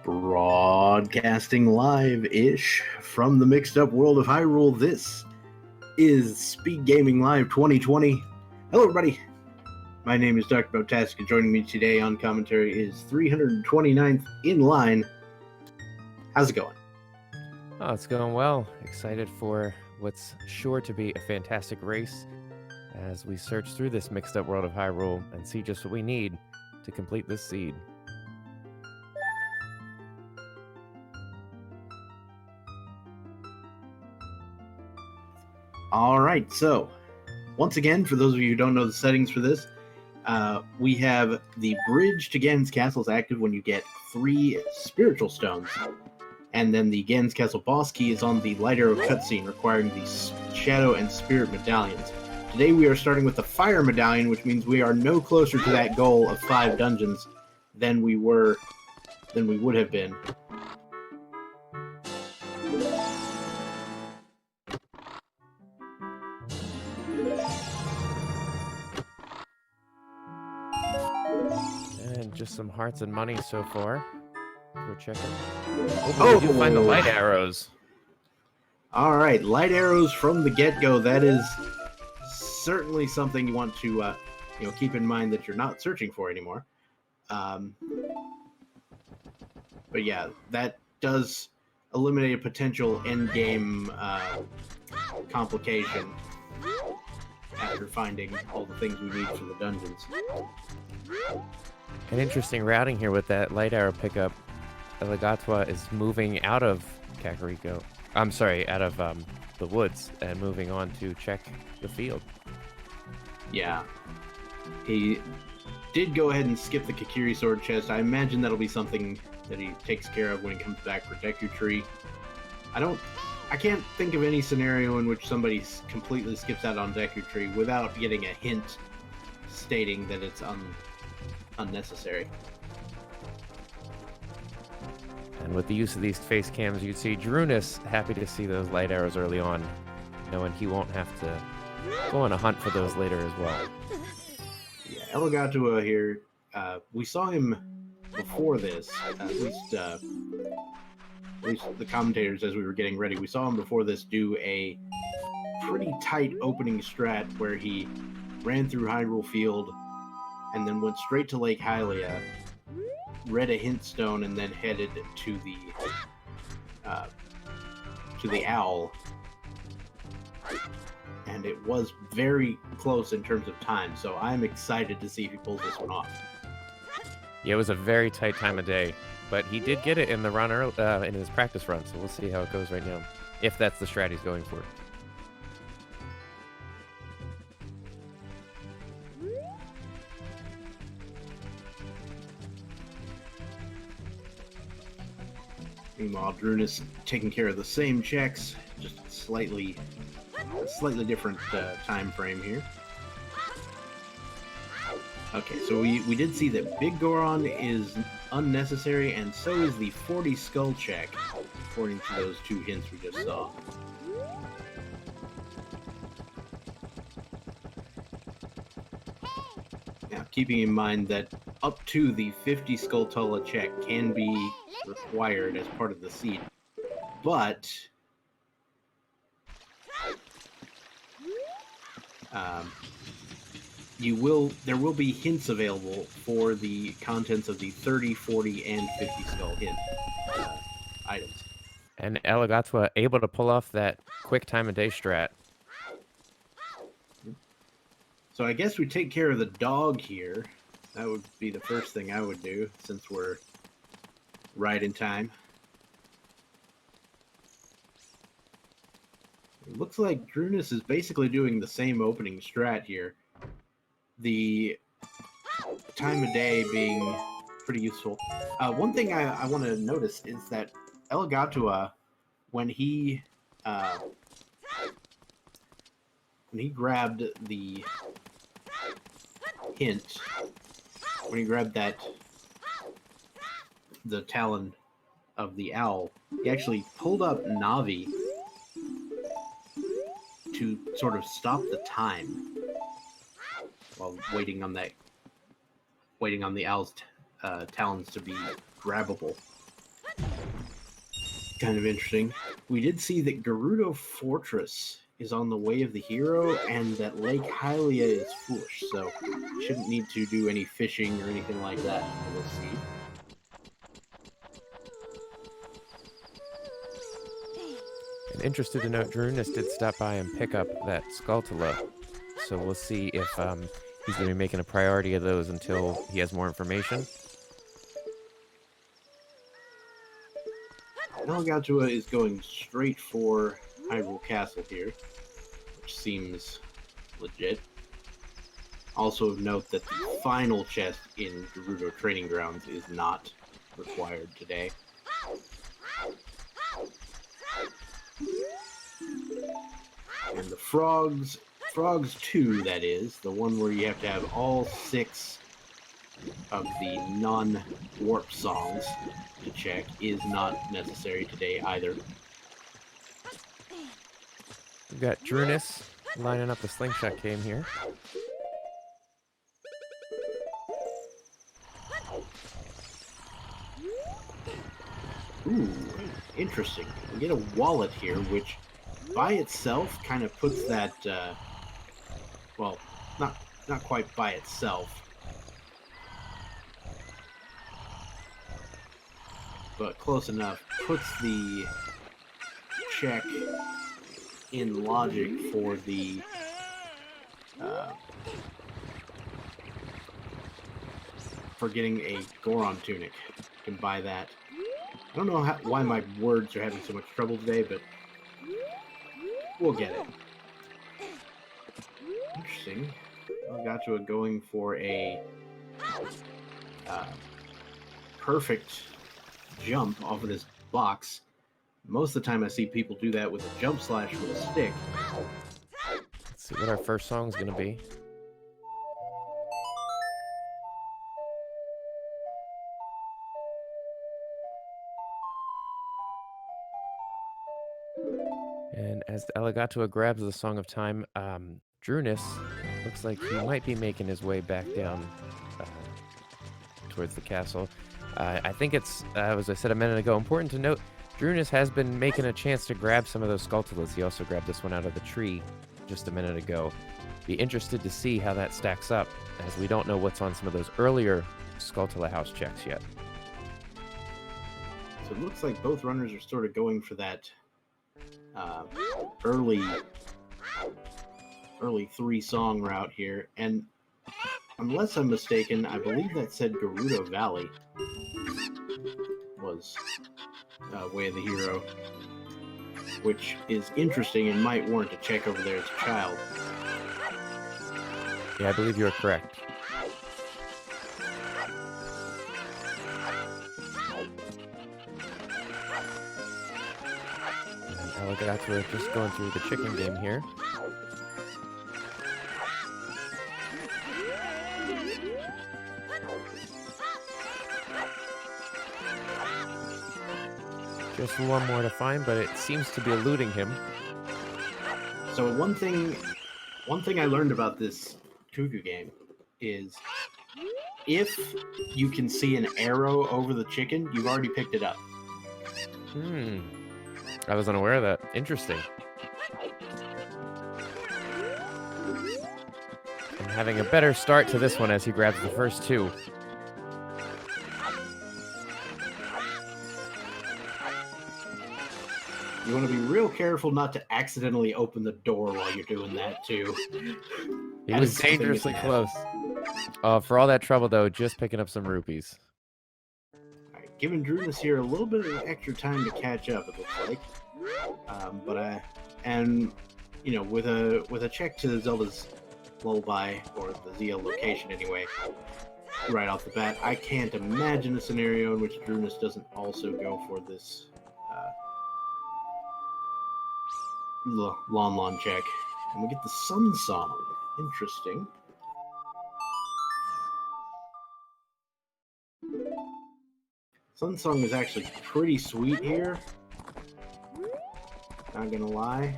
Broadcasting live-ish from the mixed-up world of Hyrule, this is SpeedGaming Live 2020. Hello, everybody. My name is Dr. Botastic, and joining me today on commentary is 329th in line. How's it going? Oh, it's going well. Excited for what's sure to be a fantastic race as we search through this mixed-up world of Hyrule and see just what we need to complete this seed. All right, so once again, for those of you who don't know the settings for this, we have the bridge to Ganon's Castle is active when you get 3 spiritual stones. And then the Ganon's Castle boss key is on the Light Arrow cutscene, requiring the Shadow and Spirit medallions. Today we are starting with the Fire medallion, which means we are no closer to that goal of 5 dungeons than we would have been. And just some hearts and money so far. We're checking. Oh, we do find the light arrows. All right, light arrows from the get-go. That is certainly something you want to keep in mind that you're not searching for anymore. But yeah, that does eliminate a potential end-game complication after finding all the things we need for the dungeons. An interesting routing here with that light arrow pickup. Elagatua is moving out of Kakariko. I'm sorry, out of the woods and moving on to check the field. Yeah. He did go ahead and skip the Kakiri sword chest. I imagine that'll be something that he takes care of when he comes back for Deku Tree. I can't think of any scenario in which somebody completely skips out on Deku Tree without getting a hint stating that it's unnecessary. And with the use of these face cams, you'd see drooness happy to see those light arrows early on, knowing he won't have to go on a hunt for those later as well. Yeah, Elagatua here, we saw him before this, at least the commentators as we were getting ready, we saw him before this do a pretty tight opening strat where he ran through Hyrule Field and then went straight to Lake Hylia, read a hint stone, and then headed to the owl. And it was very close in terms of time, so I'm excited to see if he pulls this one off. Yeah, it was a very tight time of day, but he did get it in the run in his practice run, so we'll see how it goes right now, if that's the strat he's going for. Meanwhile, Drooness taking care of the same checks, just a slightly different time frame here. Okay, so we did see that Big Goron is unnecessary, and so is the 40 skull check, according to those 2 hints we just saw. Now, keeping in mind that up to the 50 Skulltula check can be required as part of the seed, but there will be hints available for the contents of the 30, 40, and 50 skull hint items. And Elagatua able to pull off that quick time of day strat. So I guess we take care of the dog here. That would be the first thing I would do, since we're right in time. It looks like Drooness is basically doing the same opening strat here. The time of day being pretty useful. One thing I want to notice is that Elagatua, when he grabbed the hint, when he grabbed the talon of the owl, he actually pulled up Navi to sort of stop the time while waiting on the owl's talons to be grabbable. kind of interesting. We did see that Gerudo Fortress is on the way of the hero, and that Lake Hylia is foolish, so shouldn't need to do any fishing or anything like that. We'll see. And interested to note, Drooness did stop by and pick up that Skulltula, so we'll see if he's going to be making a priority of those until he has more information. Elagatua is going straight for Hyrule Castle here, which seems legit. Also of note that the final chest in Gerudo Training Grounds is not required today. And the Frogs 2, that is, the one where you have to have all 6 of the non-warp songs to check, is not necessary today either. We've got Drooness lining up the slingshot game here. Ooh, interesting. We get a wallet here, which by itself kind of puts that, well, not quite by itself, but close enough, puts the check in logic for the for getting a Goron tunic. You can buy that. I don't know why my words are having so much trouble today, but we'll get it. Interesting. Elagatua going for a perfect jump off of this box. Most of the time I see people do that with a jump slash with a stick. Let's see what our first song is going to be. And as Elagatua grabs the Song of Time, Drooness looks like he might be making his way back down towards the castle. I think it's, as I said a minute ago, important to note, Drooness has been making a chance to grab some of those Skulltulas. He also grabbed this one out of the tree just a minute ago. Be interested to see how that stacks up, as we don't know what's on some of those earlier Skulltula house checks yet. So it looks like both runners are sort of going for that early 3-song route here, and unless I'm mistaken, I believe that said Gerudo Valley was Way of the Hero, which is interesting and might warrant a check over there as a child. Yeah, I believe you're correct. Elagatua just going through the chicken game here. Just one more to find, but it seems to be eluding him. So one thing I learned about this Cuckoo game is if you can see an arrow over the chicken, you've already picked it up. I was unaware of that. Interesting. And having a better start to this one as he grabs the first 2. You want to be real careful not to accidentally open the door while you're doing that, too. He was dangerously close. For all that trouble, though, just picking up some rupees. All right, giving Drooness here a little bit of extra time to catch up, it looks like. With a check to Zelda's Lullaby, or the ZL location anyway, right off the bat, I can't imagine a scenario in which Drooness doesn't also go for this Lon check. And we get the Sun Song. Interesting. Sun Song is actually pretty sweet here. Not gonna lie.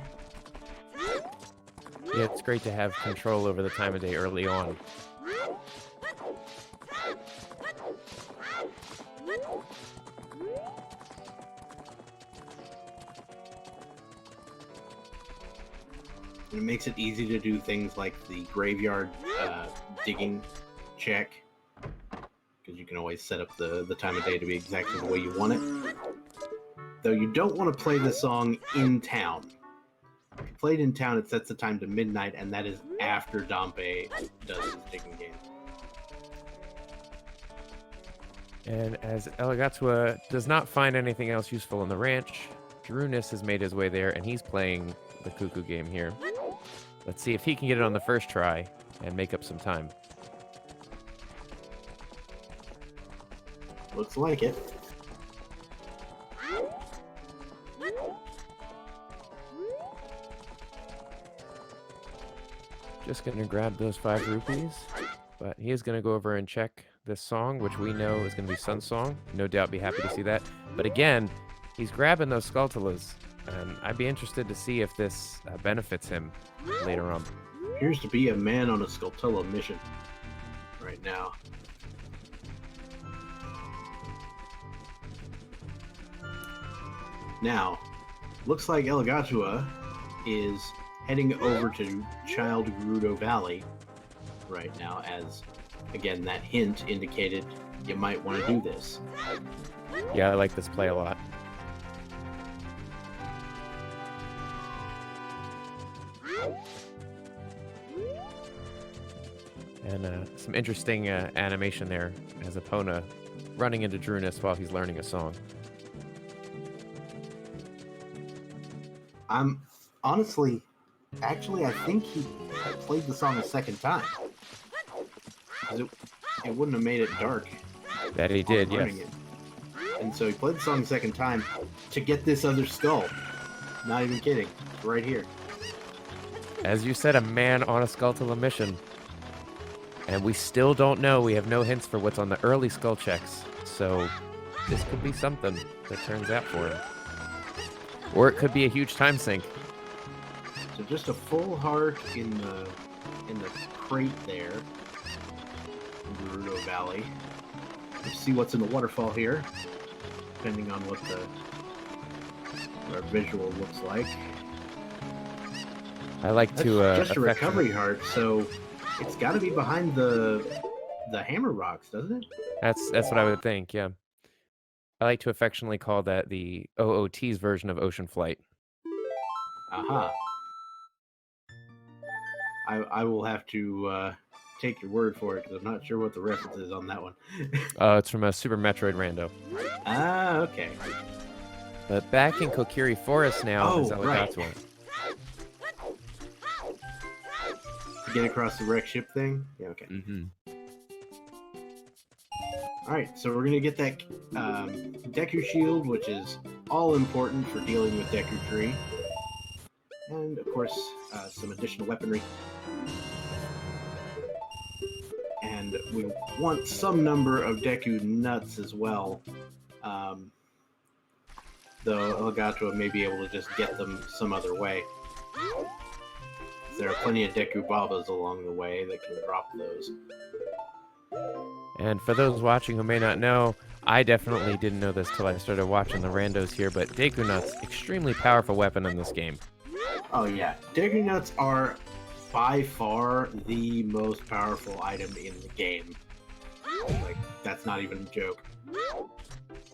Yeah, it's great to have control over the time of day early on. And it makes it easy to do things like the graveyard digging check, because you can always set up the time of day to be exactly the way you want it. Though you don't want to play the song in town. If you play it in town, it sets the time to midnight, and that is after Dompe does his digging game. And as Elagatua does not find anything else useful in the ranch, Drooness has made his way there, and he's playing the Cuckoo game here. Let's see if he can get it on the first try and make up some time. Looks like it. Just gonna grab those 5 rupees, but he is gonna go over and check this song, which we know is gonna be Sun's song. No doubt be happy to see that. But again, he's grabbing those Skulltulas, and I'd be interested to see if this benefits him later on. Appears to be a man on a Skulltula mission right now. Now, looks like Elagatua is heading over to Child Gerudo Valley right now, as, again, that hint indicated you might want to do this. Yeah, I like this play a lot. And some interesting animation there as Epona running into Drooness while he's learning a song. I'm honestly, actually, I think he played the song a second time. It wouldn't have made it dark. That he did, yes. It. And so he played the song a second time to get this other skull. Not even kidding. It's right here. As you said, a man on a Skulltula mission. And we still don't know. We have no hints for what's on the early skull checks. So this could be something that turns out for him. Or it could be a huge time sink. So just a full heart in the crate there in Gerudo Valley. Let's see what's in the waterfall here, depending on what our visual looks like. I like That's to just a recovery heart, so it's got to be behind the hammer rocks, doesn't it? That's what I would think. Yeah, I like to affectionately call that the OOT's version of Ocean Flight. Aha. I will have to take your word for it, because I'm not sure what the reference is on that one. It's from a Super Metroid Rando. Ah, okay. But back in Kokiri Forest now is Elagatua. Right. To get across the wreck ship thing? Yeah, okay. Mm-hmm. Alright, so we're going to get that Deku Shield, which is all important for dealing with Deku Tree. And, of course, some additional weaponry. And we want some number of Deku Nuts as well. Though Elagatua may be able to just get them some other way. There are plenty of Deku Babas along the way that can drop those. And for those watching who may not know, I definitely didn't know this till I started watching the randos here, but Deku Nuts, extremely powerful weapon in this game. Oh yeah, Deku Nuts are by far the most powerful item in the game. Like, that's not even a joke.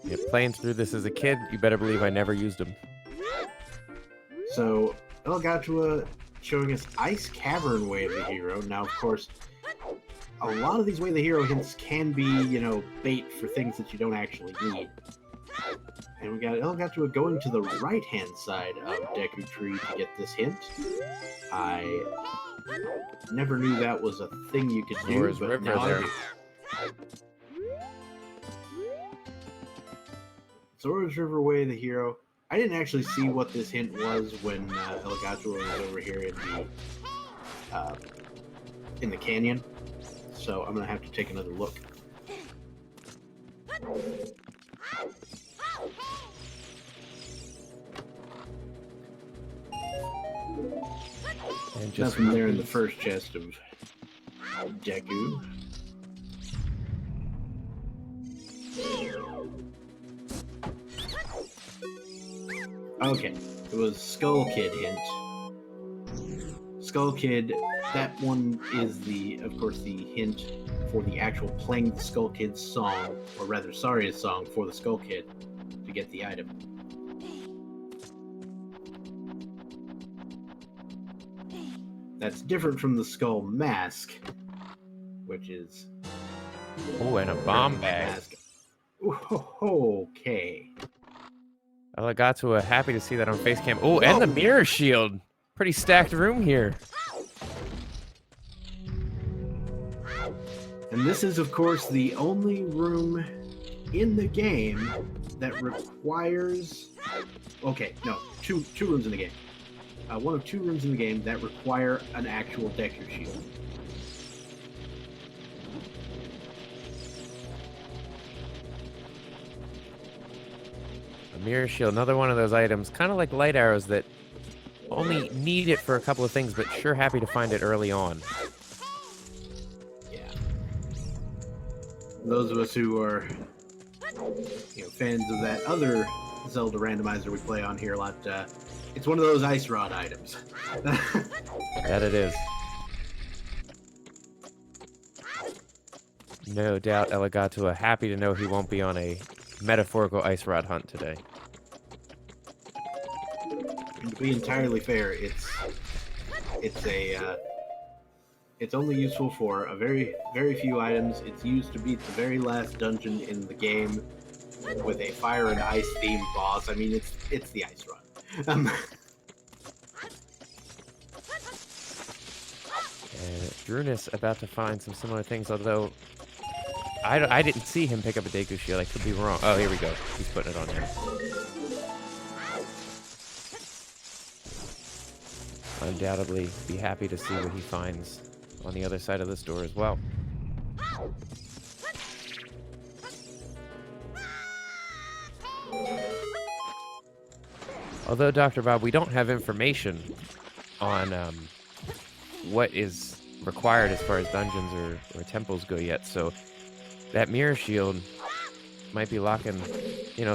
Yeah, playing through this as a kid, you better believe I never used them. So, Elagatua showing us Ice Cavern Way of the Hero. Now, of course, a lot of these Way of the Hero hints can be, you know, bait for things that you don't actually need. And we got Elagatua going to the right-hand side of Deku Tree to get this hint. I never knew that was a thing you could do, Zora's but River now there. I do. Zora's River Way of the Hero. I didn't actually see what this hint was when Elagatua was over here in the canyon, so I'm gonna have to take another look. And just Nothing there in the first chest of Deku. Okay, it was Skull Kid hint. Skull Kid, that one is of course, the hint for the actual playing the Skull Kid song, or rather, Saria's song for the Skull Kid to get the item. That's different from the Skull Mask, which is... Oh, and a bomb bag. Mask. Okay. Elagatua, happy to see that on Facecam. Oh, and the mirror shield. Pretty stacked room here. And this is, of course, the only room in the game that requires... Okay, no, two rooms in the game. One of two rooms in the game that require an actual Deku shield. A mirror shield, another one of those items, kind of like light arrows that only need it for a couple of things, but sure happy to find it early on. Yeah. Those of us who are, fans of that other Zelda randomizer we play on here a lot, it's one of those ice rod items. That it is. No doubt Elagatua happy to know he won't be on a metaphorical ice rod hunt today. And to be entirely fair, it's only useful for a very, very few items. It's used to beat the very last dungeon in the game with a fire and ice themed boss. I mean, it's the ice rod. Drooness about to find some similar things, although I didn't see him pick up a Deku shield. I could be wrong. Oh, here we go. He's putting it on him. Undoubtedly be happy to see what he finds on the other side of this door as well. Although, Dr. Bob, we don't have information on what is required as far as dungeons or temples go yet, so that mirror shield might be locking,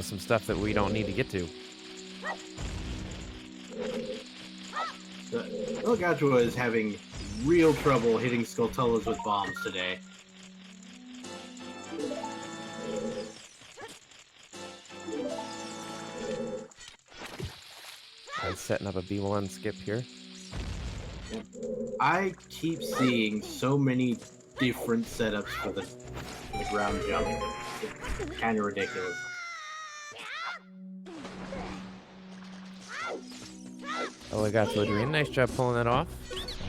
some stuff that we don't need to get to. Elagatua is having real trouble hitting Skulltulas with bombs today. I'm setting up a B1 skip here. Yep. I keep seeing so many different setups for the ground jump. It's kind of ridiculous. Elagatua doing a nice job pulling that off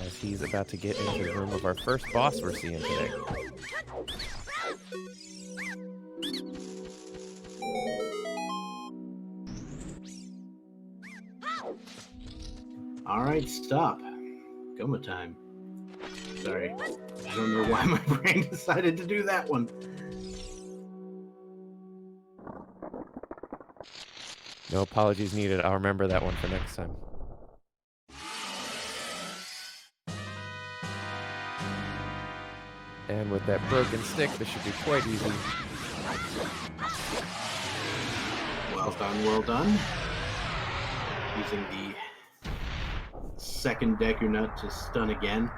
as he's about to get into the room of our first boss we're seeing today. Alright, stop. Goma time. Sorry. I don't know why my brain decided to do that one. No apologies needed. I'll remember that one for next time. And with that broken stick, this should be quite easy. Well done, well done. Using the second Deku Nut to stun again.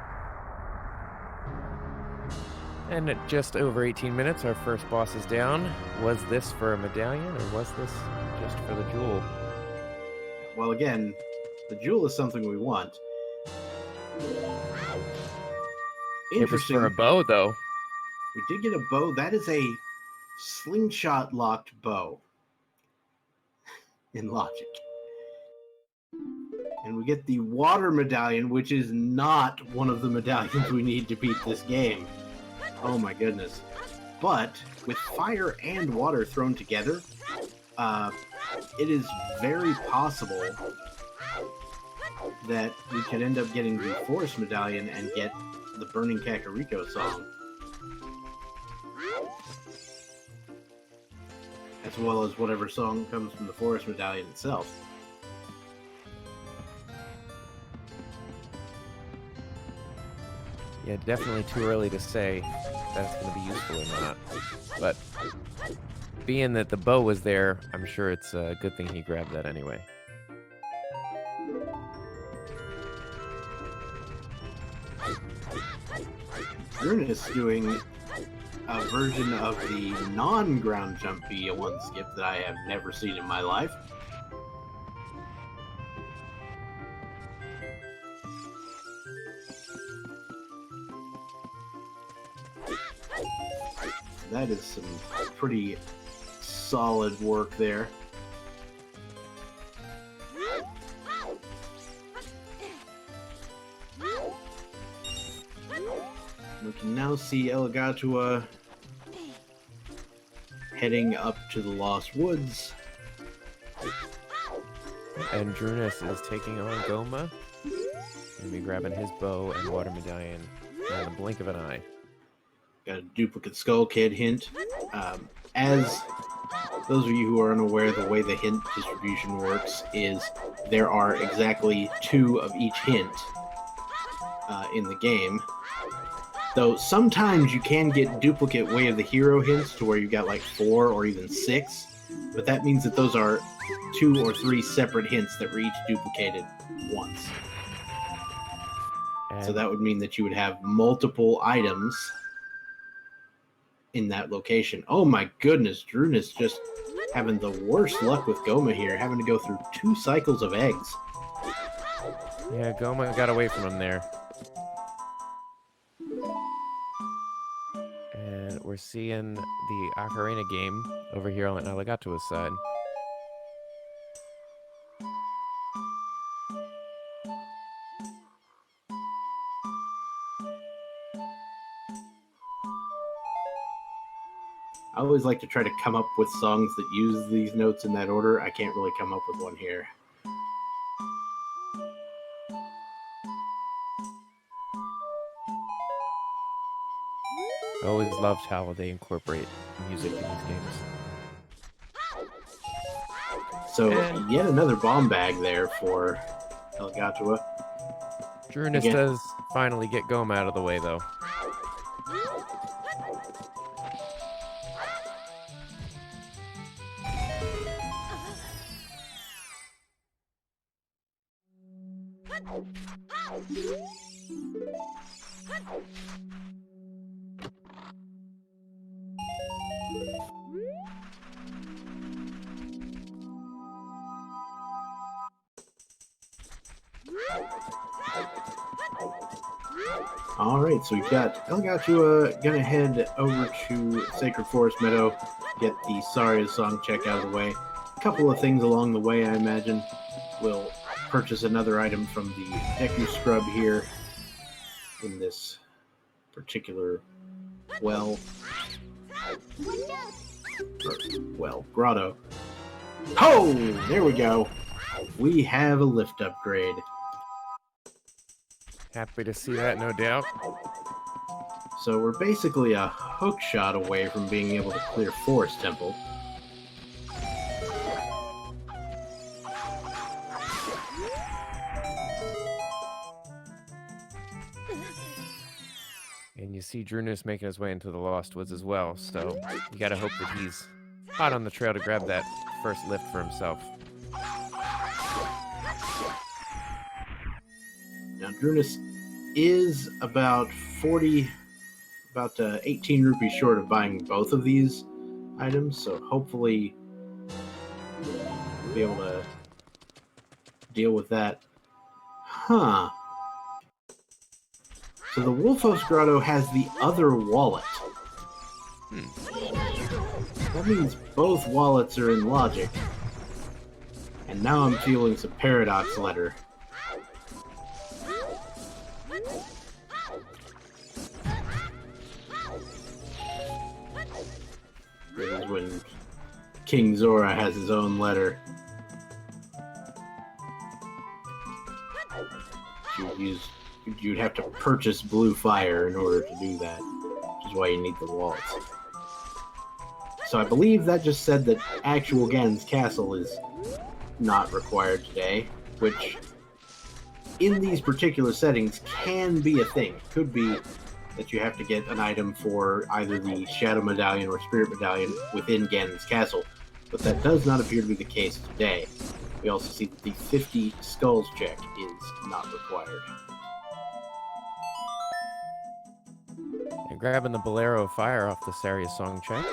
And at just over 18 minutes, our first boss is down. Was this for a medallion, or was this just for the jewel? Well, again, the jewel is something we want. It was for a bow, though. We did get a bow. That is a slingshot-locked bow. In logic. And we get the water medallion, which is not one of the medallions we need to beat this game. Oh my goodness. But with fire and water thrown together, it is very possible that we could end up getting the forest medallion and get the Burning Kakariko song. As well as whatever song comes from the forest medallion itself. Yeah, definitely too early to say that's going to be useful or not. But being that the bow was there, I'm sure it's a good thing he grabbed that anyway. Drooness doing a version of the non-ground jump B1 skip that I have never seen in my life. That is some pretty solid work there. We can now see Elagatua heading up to the Lost Woods. And Drooness is taking on Goma. Gonna be grabbing his bow and water medallion in the blink of an eye. Got a duplicate Skull Kid hint. As those of you who are unaware, the way the hint distribution works is there are exactly 2 of each hint in the game. Though sometimes you can get duplicate Way of the Hero hints to where you got like 4 or even 6, but that means that those are 2 or 3 separate hints that were each duplicated once. And So that would mean that you would have multiple items in that location. Oh my goodness, Drooness just having the worst luck with Goma here, having to go through 2 cycles of eggs. yeah, Goma got away from him there. And we're seeing the Ocarina game over here on Elagatua's side. I always like to try to come up with songs that use these notes in that order. I can't really come up with one here. I always loved how they incorporate music in these games. So And- yet another bomb bag there for Elagatua. Drooness Again. does finally get Goma out of the way, though. Alright, so we've got Elagatua gonna head over to Sacred Forest Meadow, get the Saria song check out of the way. A couple of things along the way, I imagine. We'll purchase another item from the Deku Scrub here in this particular grotto. Oh, there we go. We have a lift upgrade. Happy to see that, no doubt. So we're basically a hook shot away from being able to clear Forest Temple. And you see Drooness making his way into the Lost Woods as well, so you gotta hope that he's hot on the trail to grab that first lift for himself. Now, Drooness is about 18 rupees short of buying both of these items, so hopefully we'll be able to deal with that. Huh. So the Wolfos Grotto has the other wallet. That means both wallets are in logic. And now I'm feeling some paradox letter. This is when King Zora has his own letter. You'd have to purchase blue fire in order to do that, which is why you need the wallets. So I believe that just said that actual Gan's Castle is not required today, which in these particular settings can be a thing. It could be that you have to get an item for either the Shadow Medallion or Spirit Medallion within Ganon's Castle, but that does not appear to be the case today. We also see that the 50 skulls check is not required. And grabbing the Bolero of Fire off the Sarius song check.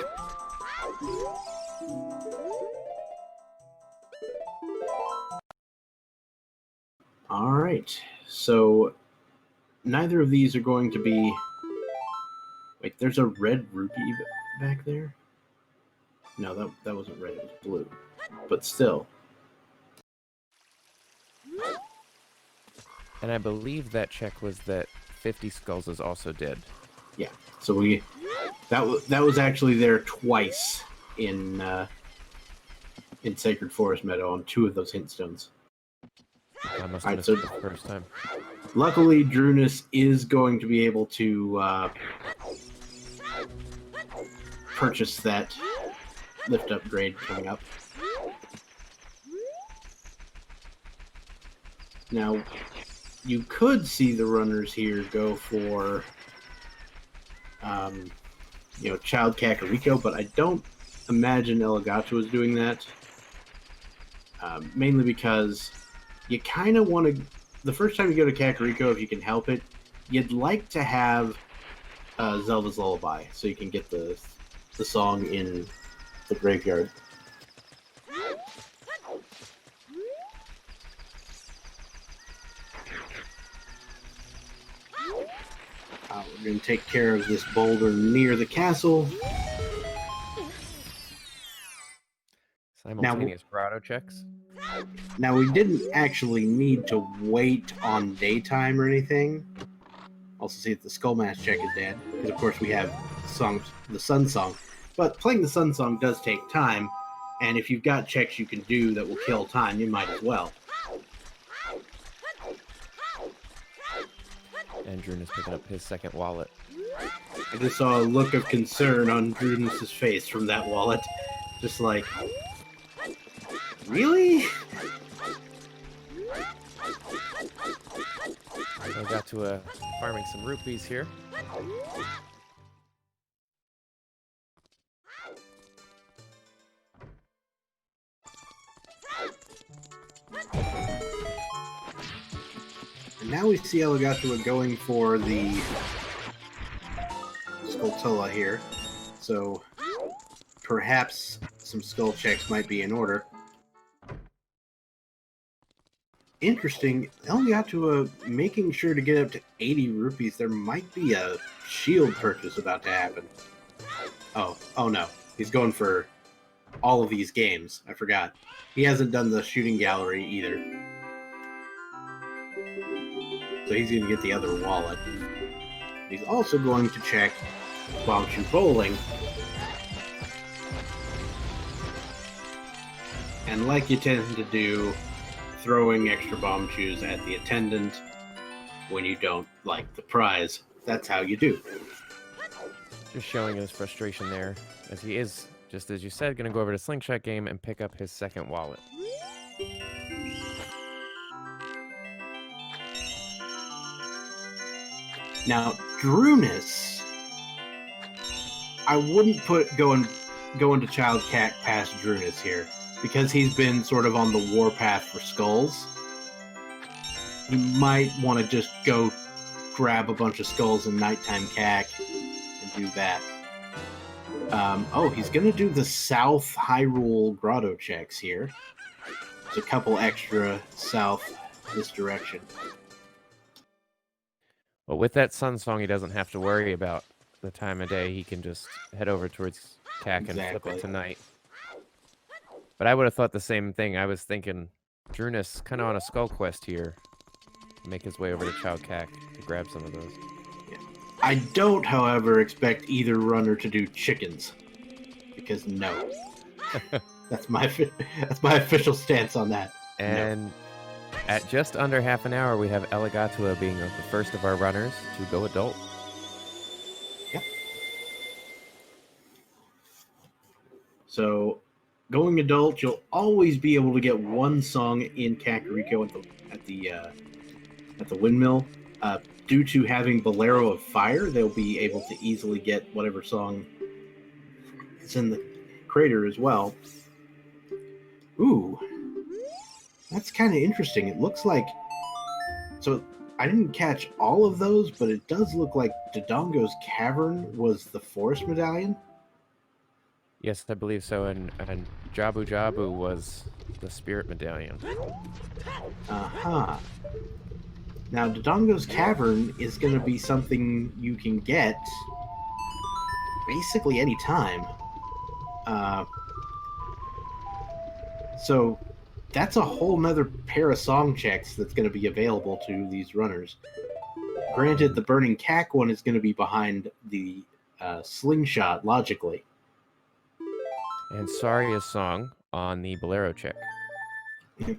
All right. So neither of these are going to be... Wait, there's a red rupee back there? No, that wasn't red, it was blue. But still. And I believe that check was that 50 skulls is also dead. Yeah. So that was actually there twice in Sacred Forest Meadow on 2 of those hint stones. I must have missed it the first time. Luckily, Drooness is going to be able to purchase that lift upgrade coming up. Now, you could see the runners here go for, Child Kakariko, but I don't imagine Elagatua is doing that. Mainly because you kind of want to... The first time you go to Kakariko, if you can help it, you'd like to have Zelda's Lullaby, so you can get the song in the graveyard. We're going to take care of this boulder near the castle. Simultaneous grotto checks. Now, we didn't actually need to wait on daytime or anything. Also see if the Skull Mask check is dead, because of course we have the Sun Song. But playing the Sun Song does take time, and if you've got checks you can do that will kill time, you might as well. And Droon is picking up his second wallet. I just saw a look of concern on Drooness' face from that wallet. Just like, really? I got to farming some rupees here. And now we see Elagatua going for the Skulltula here. So perhaps some skull checks might be in order. Interesting, Elagatua making sure to get up to 80 rupees. There might be a shield purchase about to happen. Oh no. He's going for all of these games. I forgot. He hasn't done the shooting gallery either. So he's going to get the other wallet. He's also going to check Guangzhou Bowling. And like you tend to do, throwing extra bomb shoes at the attendant when you don't like the prize. That's how you do. Just showing his frustration there, as he is, just as you said, going to go over to Slingshot Game and pick up his second wallet. Now, Drooness, I wouldn't go into Child Cat past Drooness here, because he's been sort of on the warpath for skulls. You might want to just go grab a bunch of skulls in Nighttime Cack and do that. He's going to do the South Hyrule Grotto checks here. There's a couple extra south this direction. But with that Sun Song, he doesn't have to worry about the time of day. He can just head over towards Cack and flip it tonight. But I would have thought the same thing. I was thinking Drooness kind of on a skull quest here. Make his way over to Chao Cack to grab some of those. Yeah. I don't, however, expect either runner to do chickens. Because no. That's my official stance on that. And no. At just under half an hour, we have Elagatua being the first of our runners to go adult. Yep. So, going adult, you'll always be able to get one song in Kakariko at the windmill. Due to having Bolero of Fire, they'll be able to easily get whatever song is in the crater as well. Ooh. That's kind of interesting. It looks like... So, I didn't catch all of those, but it does look like Dodongo's Cavern was the Forest Medallion. Yes, I believe so. And Jabu Jabu was the Spirit Medallion. Uh-huh. Now, Dodongo's Cavern is going to be something you can get basically any time. So that's a whole nother pair of song checks that's going to be available to these runners. Granted, the Burning Cack one is going to be behind the Slingshot, logically. And Saria's song on the Bolero check.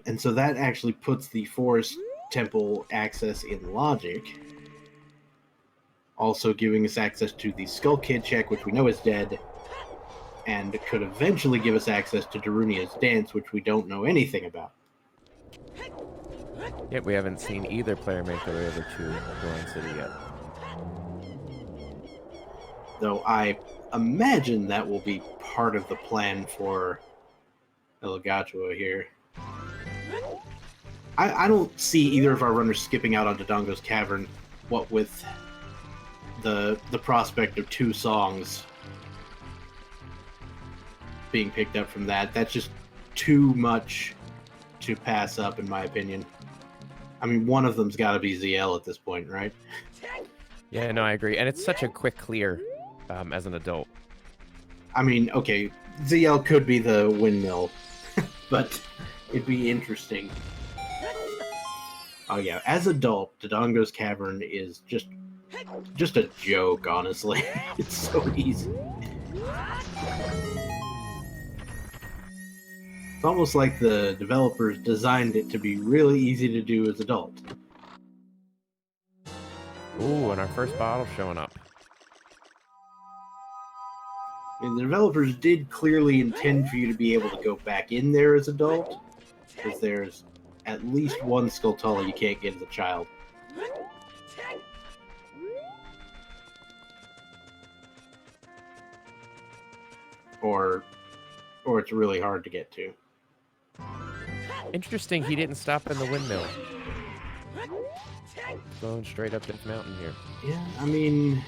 And so that actually puts the Forest Temple access in logic. Also giving us access to the Skull Kid check, which we know is dead. And could eventually give us access to Darunia's Dance, which we don't know anything about. Yet we haven't seen either player make their way over to Goron City yet. Though I imagine that will be part of the plan for Elagatua here. I don't see either of our runners skipping out on Dodongo's Cavern, what with the prospect of 2 songs being picked up from that. That's just too much to pass up, in my opinion. I mean, one of them's got to be ZL at this point, right? Yeah, no, I agree. And it's such a quick clear as an adult. I mean, okay, ZL could be the windmill, but it'd be interesting. Oh yeah, as adult, Dodongo's Cavern is just a joke, honestly. It's so easy. It's almost like the developers designed it to be really easy to do as adult. Ooh, and our first bottle showing up. I mean, the developers did clearly intend for you to be able to go back in there as adult, because there's at least one Skulltula you can't get as a child. Or it's really hard to get to. Interesting, he didn't stop in the windmill. Going straight up this mountain here. Yeah, I mean,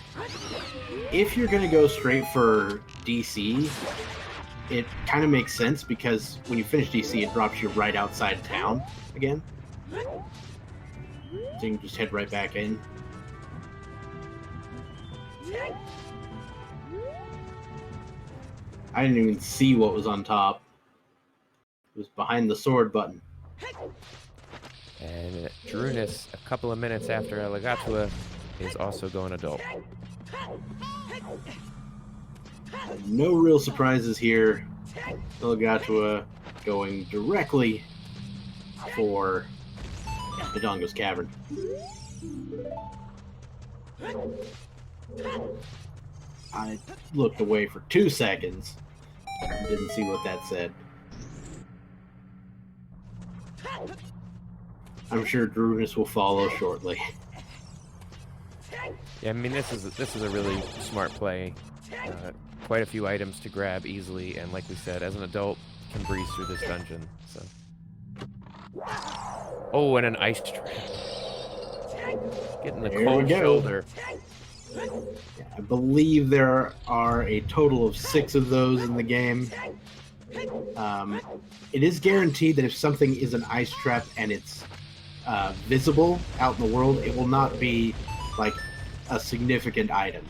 if you're going to go straight for DC, it kind of makes sense because when you finish DC, it drops you right outside town again. So you can just head right back in. I didn't even see what was on top. It was behind the sword button. And Drooness, a couple of minutes after Elagatua, is also going adult. No real surprises here. Elagatua going directly for Dodongo's Cavern. I looked away for 2 seconds and didn't see what that said. I'm sure Drooness will follow shortly. Yeah, I mean, this is a really smart play. Quite a few items to grab easily, and like we said, as an adult, can breeze through this dungeon. So, oh, and an ice trap. Getting the cold shoulder. I believe there are a total of 6 of those in the game. It is guaranteed that if something is an ice trap and it's visible out in the world, it will not be like a significant item.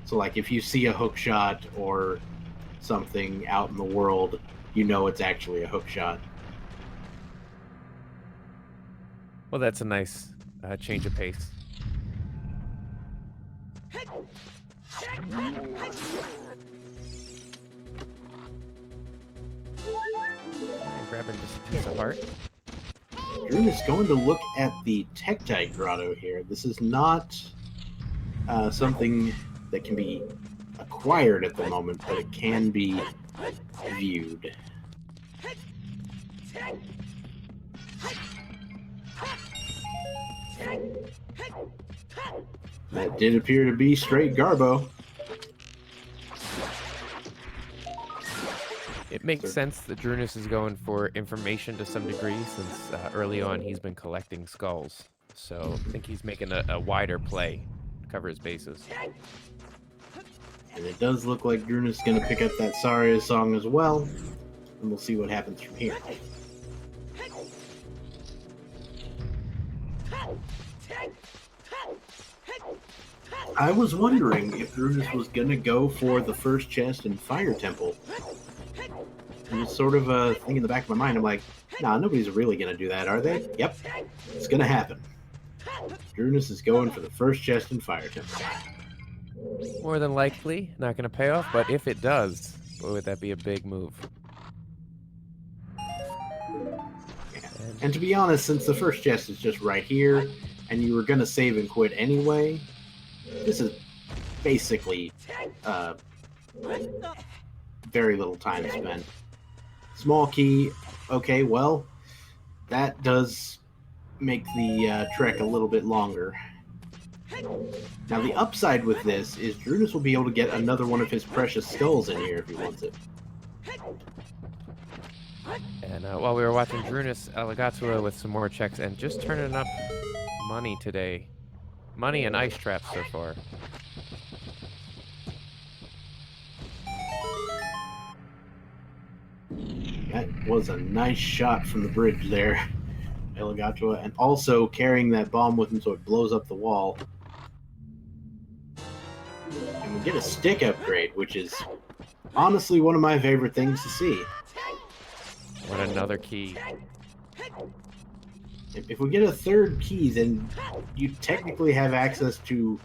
So like if you see a hook shot or something out in the world, you know it's actually a hook shot. Well, that's a nice change of pace. Grabbing just a piece of heart. Drooness going to look at the Tektite Grotto here. This is not something that can be acquired at the moment, but it can be viewed. That did appear to be straight Garbo. It makes Sure. sense that Drooness is going for information to some degree, since early on he's been collecting skulls. So I think he's making a wider play to cover his bases. And it does look like Drooness is going to pick up that Saria song as well. And we'll see what happens from here. I was wondering if Drooness was going to go for the first chest in Fire Temple. It was sort of a thing in the back of my mind. I'm like, nah, nobody's really going to do that, are they? Yep, it's going to happen. Drooness is going for the first chest in Fire Temple. More than likely, not going to pay off, but if it does, boy, would that be a big move. And to be honest, since the first chest is just right here, and you were going to save and quit anyway, this is basically very little time spent. Small key, okay, well, that does make the trek a little bit longer. Now, the upside with this is Drooness will be able to get another one of his precious skulls in here if he wants it. And while we were watching Drooness, Elagatua with some more checks and just turning up money today. Money and ice traps so far. That was a nice shot from the bridge there, Elagatua, and also carrying that bomb with him so it blows up the wall. And we get a stick upgrade, which is honestly one of my favorite things to see. What another key. If we get a third key, then you technically have access to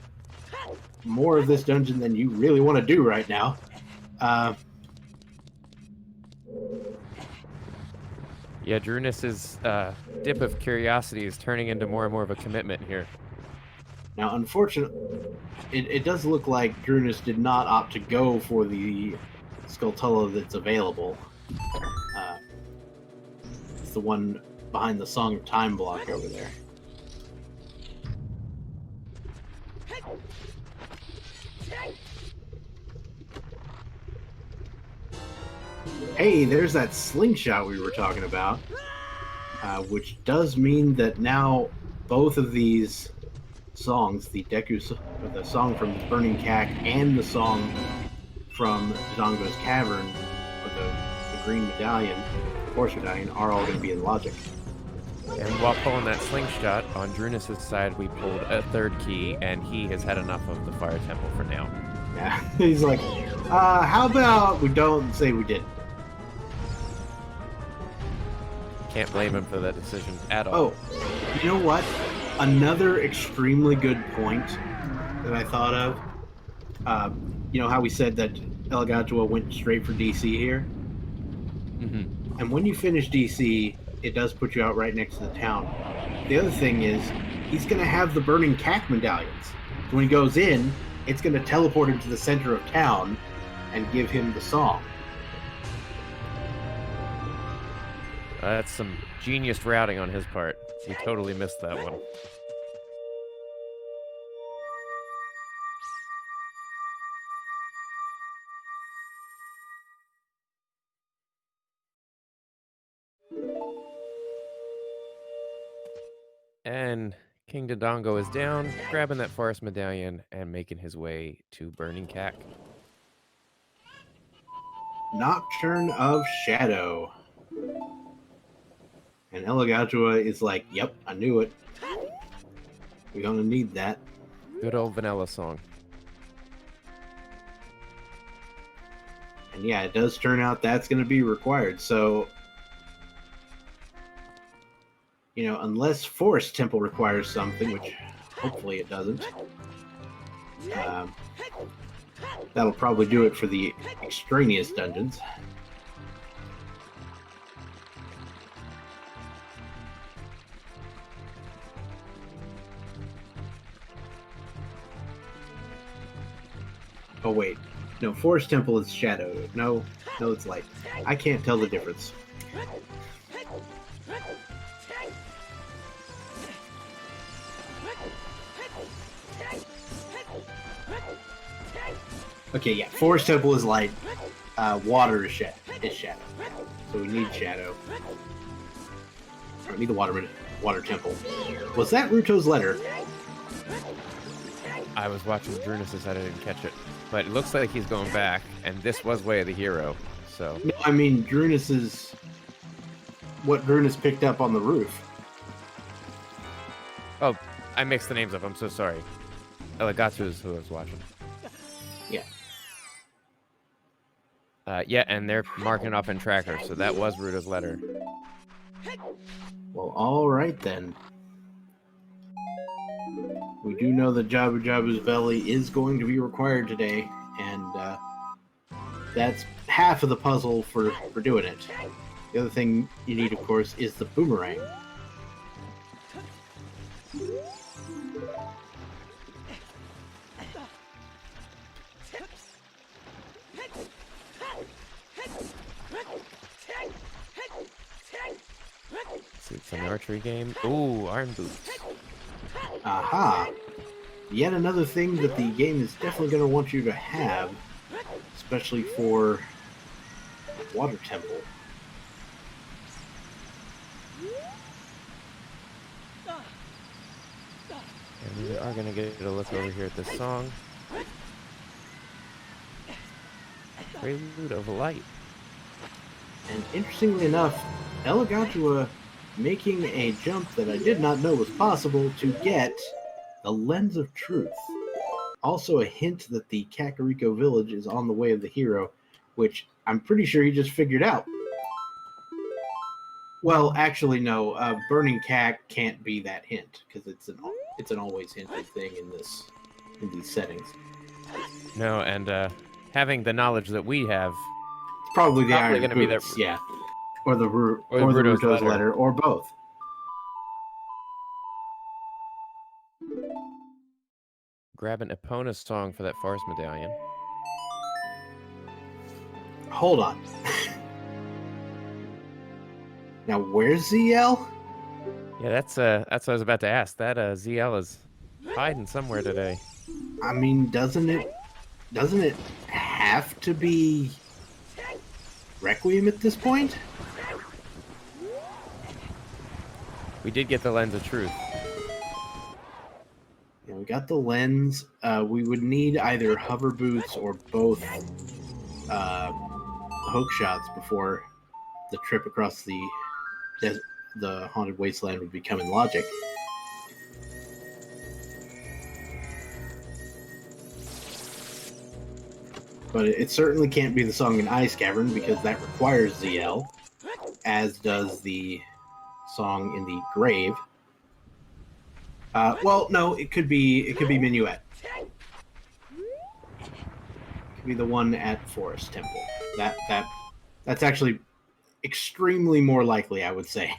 more of this dungeon than you really want to do right now. Yeah, Drooness's dip of curiosity is turning into more and more of a commitment here. Now, unfortunately, it does look like Drooness did not opt to go for the Skulltula that's available. It's the one behind the Song of Time block over there. Hey, there's that slingshot we were talking about, which does mean that now both of these songs, the song from Burning Cack and the song from Dodongo's Cavern, or the Green Medallion, Horse Medallion, are all going to be in Logic. And while pulling that slingshot, on Drooness' side, we pulled a third key, and he has had enough of the Fire Temple for now. Yeah, he's like, how about we don't say we did? Can't blame him for that decision at all. Oh, you know what? Another extremely good point that I thought of. You know how we said that Elagatua went straight for DC here? Mm-hmm. And when you finish DC, it does put you out right next to the town. The other thing is, he's going to have the Burning Cack medallions. So when he goes in, it's going to teleport him to the center of town and give him the song. That's some genius routing on his part. He totally missed that one. And King Dodongo is down, grabbing that forest medallion and making his way to Burning Cack. Nocturne of Shadow. And Elagatua is like, yep, I knew it. We're gonna need that. Good old vanilla song. And yeah, it does turn out that's gonna be required. So, you know, unless Forest Temple requires something, which hopefully it doesn't, that'll probably do it for the extraneous dungeons. Oh wait, no, Forest Temple is shadow. No, it's light. I can't tell the difference. Okay, yeah, Forest Temple is light. Water is Shadow. So we need Shadow. Or we need the water temple. Was that Ruto's letter? I was watching Drooness' I didn't catch it. But it looks like he's going back, and this was Way of the Hero, so... No, I mean, Drooness' what Drooness picked up on the roof. Oh, I mixed the names up. I'm so sorry. Elagatua is who I was watching. Yeah. Yeah, and they're marking off in tracker, so that was Ruto's letter. Well, all right then. We do know that Jabu Jabu's belly is going to be required today, and that's half of the puzzle for doing it. The other thing you need, of course, is the boomerang. See, it's an archery game. Ooh, iron boots. Aha! Yet another thing that the game is definitely going to want you to have, especially for Water Temple. And we are going to get a look over here at this song. Prelude of Light. And interestingly enough, Elagatua making a jump that I did not know was possible to get the Lens of Truth. Also a hint that the Kakariko village is on the way of the hero, which I'm pretty sure he just figured out. Well, actually, no. Burning Cack can't be that hint because it's an always hinted thing in these settings. No, and having the knowledge that we have, It's probably the Iron going to be that. Boots, yeah, or the Ruto's Ruto's letter, or both. Grab an Epona song for that forest medallion. Hold on. Now, where's ZL? Yeah, that's what I was about to ask. That ZL is hiding somewhere today. I mean, doesn't it have to be Requiem at this point? We did get the Lens of Truth. Yeah, we got the lens. We would need either hover boots or both hook shots before the trip across the haunted wasteland would become in logic. But it certainly can't be the song in Ice Cavern because that requires ZL, as does the song in the Grave. Well, no, it could be Minuet. It could be the one at Forest Temple. That's actually extremely more likely, I would say.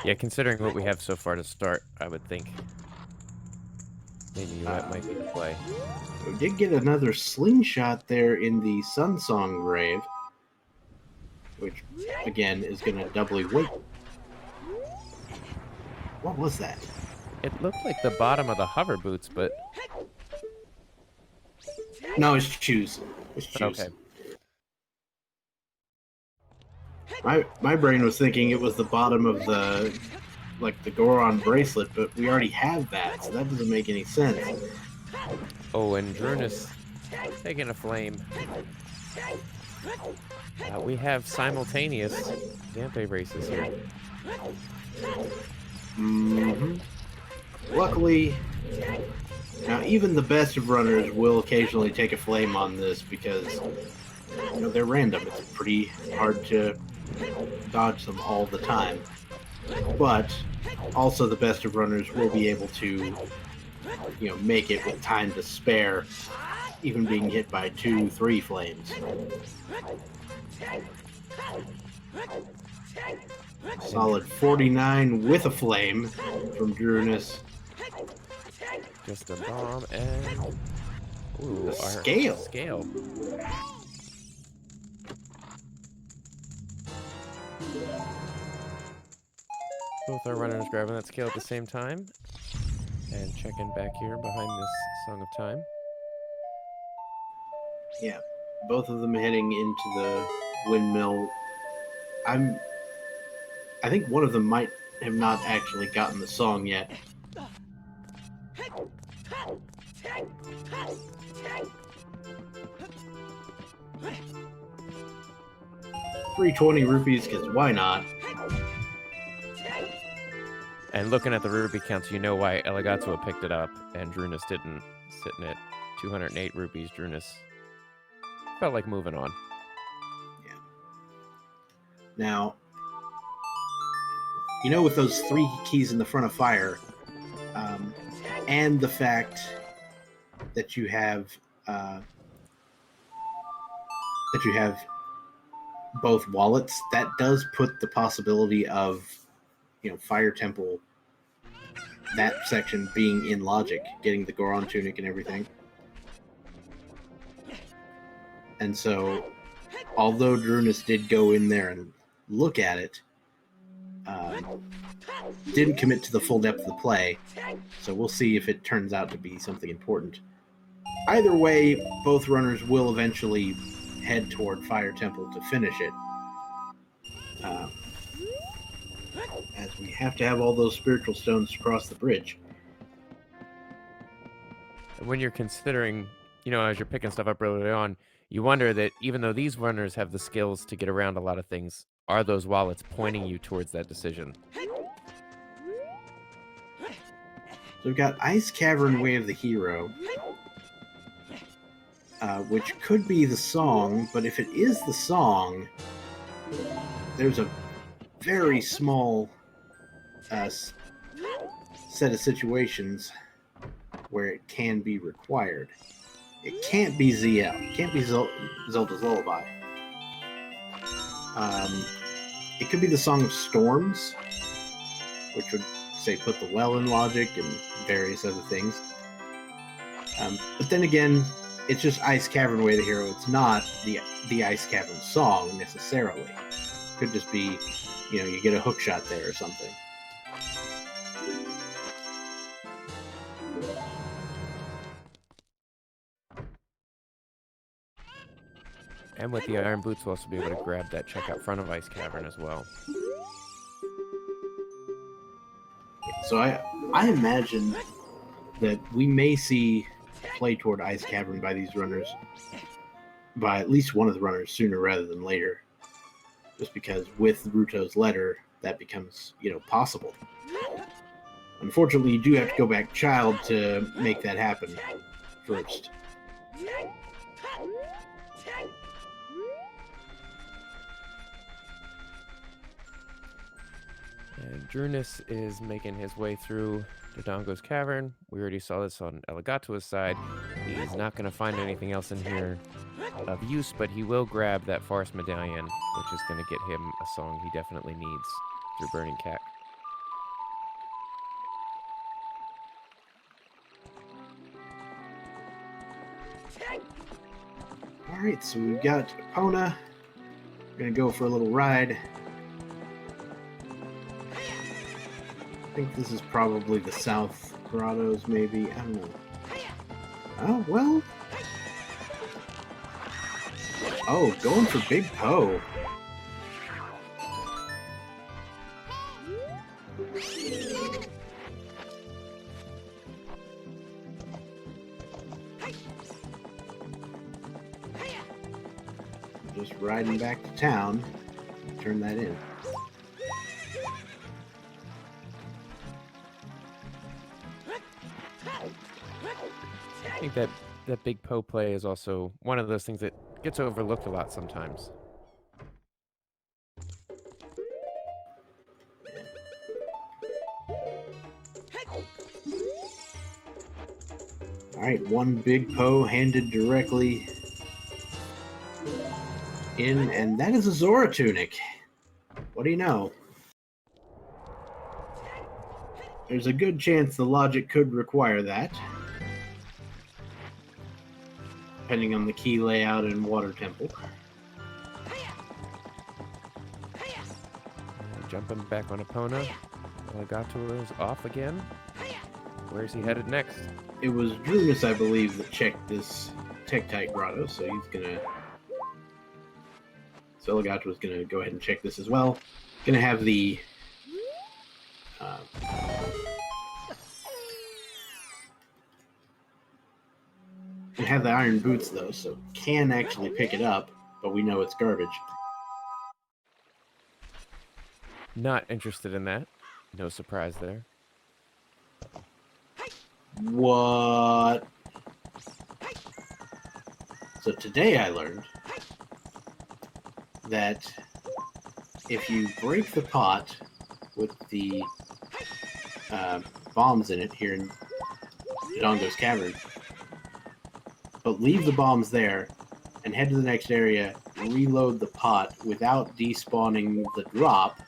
Yeah, considering what we have so far to start, I would think maybe that might be the play. We did get another slingshot there in the Sunsong Grave, which, again, is going to doubly weight. What was that? It looked like the bottom of the hover boots, but... No, it's shoes. It's shoes. Okay. My brain was thinking it was the bottom of the Goron bracelet, but we already have that, so that doesn't make any sense. Oh, and Drooness taking a flame. We have simultaneous Dante races here. Mm-hmm. Luckily, now even the best of runners will occasionally take a flame on this because they're random. It's pretty hard to dodge them all the time. But also the best of runners will be able to make it with time to spare, even being hit by 2-3 flames. Solid 49 with a flame from Drooness. Just a bomb and... Ooh, Scale. Scale. Both our runners grabbing that scale at the same time. And checking back here behind this Song of Time. Yeah. both of them heading into the windmill. I think one of them might have not actually gotten the song yet. 320 rupees, because why not? And looking at the rupee counts, you know why Elagatua picked it up and Drooness didn't. Sitting at 208 rupees, Drooness felt like moving on. Yeah. Now, you know, with those 3 keys in the front of fire, and the fact that you have both wallets, that does put the possibility of, you know, Fire Temple, that section being in logic, getting the Goron tunic and everything. And so, although Drooness did go in there and look at it, didn't commit to the full depth of the play, so we'll see if it turns out to be something important. Either way, both runners will eventually head toward Fire Temple to finish it, as we have to have all those spiritual stones to cross the bridge. When you're considering, you know, as you're picking stuff up early on, you wonder that even though these runners have the skills to get around a lot of things, are those wallets pointing you towards that decision? So we've got Ice Cavern Way of the Hero, which could be the song, but if it is the song, there's a very small set of situations where it can be required. It can't be ZL. It can't be Zelda's Lullaby. It could be the Song of Storms, which would say put the well in logic and various other things. But then again, it's just Ice Cavern Way of the Hero. It's not the Ice Cavern song necessarily. It could just be, you know, you get a hook shot there or something. And with the iron boots, we'll also be able to grab that check out front of Ice Cavern as well. So I imagine that we may see play toward Ice Cavern by these runners, by at least one of the runners, sooner rather than later. Just because with Ruto's letter, that becomes, you know, possible. Unfortunately, you do have to go back child to make that happen first. And Drooness is making his way through Dodongo's cavern. We already saw this on Elagatua's side. He's not going to find anything else in here of use, but he will grab that forest medallion, which is going to get him a song he definitely needs through Burning Cat. Alright, so we've got Epona. We're going to go for a little ride. I think this is probably the South Grottos, maybe. I don't know. Oh, well. Oh, going for Big Poe. Just riding back to town. Turn that in. I think that Big Poe play is also one of those things that gets overlooked a lot sometimes. Alright, one Big Poe handed directly in, and that is a Zora tunic. What do you know? There's a good chance the logic could require that, depending on the key layout in Water Temple. Jumping back on Epona. Elagatua is off again. Where's he headed next? It was Drooness, I believe, that checked this Tektite Grotto, so he's gonna So Elagatua is going to go ahead and check this as well. Going to have the iron boots though, so can actually pick it up, but we know it's garbage. Not interested in that. No surprise there. What? So today I learned that if you break the pot with the bombs in it here in Dodongo's Cavern, but leave the bombs there and head to the next area, reload the pot without despawning the drop,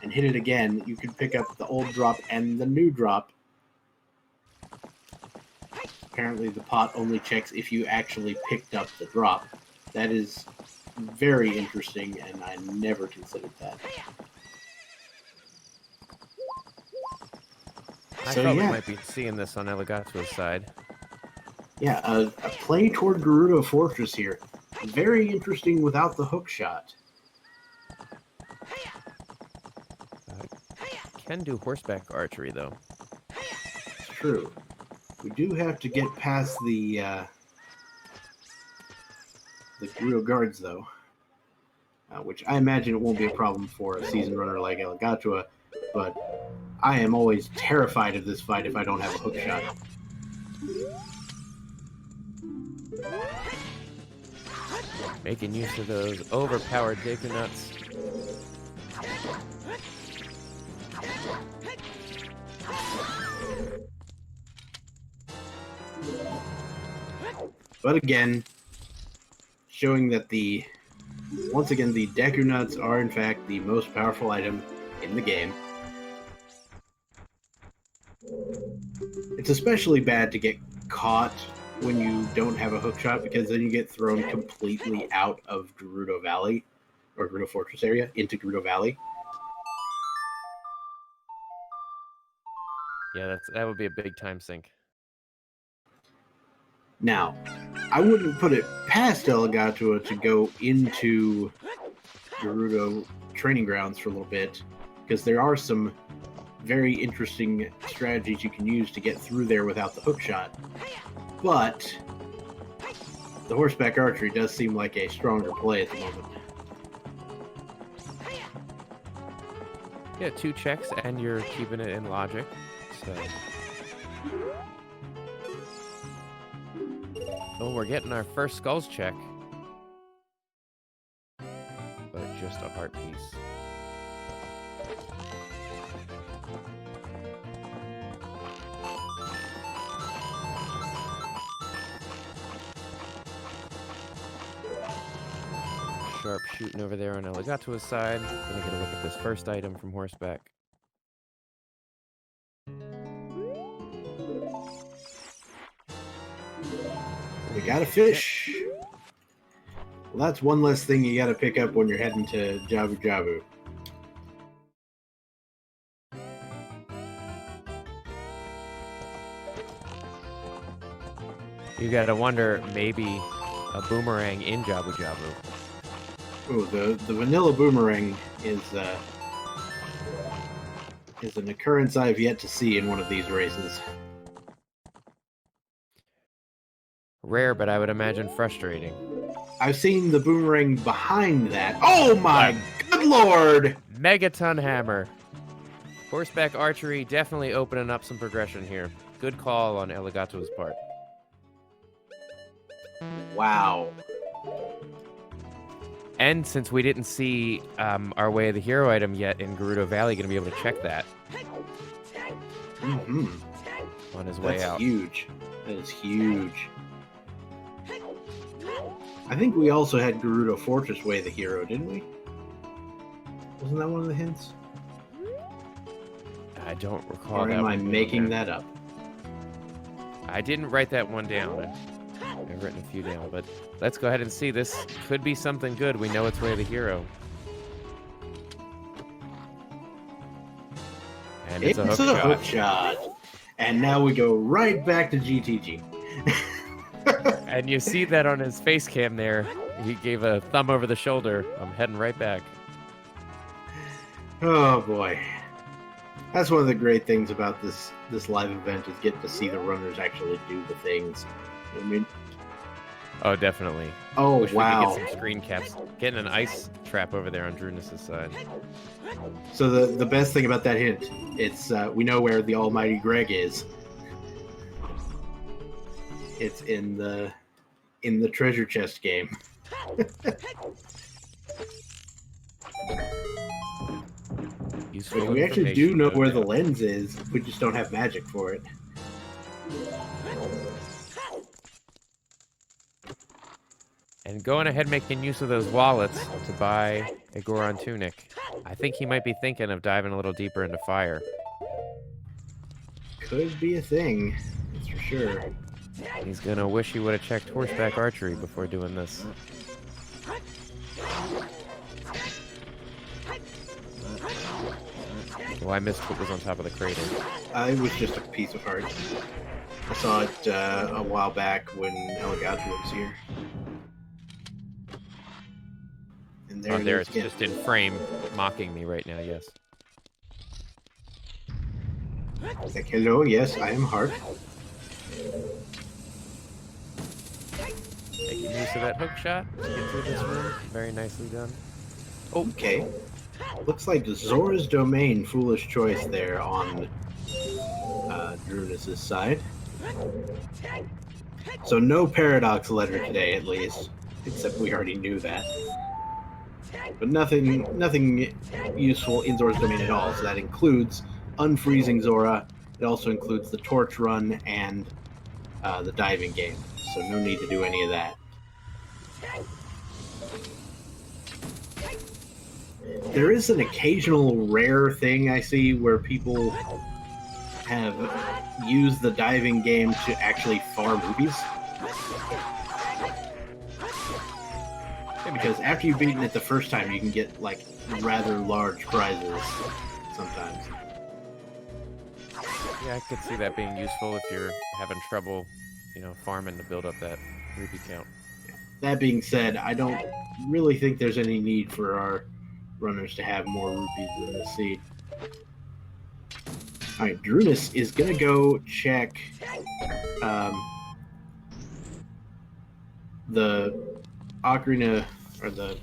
and hit it again, you can pick up the old drop and the new drop. Apparently the pot only checks if you actually picked up the drop. That is very interesting, and I never considered that. I thought we might be seeing this on Elagatua's side. Yeah, a play toward Gerudo Fortress here. Very interesting without the hook shot. Can do horseback archery, though. It's true. We do have to get past the Gerudo guards, though. Which I imagine it won't be a problem for a seasoned runner like Elagatua, but I am always terrified of this fight if I don't have a hook shot. Making use of those overpowered Gauntlets. But again, showing that once again, the Deku Nuts are in fact the most powerful item in the game. It's especially bad to get caught when you don't have a hook shot, because then you get thrown completely out of Gerudo Valley, or Gerudo Fortress area, into Gerudo Valley. Yeah, that would be a big time sink. Now, I wouldn't put it past Elagatua to go into Gerudo training grounds for a little bit, because there are some very interesting strategies you can use to get through there without the hook shot. But the horseback archery does seem like a stronger play at the moment. Yeah, 2 checks and you're keeping it in logic. So, oh, we're getting our first skulls check, but just a heart piece. Sharp shooting over there on Elagatua's side. Gonna get a look at this first item from horseback. We got a fish. Well, that's one less thing you got to pick up when you're heading to Jabu Jabu. You gotta wonder, maybe a boomerang in Jabu Jabu. Oh, the vanilla boomerang is an occurrence I've yet to see in one of these races. Rare, but I would imagine frustrating. I've seen the boomerang behind that. Oh my good lord! Megaton hammer. Horseback archery definitely opening up some progression here. Good call on Elagatua's part. Wow. And since we didn't see our Way of the Hero item yet in Gerudo Valley, going to be able to check that on his way out. That's huge. That is huge. I think we also had Gerudo Fortress Way of the Hero, didn't we? Wasn't that one of the hints? I don't recall. Or am I making that up? I didn't write that one down. I've written a few down, but let's go ahead and see. This could be something good. We know it's Way of the Hero. And it's a hook shot. And now we go right back to GTG. And you see that on his face cam there. He gave a thumb over the shoulder. I'm heading right back. Oh boy. That's one of the great things about this live event is getting to see the runners actually do the things. You know what I mean? Oh, definitely. Oh, Wish wow. we could get some screen caps. Getting an ice trap over there on Drooness' side. So the best thing about that hint, it's we know where the almighty Greg is. It's in the treasure chest game. Useful We actually do information, know no where the doubt. lens is. We just don't have magic for it. And going ahead making use of those wallets to buy a Goron tunic. I think he might be thinking of diving a little deeper into fire. Could be a thing, that's for sure. He's gonna wish he would have checked horseback archery before doing this. Well, I missed what was on top of the crater. It was just a piece of art. I saw it a while back when Elagatua was here. And there, Oh, there is it's just in frame, mocking me right now, yes. Like, hello, yes, I am Hart. Making use of that hook shot to get through this room. Very nicely done. Okay. Looks like Zora's Domain, foolish choice there on Drooness' side. So no paradox letter today, at least. Except we already knew that. But nothing useful in Zora's Domain at all. So that includes unfreezing Zora. It also includes the torch run and the diving game. So no need to do any of that. There is an occasional rare thing I see where people have used the diving game to actually farm rupees. Because after you've beaten it the first time, you can get like rather large prizes sometimes. Yeah, I could see that being useful if you're having trouble, farming to build up that rupee count. That being said, I don't really think there's any need for our runners to have more rupees than the seed. Alright, Drooness is going to go check the Ocarina, or the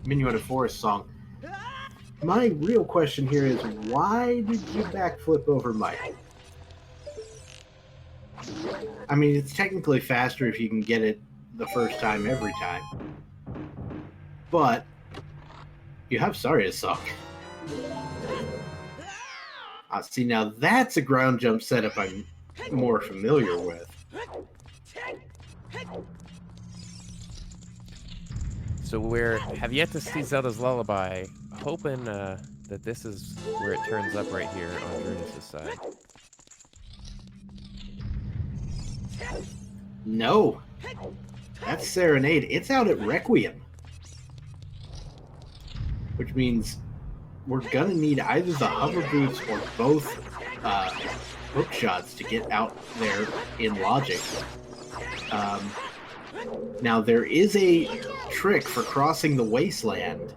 Minuet of Forest song. My real question here is, why did you backflip over Mike? I mean, it's technically faster if you can get it the first time every time. But you have Saria's song. See, now that's a ground jump setup I'm more familiar with. So we have yet to see Zelda's Lullaby, hoping that this is where it turns up right here on Drooness' side. No. That's Serenade. It's out at Requiem. Which means we're gonna need either the hover boots or both hook shots to get out there in logic. Now there is a trick for crossing the wasteland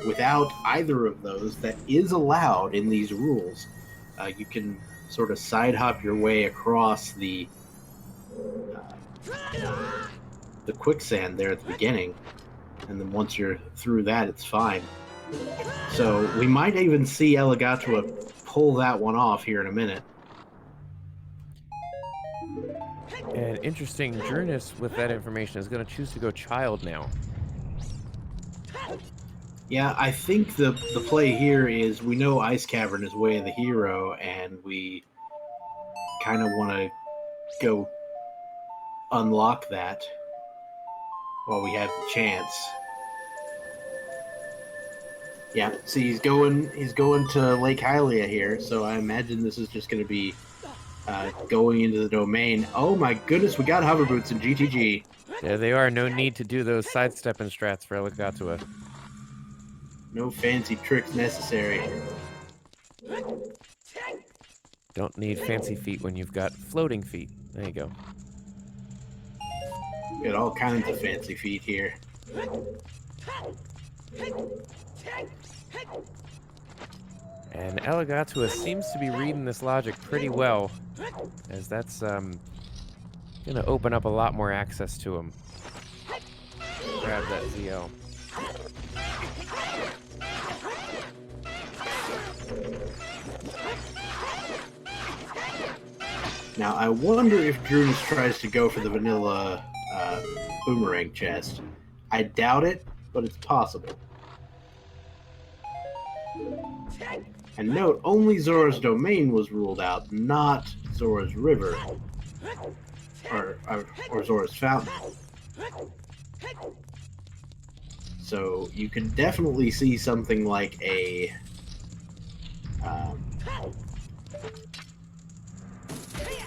without either of those that is allowed in these rules. You can sort of side hop your way across the quicksand there at the beginning, and then once you're through that, it's fine. So we might even see Elagatua pull that one off here in a minute. And interesting, Drooness, with that information, is going to choose to go child now. Yeah, I think the play here is we know Ice Cavern is Way of the Hero, and we kind of want to go unlock that while we have the chance. Yeah, see, he's going to Lake Hylia here, so I imagine this is just going to be going into the domain. Oh my goodness, we got hover boots in GTG. There they are. No need to do those sidestepping strats for Elagatua. No fancy tricks necessary. Don't need fancy feet when you've got floating feet. There you go. Got all kinds of fancy feet here. And Elagatua seems to be reading this logic pretty well, as that's gonna open up a lot more access to him. Grab that ZL. Now, I wonder if Drooness tries to go for the vanilla boomerang chest. I doubt it, but it's possible. And note, only Zora's Domain was ruled out, not Zora's River. Or Zora's Fountain. So, you could definitely see something like a...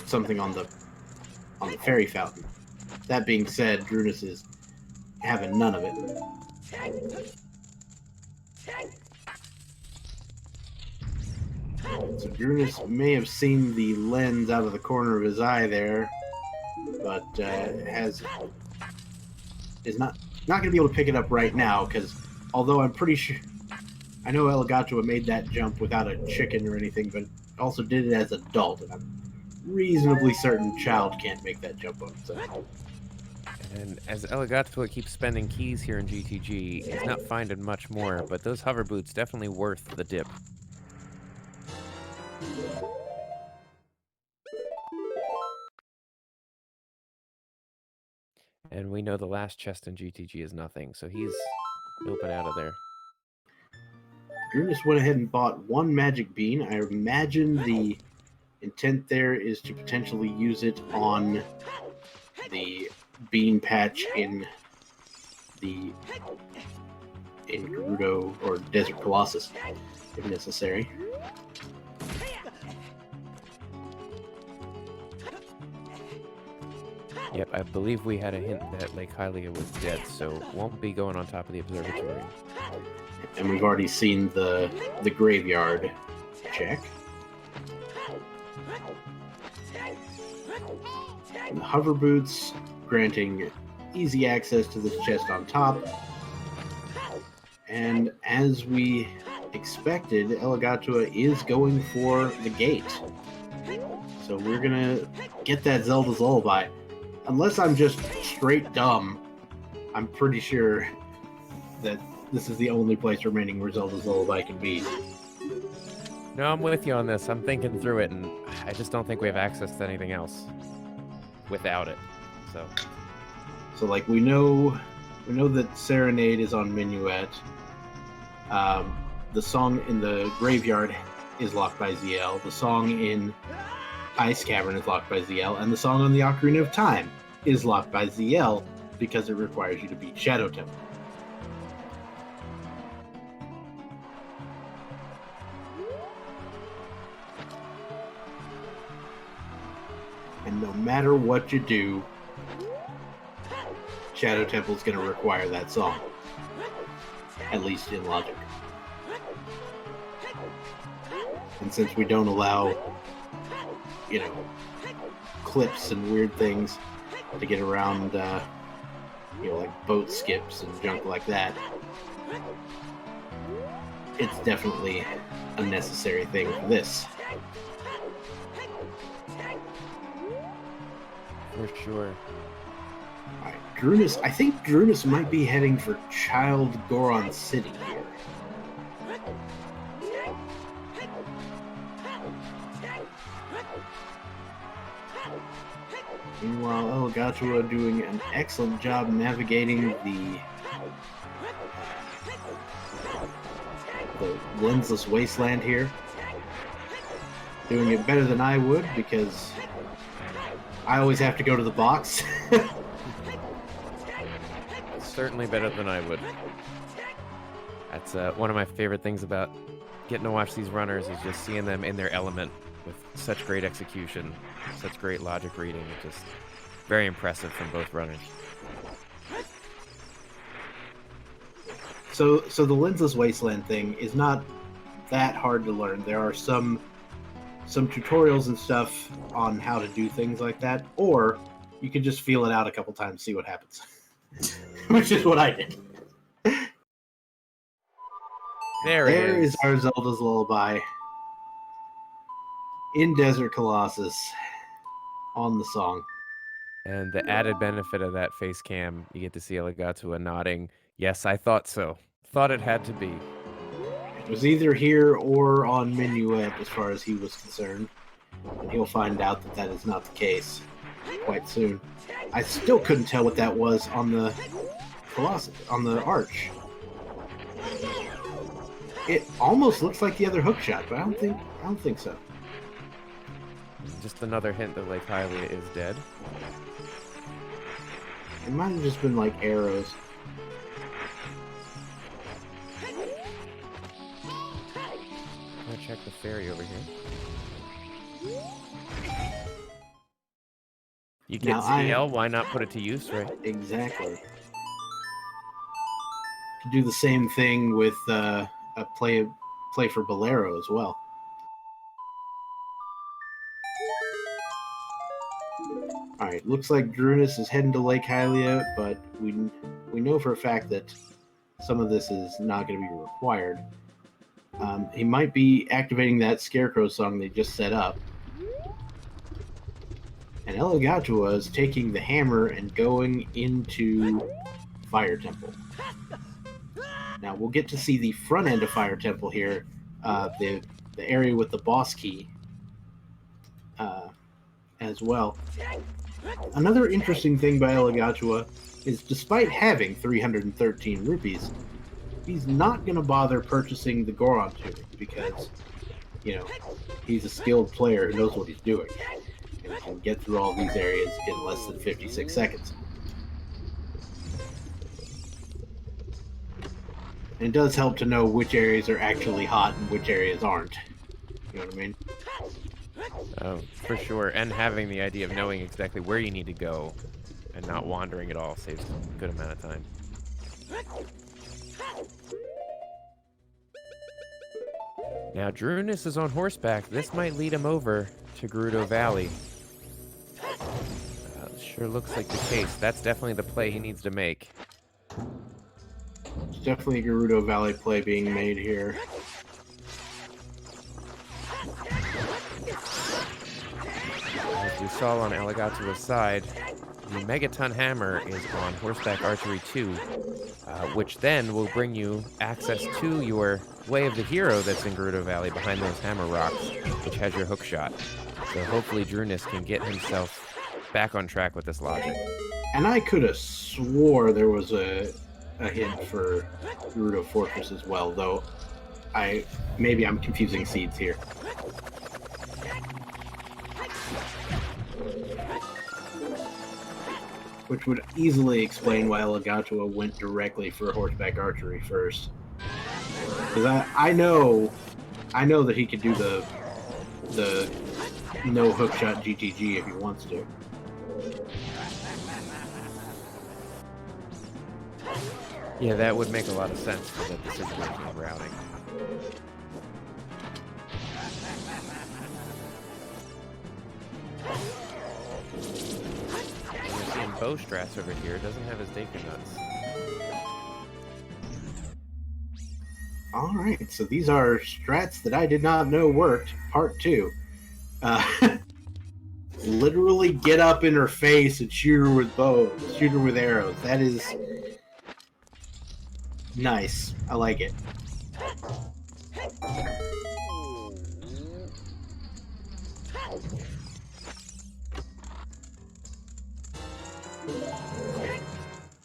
something on the fairy fountain. That being said, Drooness is having none of it. So Drooness may have seen the lens out of the corner of his eye there, but is not going to be able to pick it up right now, because although I'm pretty sure, I know Elagatua made that jump without a chicken or anything, but also did it as an adult, and I'm reasonably certain child can't make that jump on its own. And as Elagatua keeps spending keys here in GTG, he's not finding much more, but those hover boots definitely worth the dip. And we know the last chest in GTG is nothing, so he's open out of there. Drooness went ahead and bought one magic bean. I imagine the intent there is to potentially use it on the bean patch in Gerudo or Desert Colossus, if necessary. Yep, I believe we had a hint that Lake Hylia was dead, so won't be going on top of the observatory. And we've already seen the graveyard check. And the hover boots granting easy access to this chest on top. And as we expected, Elagatua is going for the gate. So we're gonna get that Zelda's Lullaby. Unless I'm just straight dumb, I'm pretty sure that this is the only place remaining where Zelda's Lullaby can be. No, I'm with you on this. I'm thinking through it, and I just don't think we have access to anything else without it. So like we know that Serenade is on Minuet. The song in the graveyard is locked by ZL. The song in Ice Cavern is locked by ZL, and the song on the Ocarina of Time is locked by ZL because it requires you to beat Shadow Temple. And no matter what you do, Shadow Temple is going to require that song. At least in logic. And since we don't allow, clips and weird things to get around, like boat skips and junk like that, it's definitely a necessary thing for this. for sure. Alright, Drooness. I think Drooness might be heading for Child Goron City here. Meanwhile, Elagatua doing an excellent job navigating the lensless wasteland here. Doing it better than I would, because I always have to go to the box. Certainly better than I would. That's one of my favorite things about getting to watch these runners, is just seeing them in their element with such great execution, such great logic reading. It's just very impressive from both runners. So the lensless wasteland thing is not that hard to learn. There are some tutorials and stuff on how to do things like that, or You can just feel it out a couple times, see what happens. Which is what I did. There it is. There is our Zelda's Lullaby. In Desert Colossus. On the song. And the added benefit of that face cam, you get to see Elagatua nodding. Yes, I thought so. Thought it had to be. It was either here or on Minuet as far as he was concerned. And he'll find out that that is not the case quite soon. I still couldn't tell what that was on the Colossus, on the arch. It almost looks like the other hook shot, but I don't think so. Just another hint that Lake Hylia is dead. It might have just been like arrows. I'm gonna check the ferry over here. You get CL, why not put it to use, right? Exactly. Could do the same thing with a play for Bolero as well. Alright, looks like Drooness is heading to Lake Hylia, but we know for a fact that some of this is not going to be required. He might be activating that Scarecrow song they just set up. And Elagatua is taking the hammer and going into Fire Temple. Now, we'll get to see the front end of Fire Temple here, the area with the boss key as well. Another interesting thing by Elagatua is despite having 313 rupees, he's not going to bother purchasing the Goron tunic because, you know, he's a skilled player who knows what he's doing and can get through all these areas in less than 56 seconds. And it does help to know which areas are actually hot and which areas aren't. You know what I mean? Oh, for sure. And having the idea of knowing exactly where you need to go and not wandering at all saves a good amount of time. Now, Drooness is on horseback. This might lead him over to Gerudo Valley. Sure looks like the case. That's definitely the play he needs to make. There's definitely a Gerudo Valley play being made here. As we saw on Elagatua's side, the Megaton Hammer is on Horseback Archery 2, which then will bring you access to your Way of the Hero that's in Gerudo Valley behind those hammer rocks, which has your hook shot. So hopefully Drooness can get himself back on track with this logic. And I could have swore there was a hint for Gerudo Fortress as well, though maybe I'm confusing seeds here. Which would easily explain why Elagatua went directly for horseback archery first. Because I know that he could do the no hookshot GTG if he wants to. Yeah, that would make a lot of sense for the decision-making of routing. We're seeing Bowstrats over here. Doesn't have his Daker Nuts. Alright, so these are strats that I did not know worked. Part 2. Literally get up in her face and shoot her with bows. Shoot her with arrows. That is nice. I like it.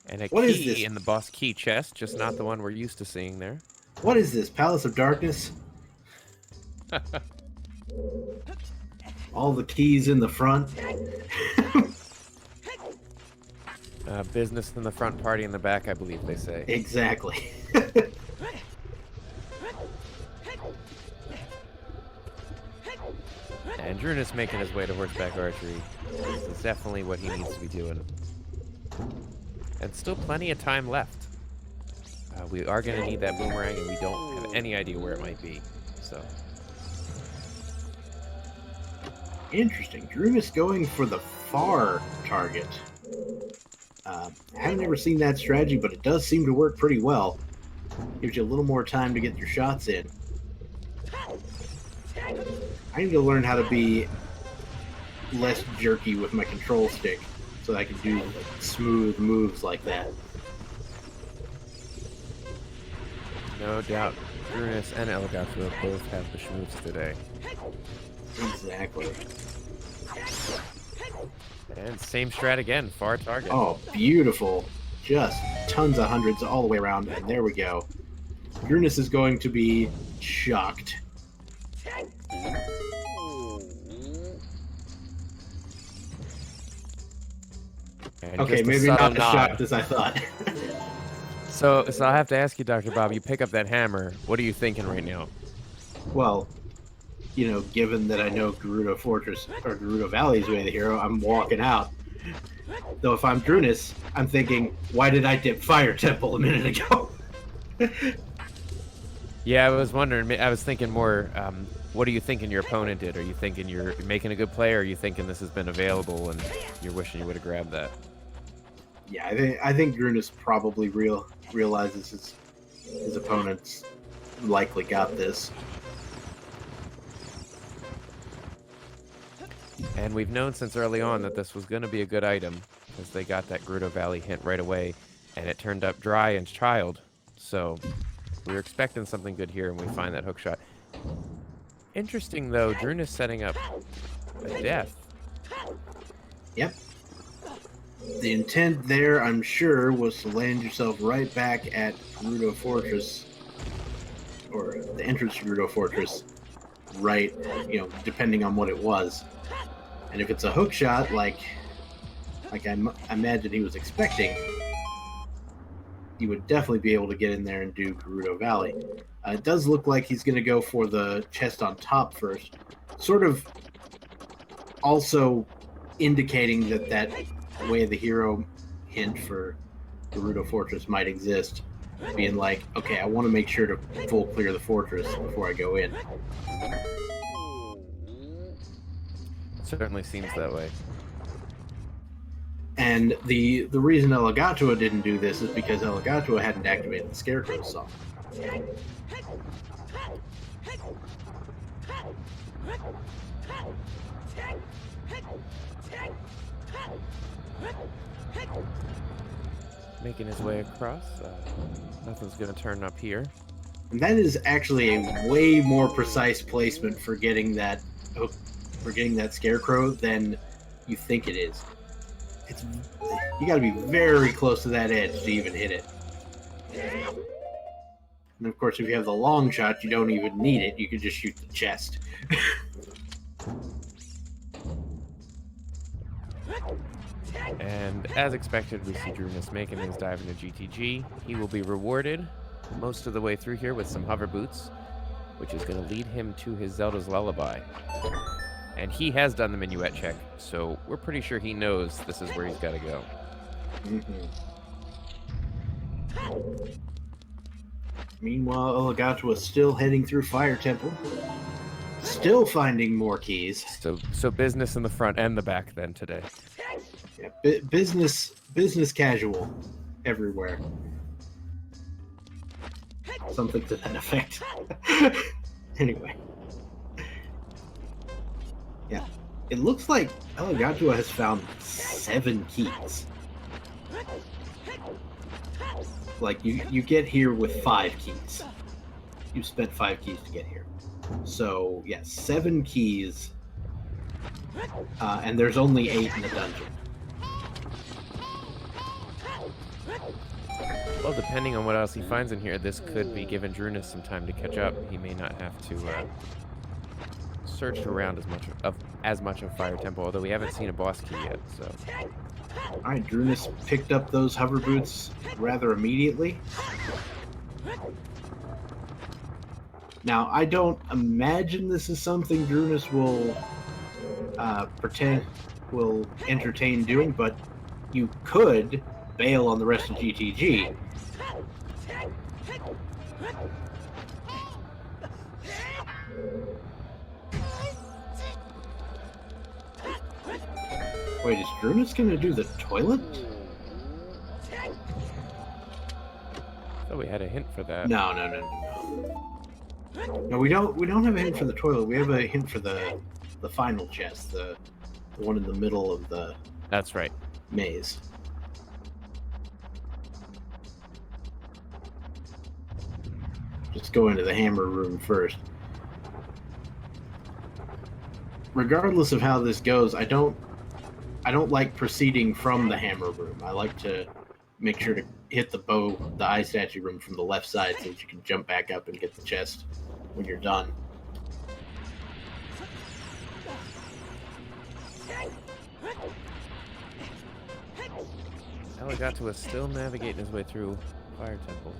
And a What is key this? in the boss key chest, just not the one we're used to seeing there. What is this? Palace of Darkness? All the keys in the front. Business in the front, party in the back, I believe they say. Exactly. And Drooness making his way to horseback archery. This is definitely what he needs to be doing. And still plenty of time left. We are going to need that boomerang, and we don't have any idea where it might be. So Interesting. Drooness going for the far target. Haven't ever seen that strategy, but it does seem to work pretty well. Gives you a little more time to get your shots in. I need to learn how to be less jerky with my control stick so that I can do smooth moves like that. No doubt, Drooness and Elagatua both have the schmoves today. Exactly. And same strat again, far target. Oh, beautiful. Just tons of hundreds all the way around, and there we go. Drooness is going to be shocked. And Okay, maybe not as shocked as I thought. So I have to ask you, Dr. Bob, you pick up that hammer. What are you thinking right now? Well, you know, given that I know Gerudo Fortress or Gerudo Valley is way the hero, I'm walking out. Though if I'm Drooness, I'm thinking, why did I dip Fire Temple a minute ago? Yeah, I was wondering. I was thinking more. What are you thinking your opponent did? Are you thinking you're making a good play, or are you thinking this has been available and you're wishing you would have grabbed that? Yeah, I think Drooness probably realizes his opponents likely got this. And we've known since early on that this was going to be a good item because they got that Gerudo Valley hint right away, and it turned up dry and child. So we were expecting something good here, and we find that hook shot. Interesting, though, Drooness setting up a death. Yep. The intent there, I'm sure, was to land yourself right back at Gerudo Fortress, or the entrance to Gerudo Fortress, right, you know, depending on what it was. And if it's a hook shot, like I imagine he was expecting, he would definitely be able to get in there and do Gerudo Valley. It does look like he's going to go for the chest on top first, sort of also indicating that Way of the Hero hint for Gerudo Fortress might exist, being like, okay, I want to make sure to full clear the fortress before I go in. Certainly seems that way. And the reason Elagatua didn't do this is because Elagatua hadn't activated the Scarecrow song. Making his way across. Nothing's going to turn up here. And that is actually a way more precise placement for getting that Scarecrow than you think it is. You got to be very close to that edge to even hit it. And of course, if you have the long shot, you don't even need it. You can just shoot the chest. And as expected, we see Drooness making his dive into GTG. He will be rewarded most of the way through here with some hover boots, which is going to lead him to his Zelda's Lullaby. And he has done the minuet check, so we're pretty sure he knows this is where he's got to go. Meanwhile, Elagatua is still heading through Fire Temple, still finding more keys. So business in the front and the back then today. Yeah, business casual everywhere. Something to that effect. Anyway. Yeah. It looks like Elagatua has found 7 keys. Like, you get here with 5 keys. You spent 5 keys to get here. So, yeah, 7 keys. And there's only 8 in the dungeon. Well, depending on what else he finds in here, this could be giving Drooness some time to catch up. He may not have to search around as much of Fire Temple, although we haven't seen a boss key yet. So, all right, Drooness picked up those hover boots rather immediately. Now, I don't imagine this is something Drooness will entertain doing, but you could bail on the rest of GTG. Wait, is Drooness gonna do the toilet? So we had a hint for that. No. No, we don't have a hint for the toilet. We have a hint for the final chest, the one in the middle of the That's right. maze. Just go into the hammer room first. Regardless of how this goes, I don't like proceeding from the hammer room. I like to make sure to hit the eye statue room from the left side so that you can jump back up and get the chest when you're done. Elagatua is still navigating his way through Fire Temple.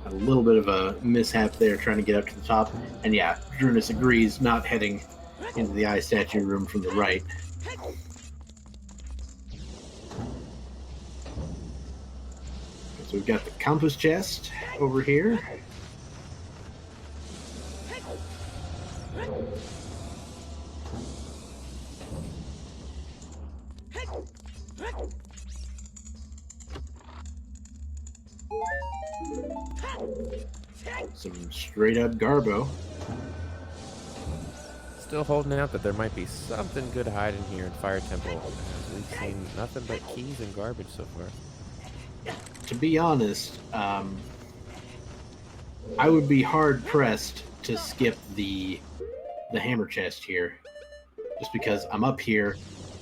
A little bit of a mishap there trying to get up to the top. And yeah, Drooness agrees, not heading into the eye statue room from the right. So we've got the compass chest over here. Some straight up Garbo. Still holding out that there might be something good hiding here in Fire Temple. As we've seen nothing but keys and garbage so far. To be honest, I would be hard pressed to skip the hammer chest here, just because I'm up here,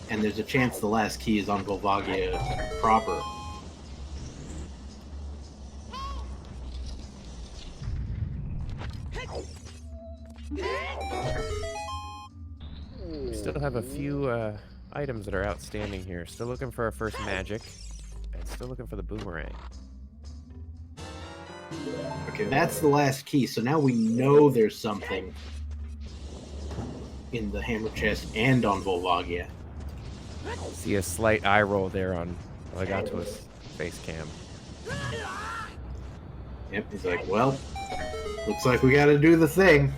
and there's a chance the last key is on Volvagia proper. We still have a few items that are outstanding here. Still looking for our first magic, and still looking for the boomerang. Okay, that's the last key, so now we know there's something in the hammer chest and on Volvagia. See a slight eye roll there on Elagatua's face cam. Yep, he's like, well, looks like we gotta do the thing.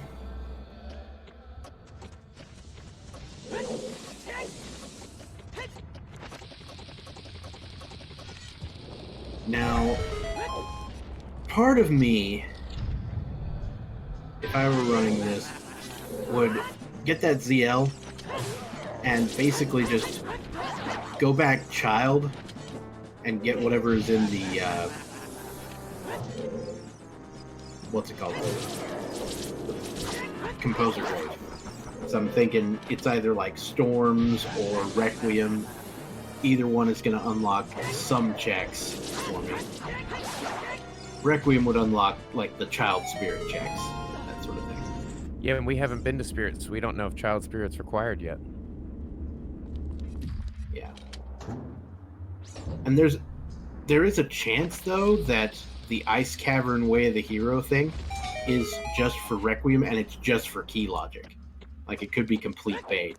Now, part of me, if I were running this, would get that ZL and basically just go back child and get whatever is in the what's it called? Composer grade. So I'm thinking it's either like Storms or Requiem. Either one is going to unlock some checks for me. Requiem would unlock like the child spirit checks, that sort of thing. Yeah, and we haven't been to Spirits, so we don't know if Child Spirit's required yet. Yeah. And there is a chance though that the Ice Cavern Way of the Hero thing is just for Requiem and it's just for key logic. Like it could be complete bait.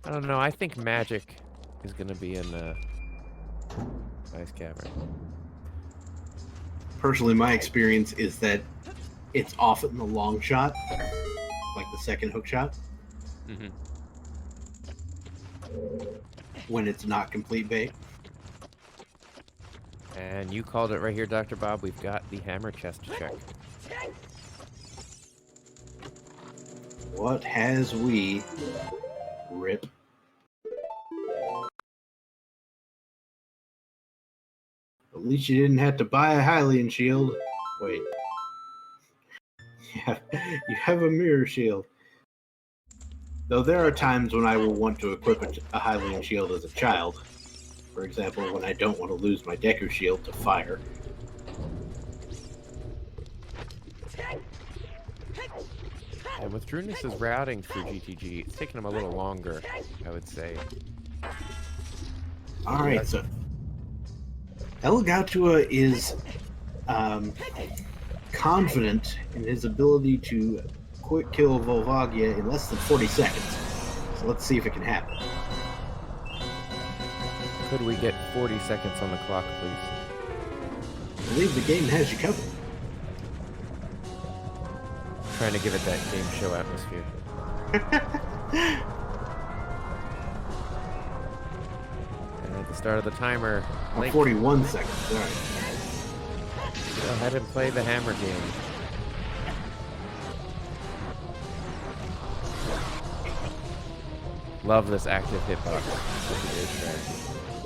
I don't know. I think magic is going to be in Ice Cavern. Personally, my experience is that it's often the long shot, like the second hook shot, Mm-hmm. when it's not complete bait. And you called it right here, Dr. Bob. We've got the hammer chest to check. What has we? Rip. At least you didn't have to buy a Hylian shield. Wait. Yeah, you have a mirror shield. Though there are times when I will want to equip a Hylian shield as a child. For example, when I don't want to lose my Deku shield to fire. And with Drooness' routing through GTG, it's taking him a little longer, I would say. Alright, so Elagatua is confident in his ability to quick kill Volvagia in less than 40 seconds. So let's see if it can happen. Could we get 40 seconds on the clock, please? I believe the game has you covered. trying to give it that game show atmosphere. And at the start of the timer, Link, 41 seconds. All right. go ahead and play the hammer game. Love this active hitbox. Such a great strategy.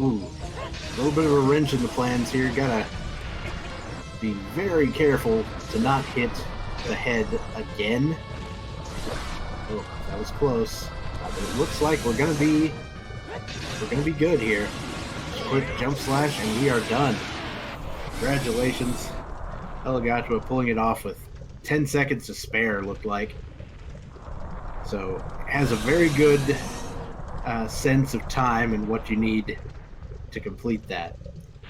Ooh, a little bit of a wrench in the plans here. Gotta be very careful to not hit the head again. Oh, that was close. But it looks like we're gonna be good here. Just quick jump slash, and we are done. Congratulations, Elagatua pulling it off with 10 seconds to spare. Looked like. So has a very good sense of time and what you need to complete that.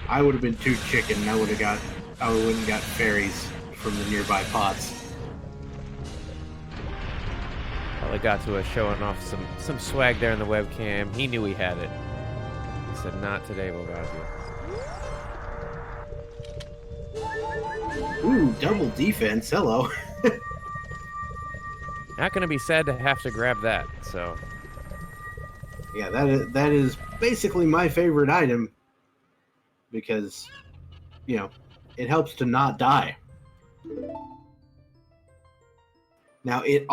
I would have been too chicken. I wouldn't got fairies from the nearby pots. Elagatua showing off some swag there in the webcam. He knew he had it. He said, "Not today, Elagatua." Ooh, double defense. Hello. Not going to be sad to have to grab that. So Yeah, that is basically my favorite item because, you know, it helps to not die. Now it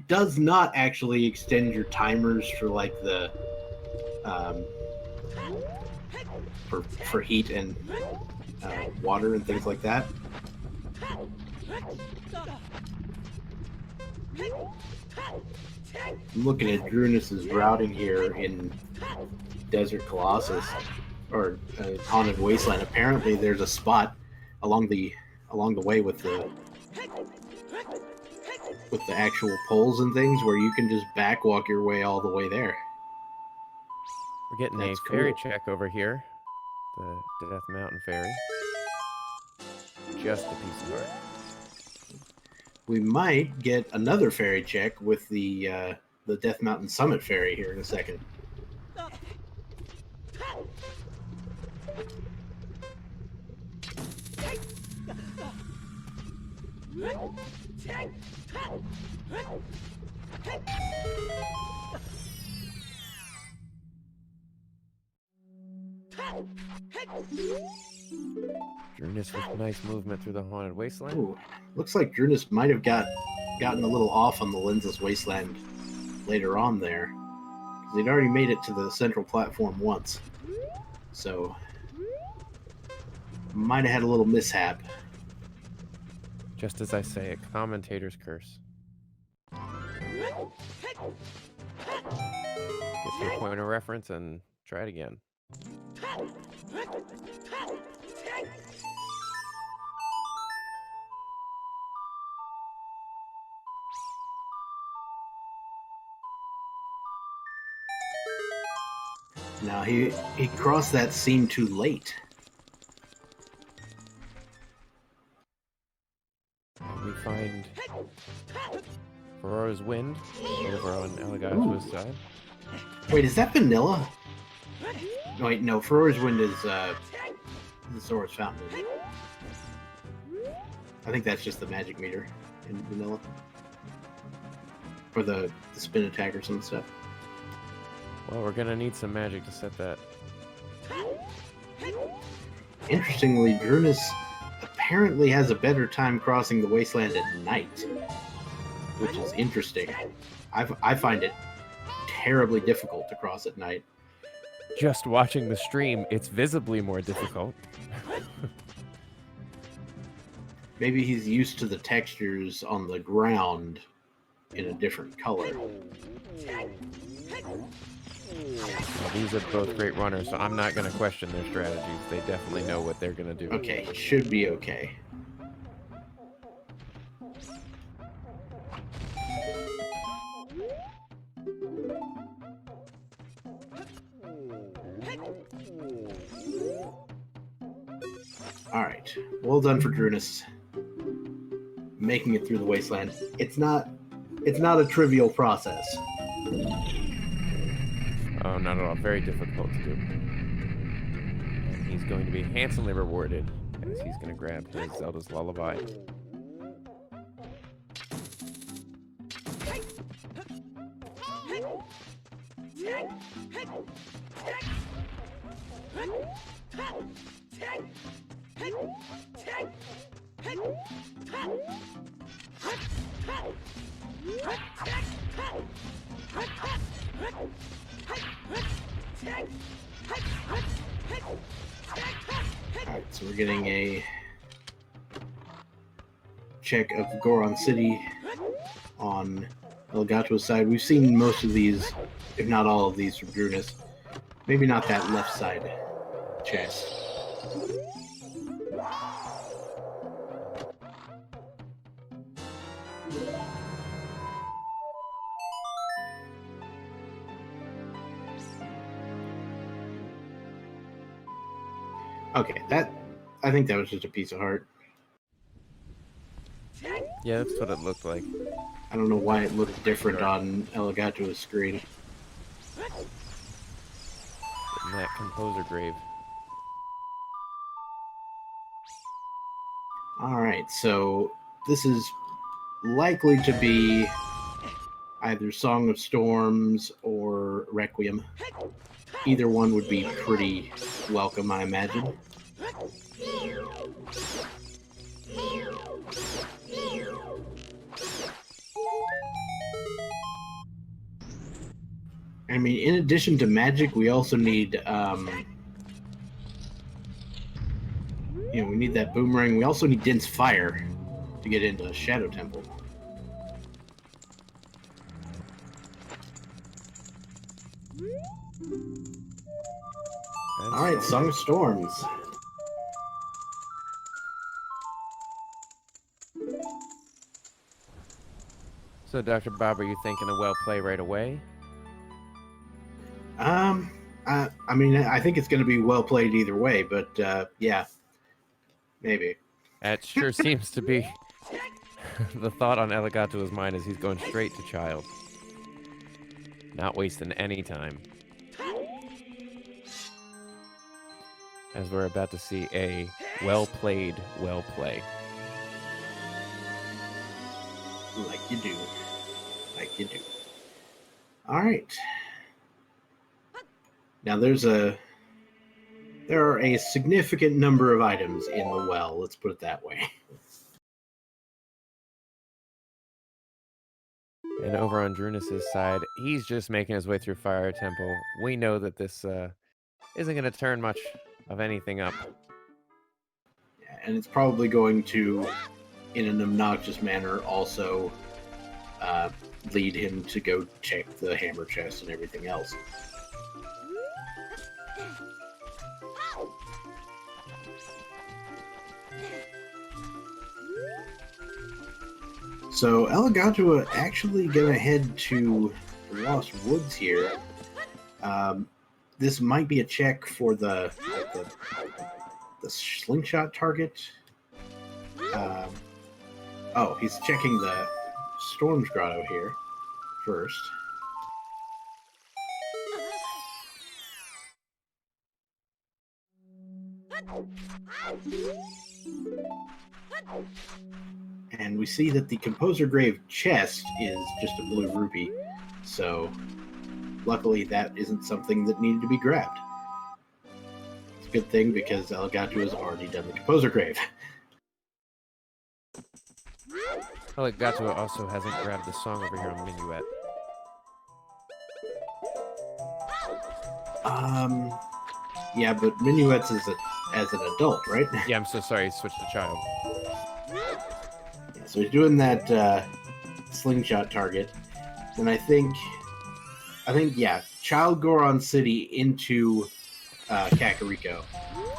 does not actually extend your timers for like the for heat and water and things like that. I'm looking at Drooness's routing here in Desert Colossus or Haunted Wasteland. Apparently, there's a spot along the way with the actual poles and things where you can just backwalk your way all the way there. we're getting That's a fairy cool. check over here. The Death Mountain Fairy. Just a piece of art. We might get another fairy check with the Death Mountain Summit Fairy here in a second. Drooness with nice movement through the Haunted Wasteland. Ooh, looks like Drooness might have gotten a little off on the Lensless Wasteland later on there. Because he'd already made it to the central platform once. So, might have had a little mishap. Just as I say, a commentator's curse. Get to a point of reference and try it again. Now, he crossed that seam too late. We find Aurora's Wind over on Elagatua's side. Wait, is that vanilla? No, wait, no. Aurora's Wind is the Zora's Fountain. I think that's just the magic meter in vanilla. Or the spin attack or some stuff. Well, we're gonna need some magic to set that. Interestingly, Drooness apparently has a better time crossing the wasteland at night, which is interesting. I find it terribly difficult to cross at night. Just watching the stream, it's visibly more difficult. Maybe he's used to the textures on the ground in a different color. Well, these are both great runners, so I'm not going to question their strategies. They definitely know what they're going to do. Okay, should be okay. Alright, well done for Drooness. Making it through the wasteland. It's not a trivial process. Oh, not at all. Very difficult to do. And he's going to be handsomely rewarded as he's going to grab his Zelda's Lullaby. Alright, so we're getting a check of Goron City on Elagatua's side. We've seen most of these, if not all of these, from Drooness. Maybe not that left side chest. Okay, I think that was just a piece of heart. Yeah, that's what it looked like. I don't know why it looked different on Elagatua's screen. In that composer grave. Alright, so this is likely to be either Song of Storms or Requiem. Either one would be pretty welcome, I imagine. I mean, in addition to magic, we also need, we need that boomerang. We also need dense fire to get into Shadow Temple. Alright, Song of Storms. So, Dr. Bob, are you thinking a well play right away? I mean, I think it's going to be well played either way, but, yeah, maybe. That sure seems to be the thought on Elagatua's mind as he's going straight to child. Not wasting any time. As we're about to see a well-played well play. Like you do. Like you do. Alright. Now there are a significant number of items in the well, let's put it that way. And over on Drooness' side, he's just making his way through Fire Temple. We know that this isn't going to turn much of anything up. And it's probably going to, in an obnoxious manner, also lead him to go check the hammer chest and everything else. So Elagatua actually gonna head to the Lost Woods here. This might be a check for the slingshot target. Oh, he's checking the Storm's Grotto here first. And we see that the Composer Grave chest is just a blue rupee, so luckily that isn't something that needed to be grabbed. It's a good thing because Elagatua has already done the Composer Grave. Elagatua also hasn't grabbed the song over here on Minuet. Yeah, but Minuet's as an adult, right? Yeah, I'm so sorry, he switched to child. Yeah, so he's doing that slingshot target, and I think, yeah, Child Goron City into Kakariko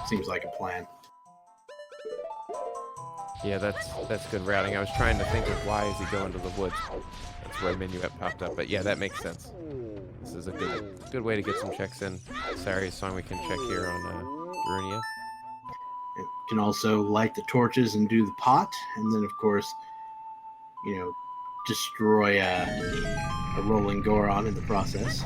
seems like a plan. Yeah, that's good routing. I was trying to think of why is he going to the woods. That's where Minuet popped up, but yeah, that makes sense. This is a good way to get some checks in. Sari's song we can check here on Runia. It can also light the torches and do the pot, and then of course, destroy a rolling Goron in the process.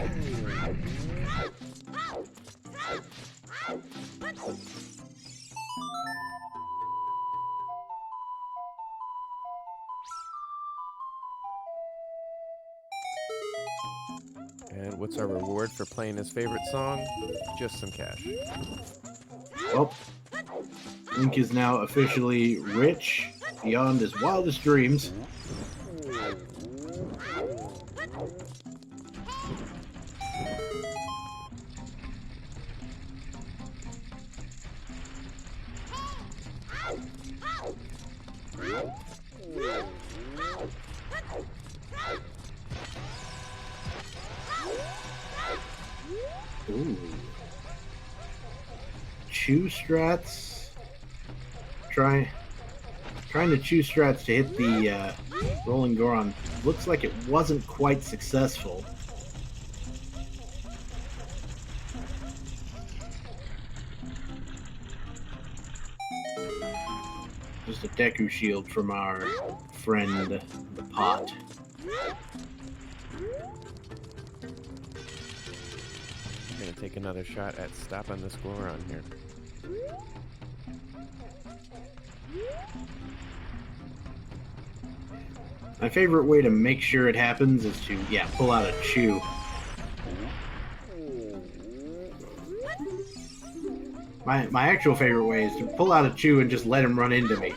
And What's our reward for playing his favorite song? Just some cash. Well, Link is now officially rich beyond his wildest dreams. Ooh. Chew strats. Trying to chew strats to hit the Rolling Goron. Looks like it wasn't quite successful. Just a Deku shield from our friend, the Pot. I'm gonna take another shot at stopping this Goron here. My favorite way to make sure it happens is to, pull out a chew. My actual favorite way is to pull out a chew and just let him run into me.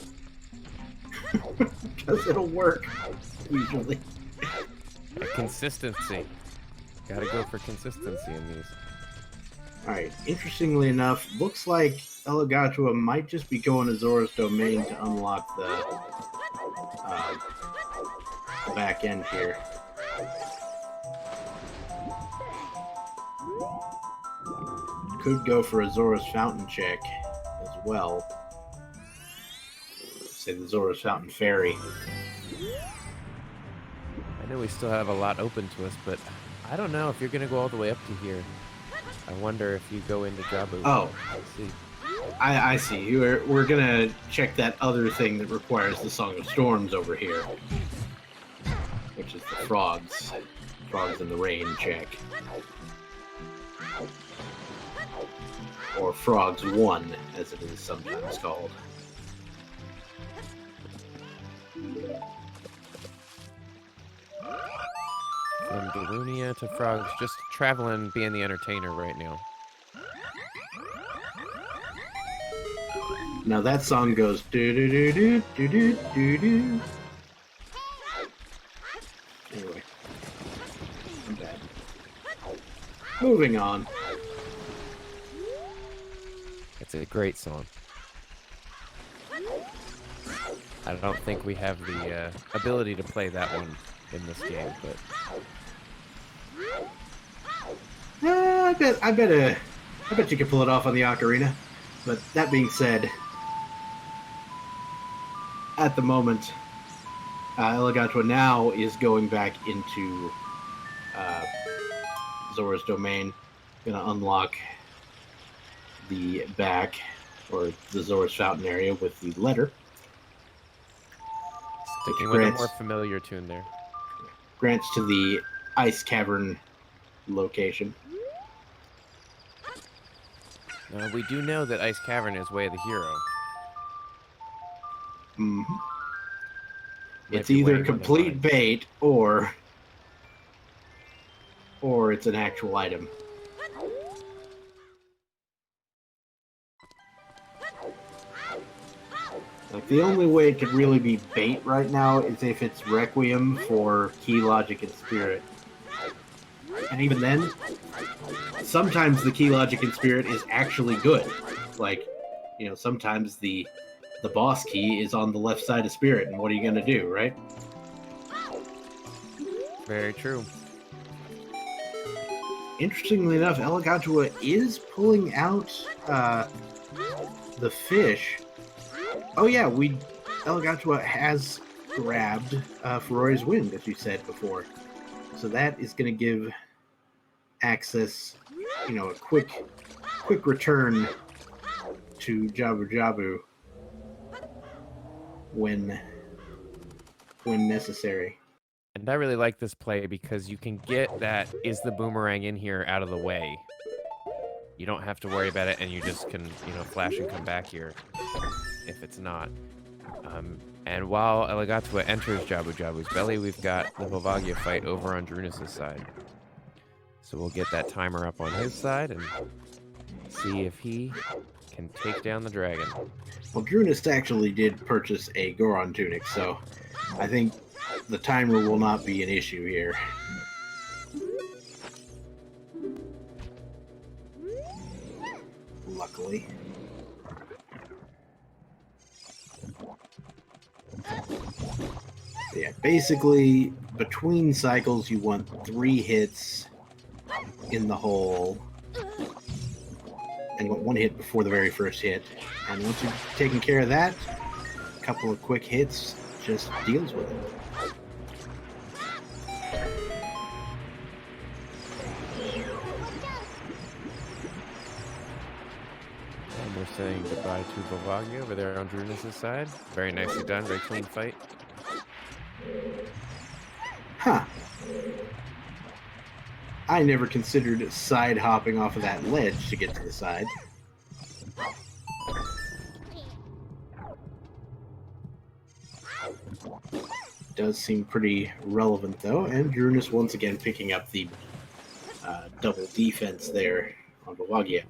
Because it'll work, usually. Consistency. Gotta go for consistency in these. Alright, interestingly enough, looks like Elagatua might just be going to Zora's Domain to unlock the back end here. Could go for a Zora's Fountain check as well. Say the Zora's Fountain Fairy. I know we still have a lot open to us, but I don't know if you're gonna go all the way up to here. I wonder if you go into Jabu. Oh, Let's see. I see. We're gonna check that other thing that requires the Song of Storms over here, which is the frogs in the rain check, or Frogs 1, as it is sometimes called. From Darunia to Frogs, just traveling, being the entertainer right now. Now that song goes do do do do do do do do. Anyway, I'm bad. Moving on. It's a great song. I don't think we have the ability to play that one in this game, but I bet you could pull it off on the Ocarina. But that being said, at the moment, Elagatua now is going back into Zora's Domain, gonna unlock the back, or the Zora's Fountain area with the letter. Sticking with a more familiar tune there. Grants to the Ice Cavern location. Now, we do know that Ice Cavern is Way of the Hero. Mm-hmm. Might It's be either weighing on the complete mind. bait or it's an actual item. Like, the only way it could really be bait right now is if it's Requiem for Key, Logic, and Spirit. And even then, sometimes the Key, Logic, and Spirit is actually good. Like, sometimes the boss key is on the left side of Spirit, and what are you going to do, right? Very true. Interestingly enough, Elagatua is pulling out the fish. Oh yeah, Elagatua has grabbed Ferori's Wind, as you said before. So that is going to give access, a quick return to Jabu Jabu when necessary. And I really like this play because you can get that is the boomerang in here out of the way. You don't have to worry about it, and you just can, flash and come back here if it's not. And while Elagatua enters Jabu Jabu's belly, we've got the Volvagia fight over on Drooness' side. So we'll get that timer up on his side and see if he can take down the dragon. Well, Drooness actually did purchase a Goron tunic, so I think the timer will not be an issue here. Luckily. So yeah, basically, between cycles, you want 3 hits in the hole. And you want 1 hit before the very first hit. And once you've taken care of that, a couple of quick hits just deals with it. And we're saying goodbye to Volvagia over there on Drooness' side. Very nicely done, very clean fight. Huh. I never considered side hopping off of that ledge to get to the side. Does seem pretty relevant though, and Drooness once again picking up the double defense there on Volvagia.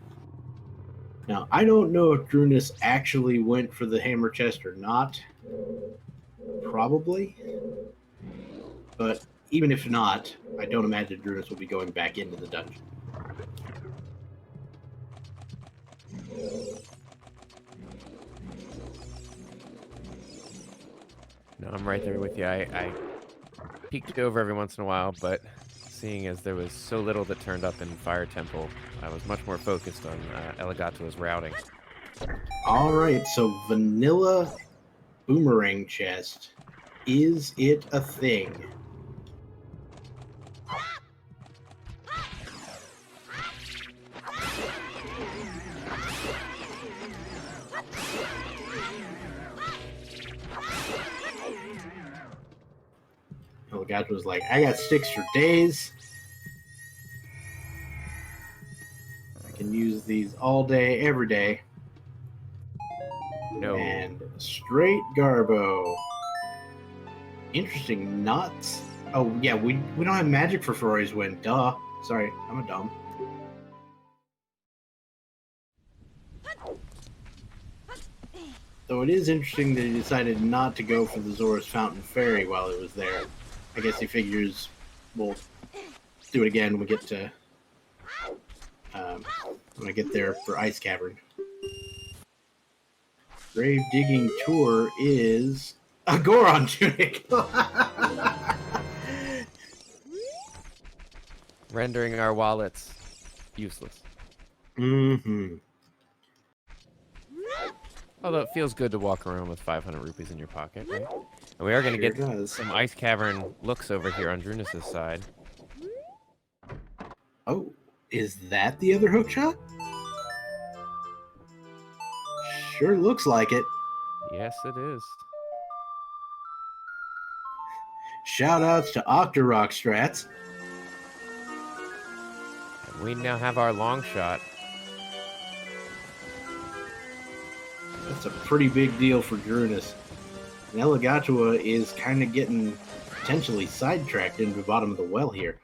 Now, I don't know if Drooness actually went for the hammer chest or not. Probably. But even if not, I don't imagine Drooness will be going back into the dungeon. No, I'm right there with you. I peeked over every once in a while, but seeing as there was so little that turned up in Fire Temple, I was much more focused on Elagatua's routing. Alright, so vanilla boomerang chest. Is it a thing? Elagatua was like, I got sticks for days. I can use these all day, every day. No. And straight Garbo. Interesting, nuts. Oh, yeah, we don't have magic for Ferrari's Wind. Duh. Sorry, I'm a dumb. Though it is interesting that he decided not to go for the Zora's Fountain Fairy while it was there. I guess he figures we'll do it again when we get to when I get there for Ice Cavern. Grave digging tour is a Goron tunic. Rendering our wallets useless. Mm-hmm. Although it feels good to walk around with 500 rupees in your pocket, right? And we are going to get some Ice Cavern looks over here on Drooness' side. Oh, is that the other hookshot? Sure looks like it. Yes, it is. Shoutouts to Octorock strats. And we now have our long shot. That's a pretty big deal for Drooness. And Elagatua is kind of getting potentially sidetracked into the bottom of the well here.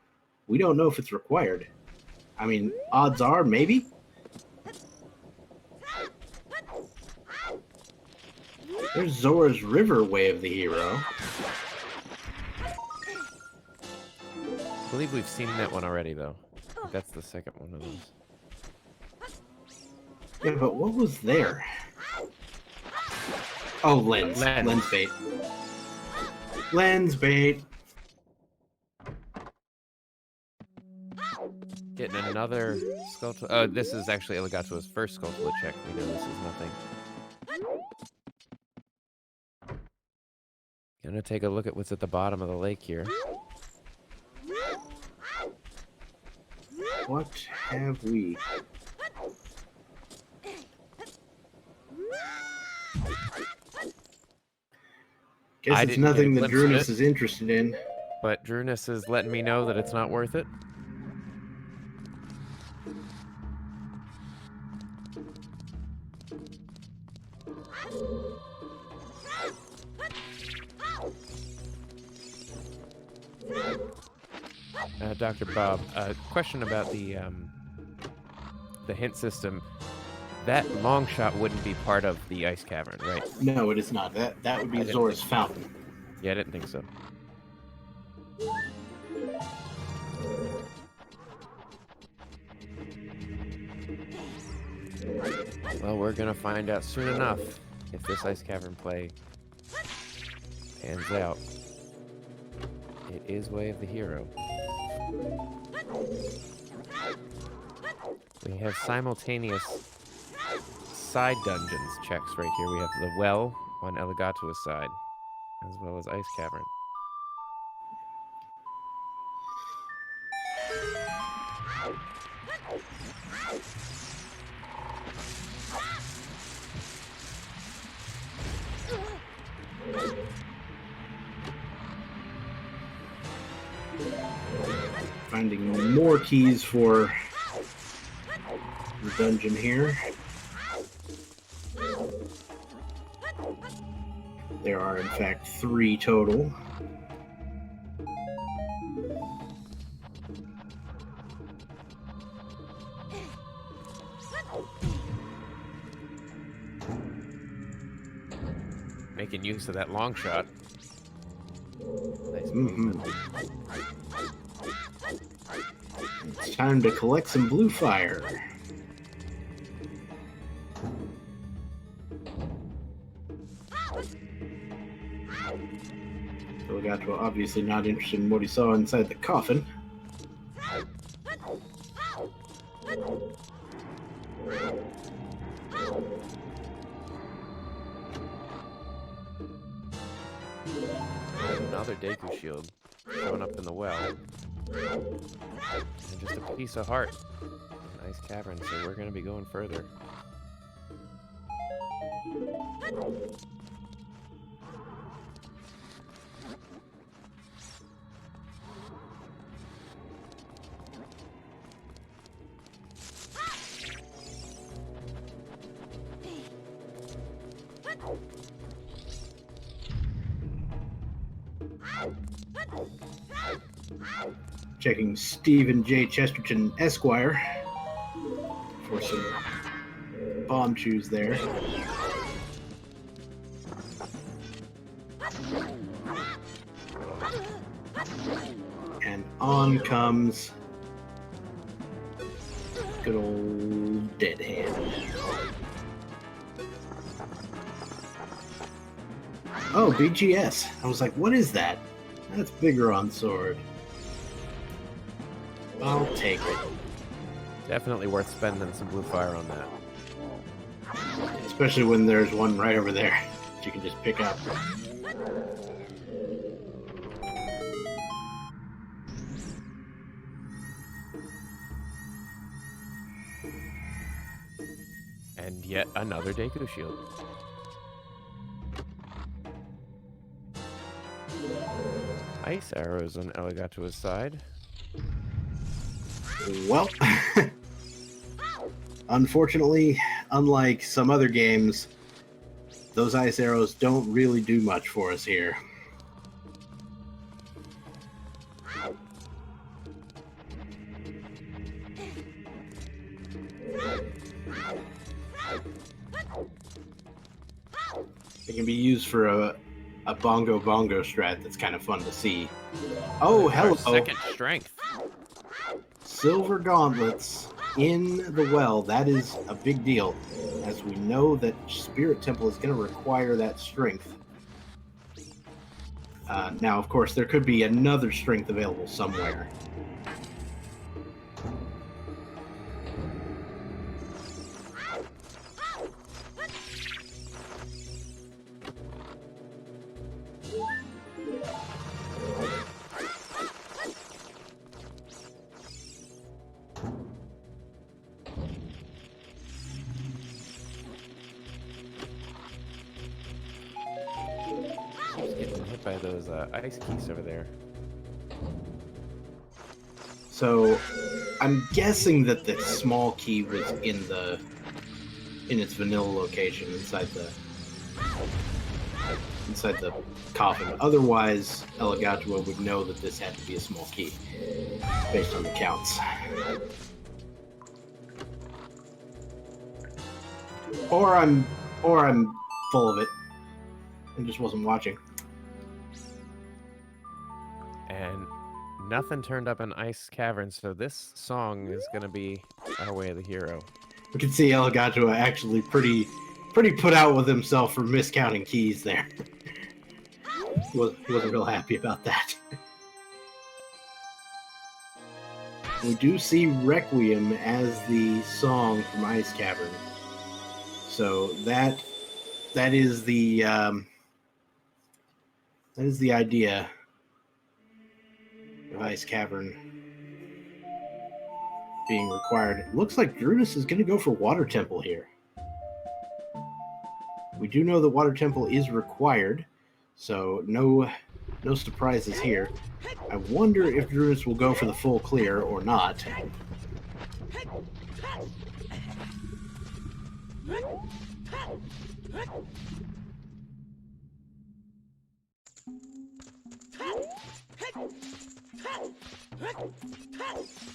We don't know if it's required. I mean, odds are, maybe? There's Zora's River Way of the Hero. I believe we've seen that one already, though. I think that's the second one of those. Yeah, but what was there? Oh, lens. Lens bait. Lens bait. Getting another Skulltula. Oh, this is actually Elagatua's first Skulltula check. We know this is nothing. Gonna take a look at what's at the bottom of the lake here. What have we? Guess it's nothing that Drooness is interested in. But Drooness is letting me know that it's not worth it. Dr. Bob, question about the hint system. That long shot wouldn't be part of the ice cavern, right? No, it is not. That would be Zora's fountain. Yeah, I didn't think so. Well, we're gonna find out soon enough if this ice cavern play pans out. It is Way of the Hero. We have simultaneous side dungeons checks right here. We have the well on Elagatua's side, as well as Ice Cavern. Finding more keys for the dungeon here. There are, in fact, 3 total. Making use of that long shot. Nice movement. It's time to collect some blue fire. Elagatua obviously not interested in what he saw inside the coffin. Another Deku shield showing up in the well. And just a piece of heart. Nice cavern, so we're going to be going further. Checking Stephen J. Chesterton, Esquire, for some bomb shoes there. And on comes good old Dead Hand. Oh, BGS. I was like, what is that? That's bigger on sword. I'll take it. Definitely worth spending some blue fire on that. Especially when there's one right over there that you can just pick up. And yet another Deku shield. Ice arrows on Elagatua's side. Well, unfortunately, unlike some other games, those ice arrows don't really do much for us here. They can be used for a bongo strat that's kind of fun to see. Oh, hello! Second strength. Silver gauntlets in the well. That is a big deal, as we know that Spirit Temple is going to require that strength. Now, of course, there could be another strength available somewhere. By those ice keys over there. So, I'm guessing that the small key was in its vanilla location inside the inside the coffin. Otherwise, Elagatua would know that this had to be a small key, based on the counts. Or I'm full of it and just wasn't watching. And nothing turned up in Ice Cavern, so this song is gonna be our way of the hero. We can see Elagatua actually pretty put out with himself for miscounting keys there. He wasn't real happy about that. We do see Requiem as the song from Ice Cavern. So that is the idea of Ice Cavern being required. It looks like Drooness is going to go for Water Temple here. We do know that Water Temple is required, so no surprises here. I wonder if Drooness will go for the full clear or not.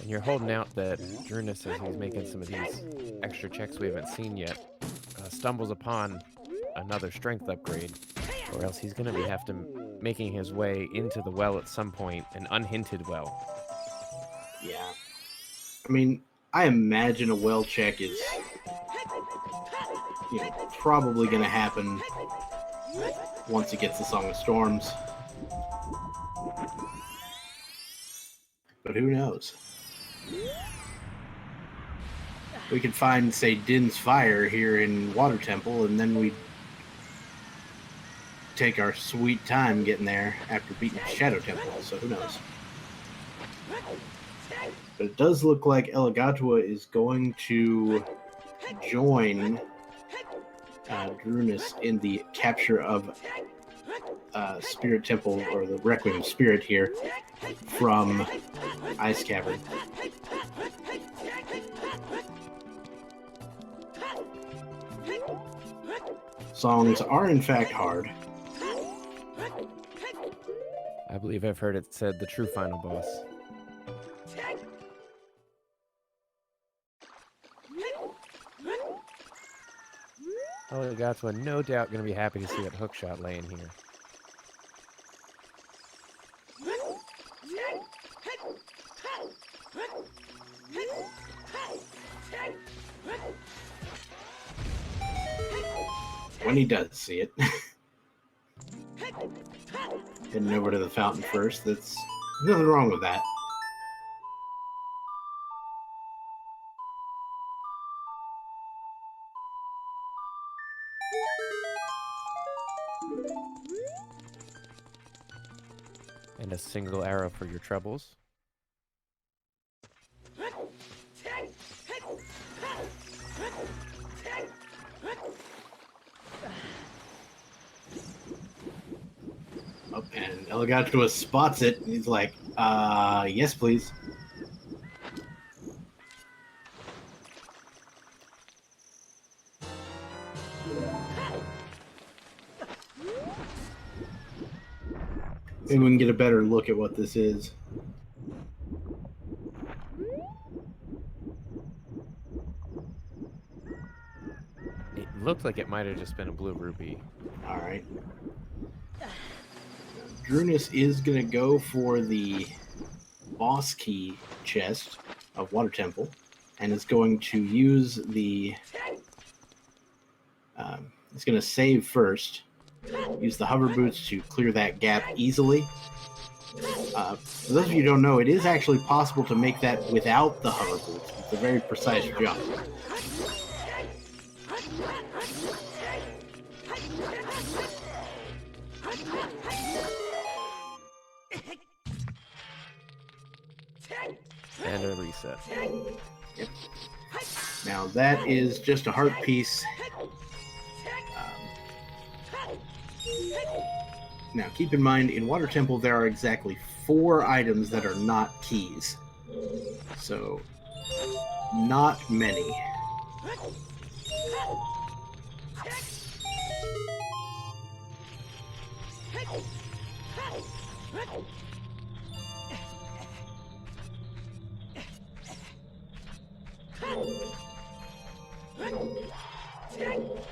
And you're holding out that Drooness, as he's making some of these extra checks we haven't seen yet, stumbles upon another strength upgrade, or else he's going to have to making his way into the well at some point, an unhinted well. Yeah. I mean, I imagine a well check is, probably going to happen once he gets the Song of Storms. But who knows? We could find, say, Din's Fire here in Water Temple, and then we'd take our sweet time getting there after beating Shadow Temple, so who knows? But it does look like Elagatua is going to join Drooness in the capture of Spirit Temple, or the Requiem Spirit here, from Ice Cavern. Songs are in fact hard. I believe I've heard it said the true final boss. Elagatua no doubt going to be happy to see that hookshot laying here. When he does see it. Heading over to the fountain first. There's nothing wrong with that. And a single arrow for your troubles. Oh, and Elagatua spots it, and he's like, yes, please. Maybe we can get a better look at what this is. It looked like it might have just been a blue ruby. All right. Drooness is going to go for the boss key chest of Water Temple, and is going to use the... he's going to save first. Use the hover boots to clear that gap easily. For those of you who don't know, it is actually possible to make that without the hover boots. It's a very precise jump. And a reset. Yep. Now that is just a heart piece. Now keep in mind, in Water Temple there are exactly 4 items that are not keys. So, not many.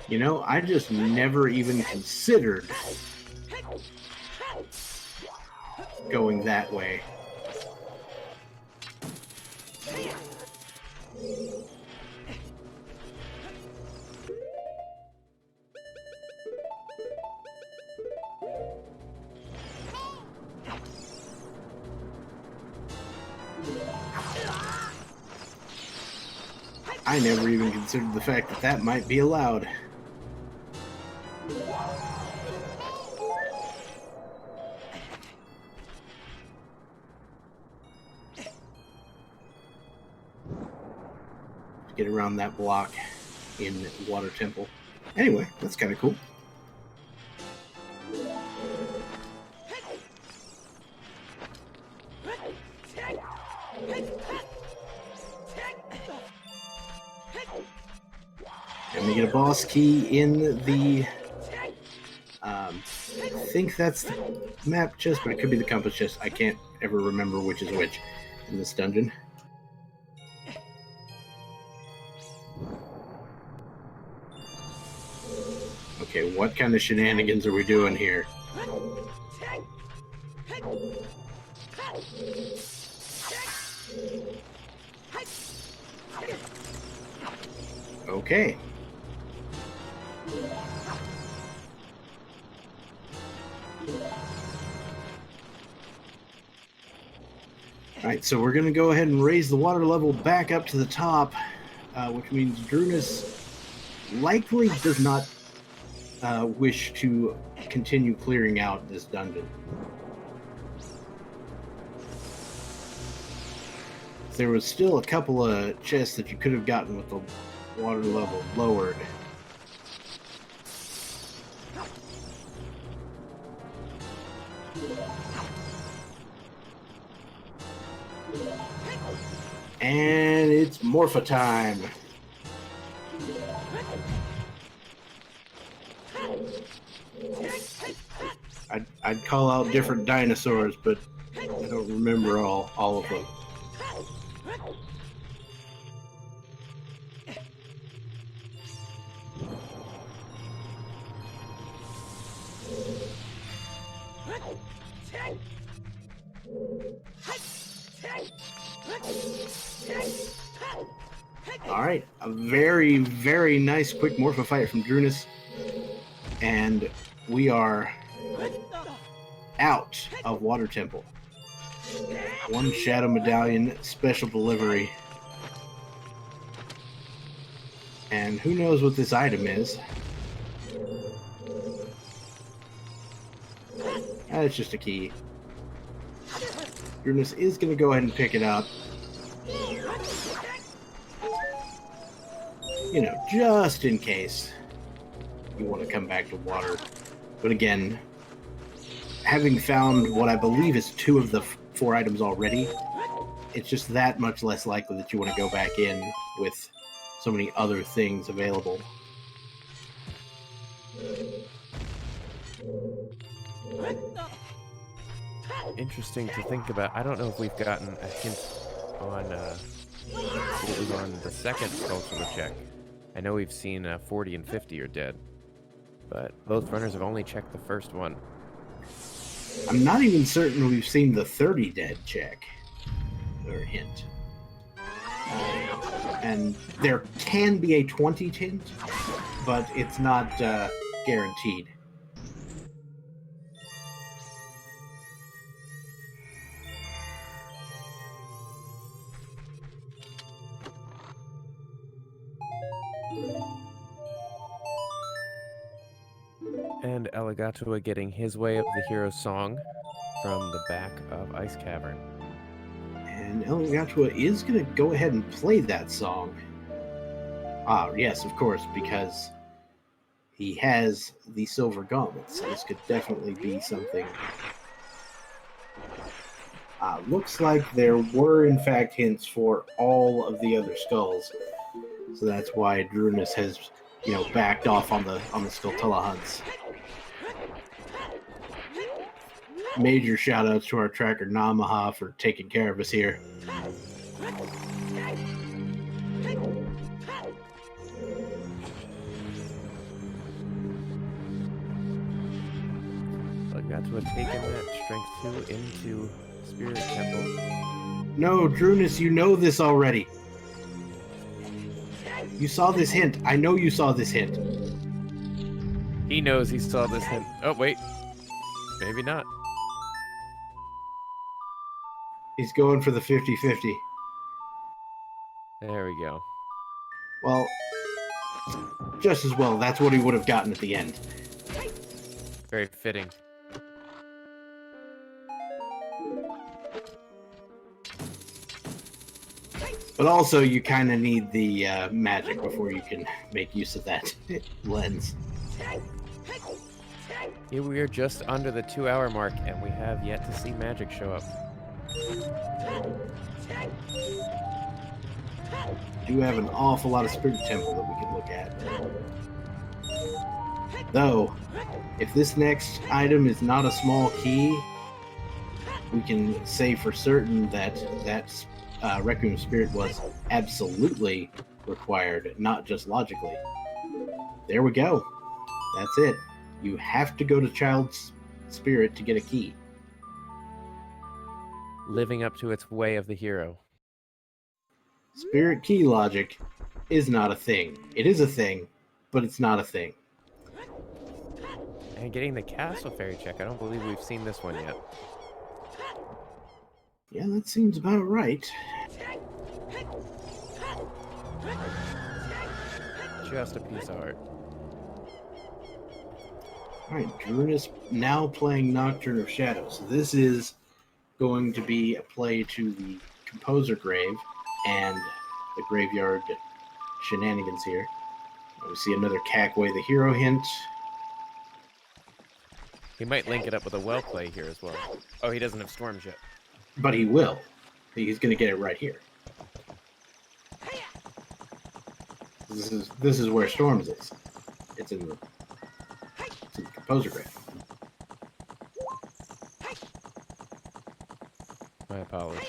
You know, I just never even considered going that way. I never even considered the fact that that might be allowed. Get around that block in Water Temple. Anyway, that's kind of cool. And we get a boss key in the, I think that's the map chest, but it could be the compass chest. I can't ever remember which is which in this dungeon. Okay, what kind of shenanigans are we doing here? Okay. Alright, so we're going to go ahead and raise the water level back up to the top, which means Drooness likely does not wish to continue clearing out this dungeon. There was still a couple of chests that you could have gotten with the water level lowered. And it's Morpha time. I'd call out different dinosaurs, but I don't remember all of them. Alright, a very, very nice quick Morpha fight from Drooness. And we are out of Water Temple. One Shadow Medallion, special delivery. And who knows what this item is. It's just a key. Drooness is going to go ahead and pick it up. You know, just in case you want to come back to water. But again, having found what I believe is 2 of the 4 items already, it's just that much less likely that you want to go back in with so many other things available. Interesting to think about. I don't know if we've gotten a hint on what was on the second cultural check. I know we've seen 40 and 50 are dead, but both runners have only checked the first one. I'm not even certain we've seen the 30 dead check, or hint. And there can be a 20 hint, but it's not guaranteed. And Elagatua getting his way up the hero's song from the back of Ice Cavern. And Elagatua is going to go ahead and play that song. Ah, yes, of course, because he has the silver gauntlets. So this could definitely be something. Looks like there were, in fact, hints for all of the other skulls. So that's why Drooness has, backed off on the Skulltula hunts. major shout outs to our tracker Namaha for taking care of us here. Elagatua taking that strength 2 into Spirit Temple. No, Drooness, you know this already. You saw this hint. I know you saw this hint. He knows he saw this hint. Oh, wait. Maybe not. He's going for the 50-50. There we go. Well, just as well, that's what he would have gotten at the end. Very fitting. But also, you kind of need the magic before you can make use of that lens. Here we are just under the 2-hour mark, and we have yet to see magic show up. Do have an awful lot of Spirit Temple that we can look at. Though, if this next item is not a small key, we can say for certain that Requiem Spirit was absolutely required, not just logically. There we go. That's it. You have to go to Child's Spirit to get a key. Living up to its way of the hero. Spirit key logic is not a thing. It is a thing, but it's not a thing. And getting the Castle Fairy check. I don't believe we've seen this one yet. Yeah, that seems about right. Just a piece of art. Alright, Drooness now playing Nocturne of Shadows. So this is going to be a play to the Composer Grave and the Graveyard shenanigans here. We see another Cackway the Hero hint. He might link it up with a well play here as well. Oh, he doesn't have storms yet. But he will. He's going to get it right here. This is where Storms is. It's in the Composer Grave. My apologies.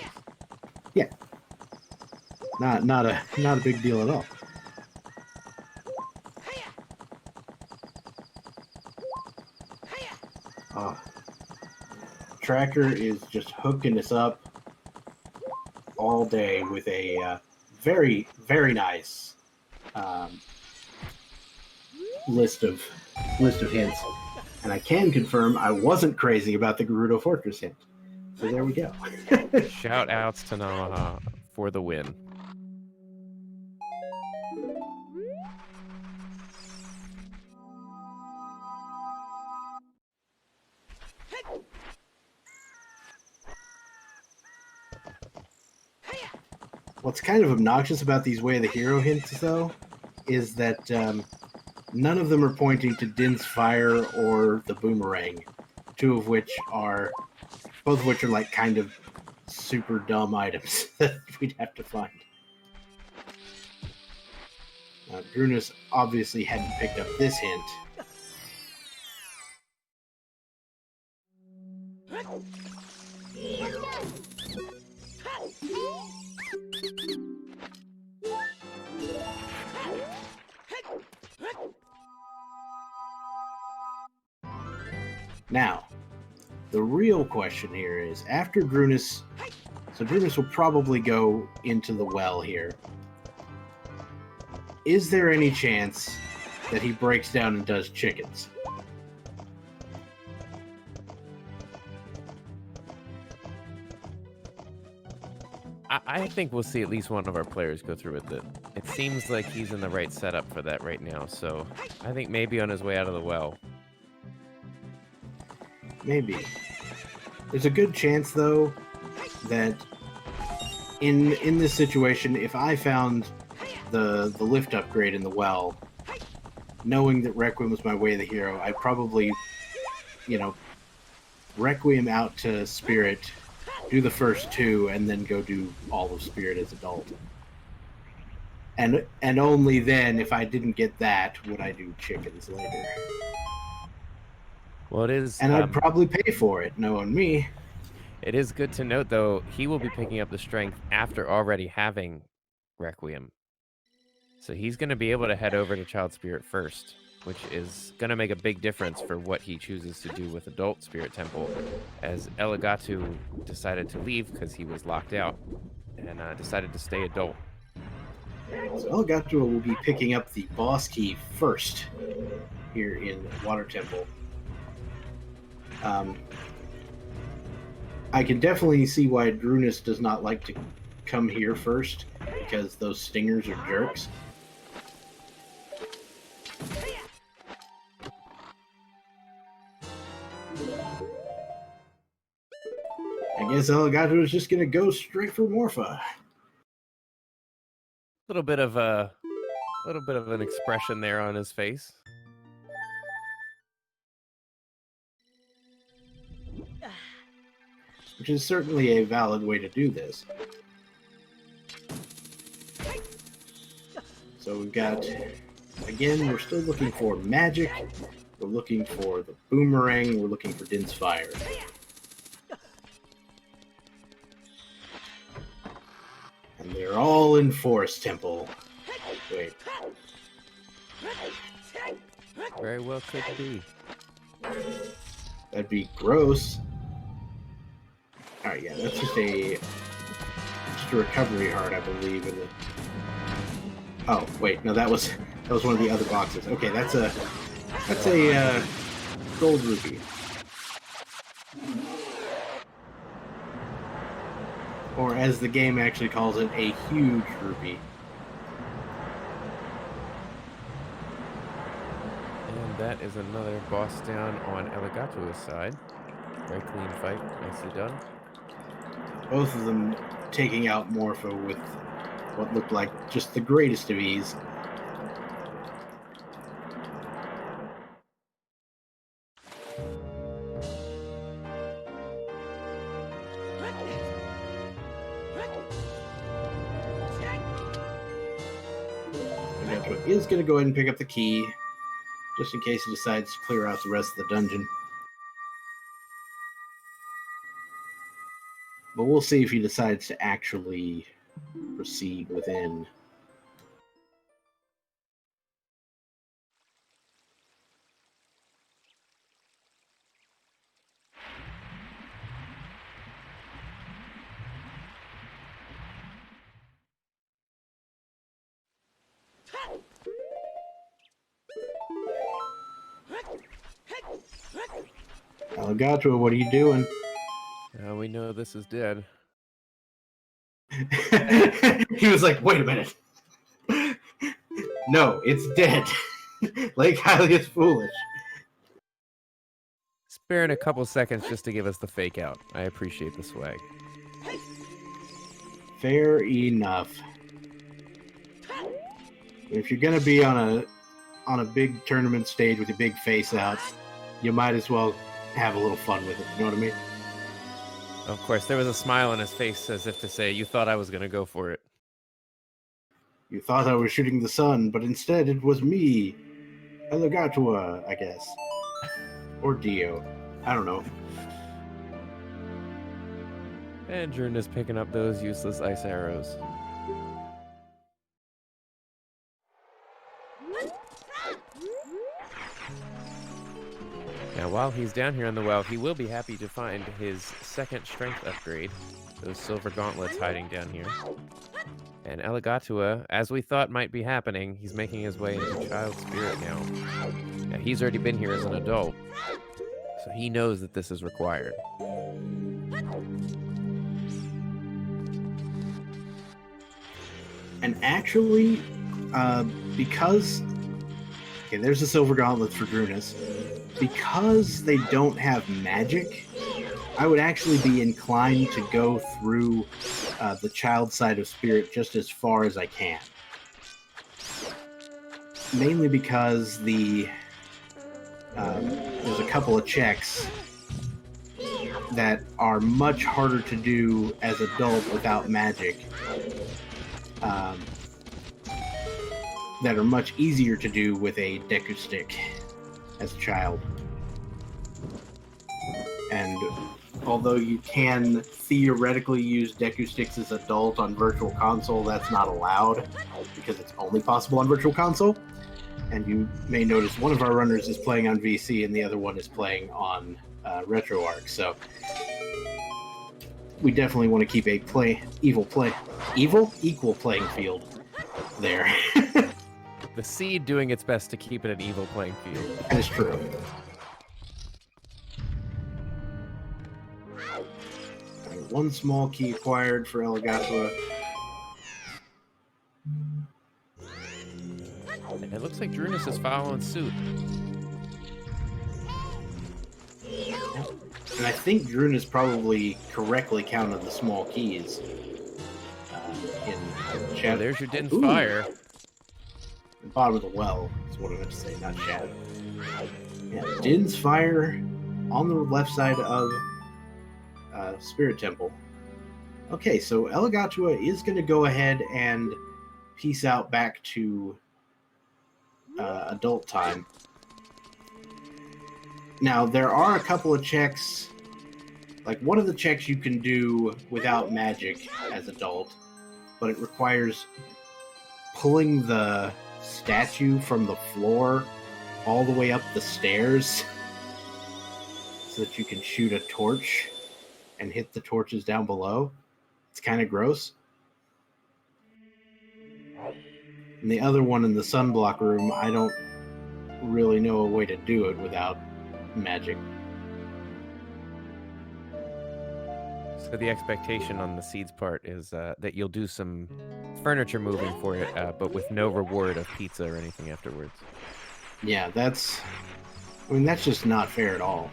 Yeah. Not a big deal at all. Tracker is just hooking us up all day with a very, very nice list of hints, and I can confirm I wasn't crazy about the Gerudo Fortress hint. So there we go. Shout outs to Namaha for the win. What's kind of obnoxious about these Way of the Hero hints, though, is that none of them are pointing to Din's Fire or the Boomerang, both of which are like kind of super dumb items that we'd have to find. Drooness obviously hadn't picked up this hint. Now, the real question here is, after Drooness... So Drooness will probably go into the well here. Is there any chance that he breaks down and does chickens? I think we'll see at least one of our players go through with it. It seems like he's in the right setup for that right now, so I think maybe on his way out of the well. Maybe. There's a good chance, though, that in this situation, if I found the lift upgrade in the well, knowing that Requiem was my Way of the Hero, I'd probably, Requiem out to Spirit, do the first two, and then go do all of Spirit as adult. And only then, if I didn't get that, would I do chickens later. Well, it is. And I'd probably pay for it, knowing me. It is good to note, though, he will be picking up the strength after already having Requiem. So he's going to be able to head over to Child Spirit first, which is going to make a big difference for what he chooses to do with Adult Spirit Temple, as Elagatua decided to leave because he was locked out and decided to stay adult. So Elagatua will be picking up the boss key first here in Water Temple. I can definitely see why Drooness does not like to come here first, because those stingers are jerks. I guess Elagatua is just going to go straight for Morpha. A little bit of an expression there on his face. Which is certainly a valid way to do this. So we've got, again, we're still looking for magic, we're looking for the boomerang, we're looking for Din's Fire. And they're all in Forest Temple. Wait. Very well could be. That'd be gross. Alright, yeah, that's just a recovery heart, I believe. In the... Oh, wait, no, that was one of the other boxes. Okay, that's a gold rupee. Or as the game actually calls it, a huge rupee. And that is another boss down on Elagatua's side. Very clean fight, nicely done. Both of them taking out Morpho with what looked like just the greatest of ease. Elagatua is going to go ahead and pick up the key, just in case he decides to clear out the rest of the dungeon. But we'll see if he decides to actually proceed within. Elagatua, what are you doing? We know this is dead. He was like, wait a minute. No, it's dead. Lake Hylia is foolish. Sparing a couple seconds just to give us the fake out. I appreciate the swag. Fair enough. If you're gonna be on a big tournament stage with your big face out, you might as well have a little fun with it. You know what I mean? Of course, there was a smile on his face as if to say, you thought I was going to go for it. You thought I was shooting the sun, but instead it was me. Elagatua, I guess. Or Dio. I don't know. And Jern is picking up those useless ice arrows. Now, while he's down here on the well, he will be happy to find his second strength upgrade. Those silver gauntlets hiding down here. And Elagatua, as we thought might be happening, he's making his way into Child Spirit now. Now, he's already been here as an adult, so he knows that this is required. And actually, because... Okay, there's the silver gauntlets for Drooness. Because they don't have magic, I would actually be inclined to go through the child side of Spirit just as far as I can. Mainly because there's a couple of checks that are much harder to do as adult without magic. That are much easier to do with a Deku Stick as a child. although you can theoretically use Deku Sticks as adult on Virtual Console, that's not allowed because it's only possible on Virtual Console. And you may notice one of our runners is playing on VC and the other one is playing on RetroArch. So we definitely want to keep a equal playing field there. The seed doing its best to keep it an evil playing field. That is true. Right, one small key acquired for Elagatua. And it looks like Drooness is following suit. And I think Drooness probably correctly counted the small keys in chat. Oh, there's your Din's Ooh. fire. The bottom of the well is what I meant to say, not shadow. Yeah, Din's fire on the left side of Spirit Temple. Okay, so Elagatua is going to go ahead and peace out back to adult time. Now, there are a couple of checks. Like, one of the checks you can do without magic as adult, but it requires pulling the statue from the floor all the way up the stairs so that you can shoot a torch and hit the torches down below. It's kind of gross. And the other one in the sunblock room, I don't really know a way to do it without magic. So the expectation on the seeds part is that you'll do some furniture moving for it, but with no reward of pizza or anything afterwards. Yeah, that's just not fair at all.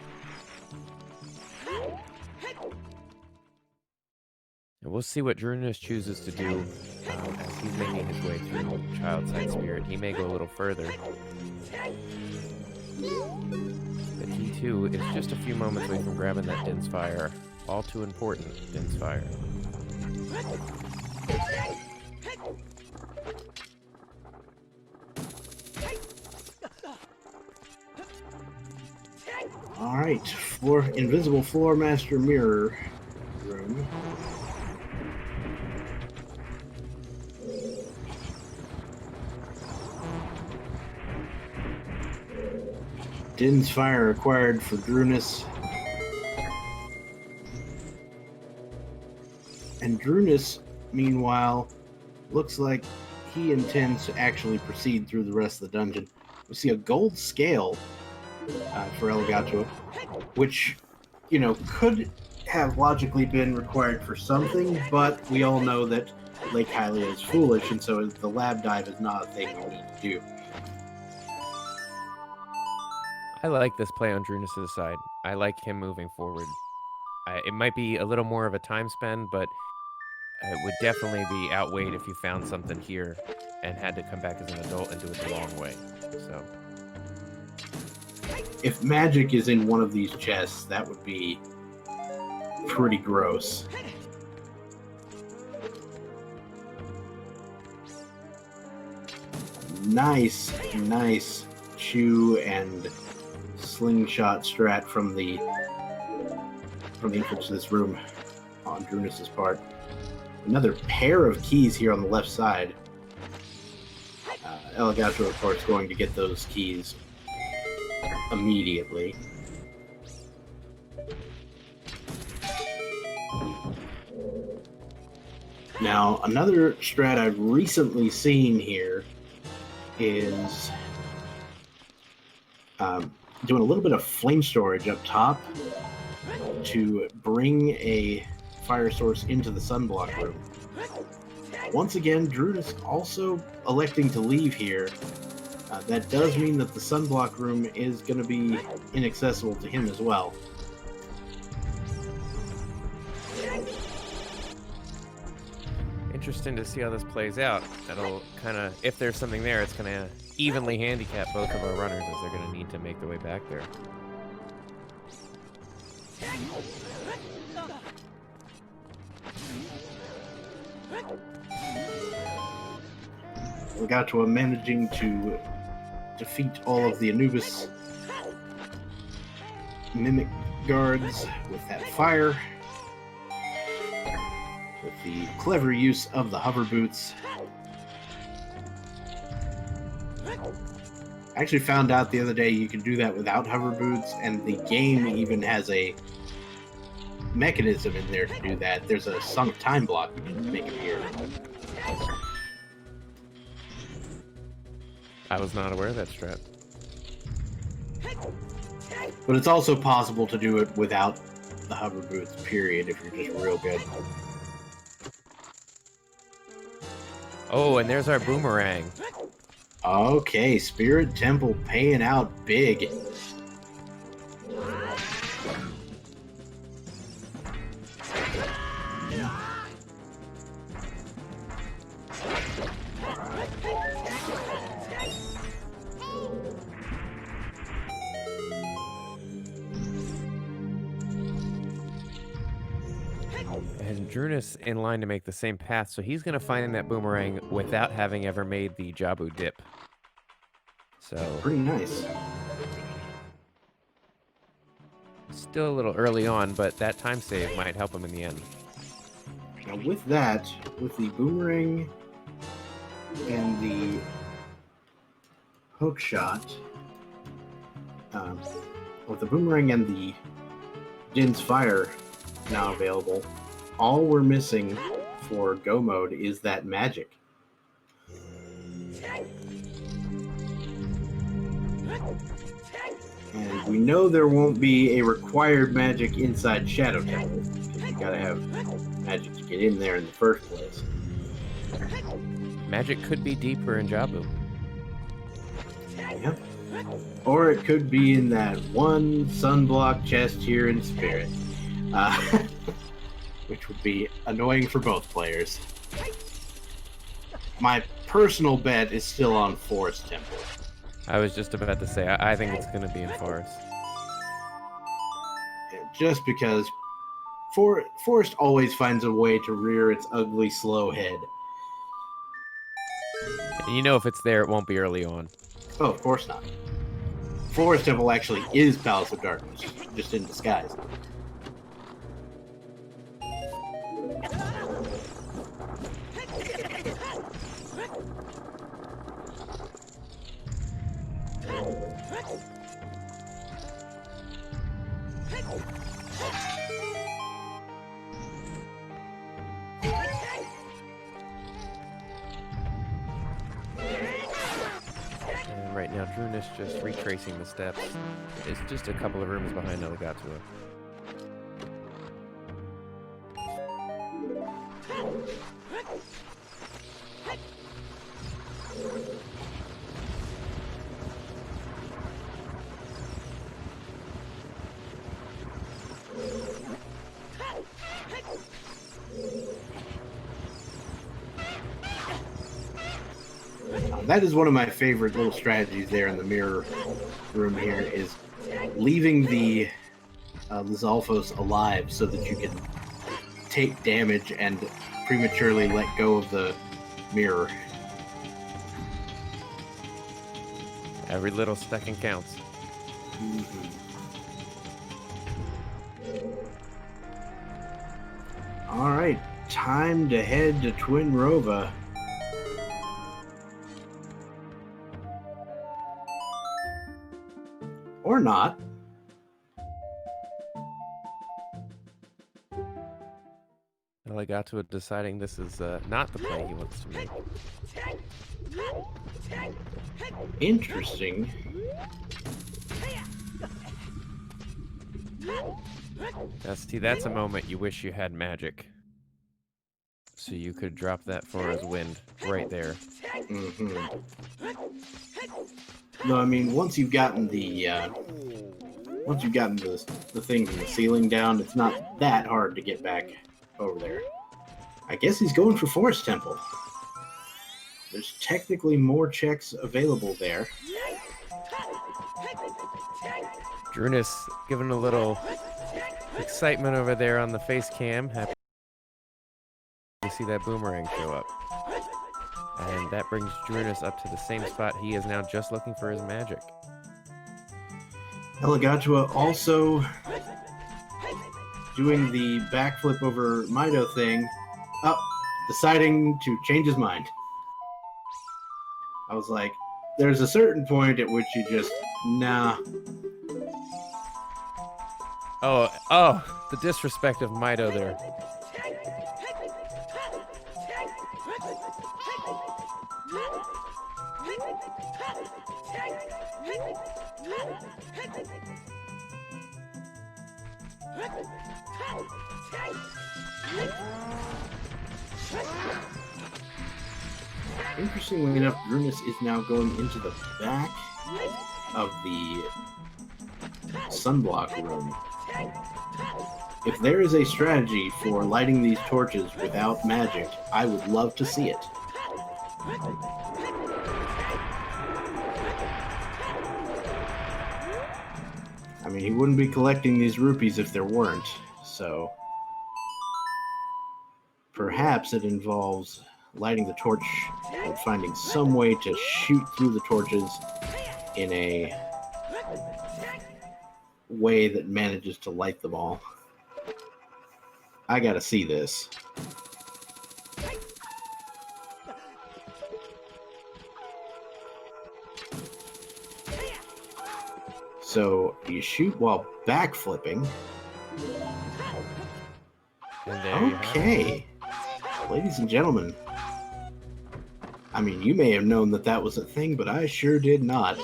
And we'll see what Drooness chooses to do as he's making his way through Child Side Spirit. He may go a little further. But he too is just a few moments away from grabbing that Din's fire. All too important, Din's fire. All right, invisible floor master mirror room. Din's fire acquired for Drooness. And Drooness, meanwhile, looks like he intends to actually proceed through the rest of the dungeon. We see a gold scale for Elagatua, which, could have logically been required for something, but we all know that Lake Hylia is foolish, and so the lab dive is not a thing we need to do. I like this play on Drooness' side. I like him moving forward. It might be a little more of a time spend, but it would definitely be outweighed if you found something here and had to come back as an adult and do it the long way. So, if magic is in one of these chests, that would be pretty gross. Nice chew and slingshot strat from the entrance to this room on Drooness' part. Another pair of keys here on the left side. Elagatua, of course, going to get those keys immediately. Now, another strat I've recently seen here is doing a little bit of flame storage up top to bring a fire source into the sunblock room. Once again, Drooness also electing to leave here. That does mean that the sunblock room is going to be inaccessible to him as well. interesting to see how this plays out. That'll kind of, if there's something there, it's going to evenly handicap both of our runners as they're going to need to make their way back there. Elagatua managing to defeat all of the Anubis mimic guards with that fire. With the clever use of the hover boots. I actually found out the other day you can do that without hover boots, and the game even has a mechanism in there to do that. There's a sunk time block you can make appear. I was not aware of that strat. But it's also possible to do it without the hover boots, period, if you're just real good. Oh, and there's our boomerang. Okay, Spirit Temple paying out big. And Drooness in line to make the same path, so he's going to find that boomerang without having ever made the Jabu dip. So Pretty nice. still a little early on, but that time save might help him in the end. Now with that, with the boomerang and the hook shot, with the boomerang and the Din's Fire now available, all we're missing for Go mode is that magic. And we know there won't be a required magic inside Shadow Temple, because you gotta have magic to get in there in the first place. Magic could be deeper in Jabu. Yep. Or it could be in that one sunblock chest here in Spirit. Which would be annoying for both players. My personal bet is still on Forest Temple. I was just about to say, I think it's going to be in Forest. Just because Forest always finds a way to rear its ugly, slow head. And you know if it's there, it won't be early on. Oh, of course not. Forest Temple actually is Palace of Darkness, just in disguise. And right now, Drooness just retracing the steps. It's just a couple of rooms behind Elagatua. That is one of my favorite little strategies there in the mirror room here, is leaving the Lizalfos alive so that you can take damage and prematurely let go of the mirror. Every little second counts. All right, time to head to Twin Rova. Or not. Elagatua deciding this is not the play he wants to make. Interesting. Now, see, that's a moment you wish you had magic. So you could drop that for his wind right there. No, I mean, once you've gotten the thing from the ceiling down, it's not that hard to get back over there. I guess he's going for Forest Temple. There's technically more checks available there. Drooness giving a little excitement over there on the face cam. Happy to see that boomerang show up. And that brings Drooness up to the same spot. He is now just looking for his magic. Elagatua also doing the backflip over Mido thing, deciding to change his mind. I was like, there's a certain point at which you just, nah. Oh, the disrespect of Mido there. Interestingly enough, drooness is now going into the back of the sunblock room. If there is a strategy for lighting these torches without magic, I would love to see it. I mean, he wouldn't be collecting these rupees if there weren't, so perhaps it involves lighting the torch and finding some way to shoot through the torches in a way that manages to light them all. I gotta see this. So you shoot while backflipping. And there you have it. Okay. Ladies and gentlemen, I mean, you may have known that that was a thing, but I sure did not.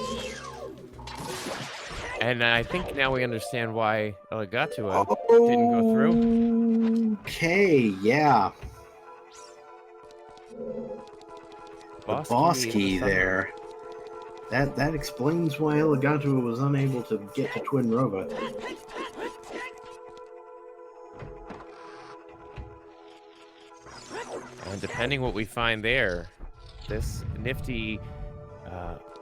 And I think now we understand why Elagatua didn't go through. Okay, yeah. The boss key there. That explains why Elagatua was unable to get to Twin Rova. And depending what we find there, this nifty,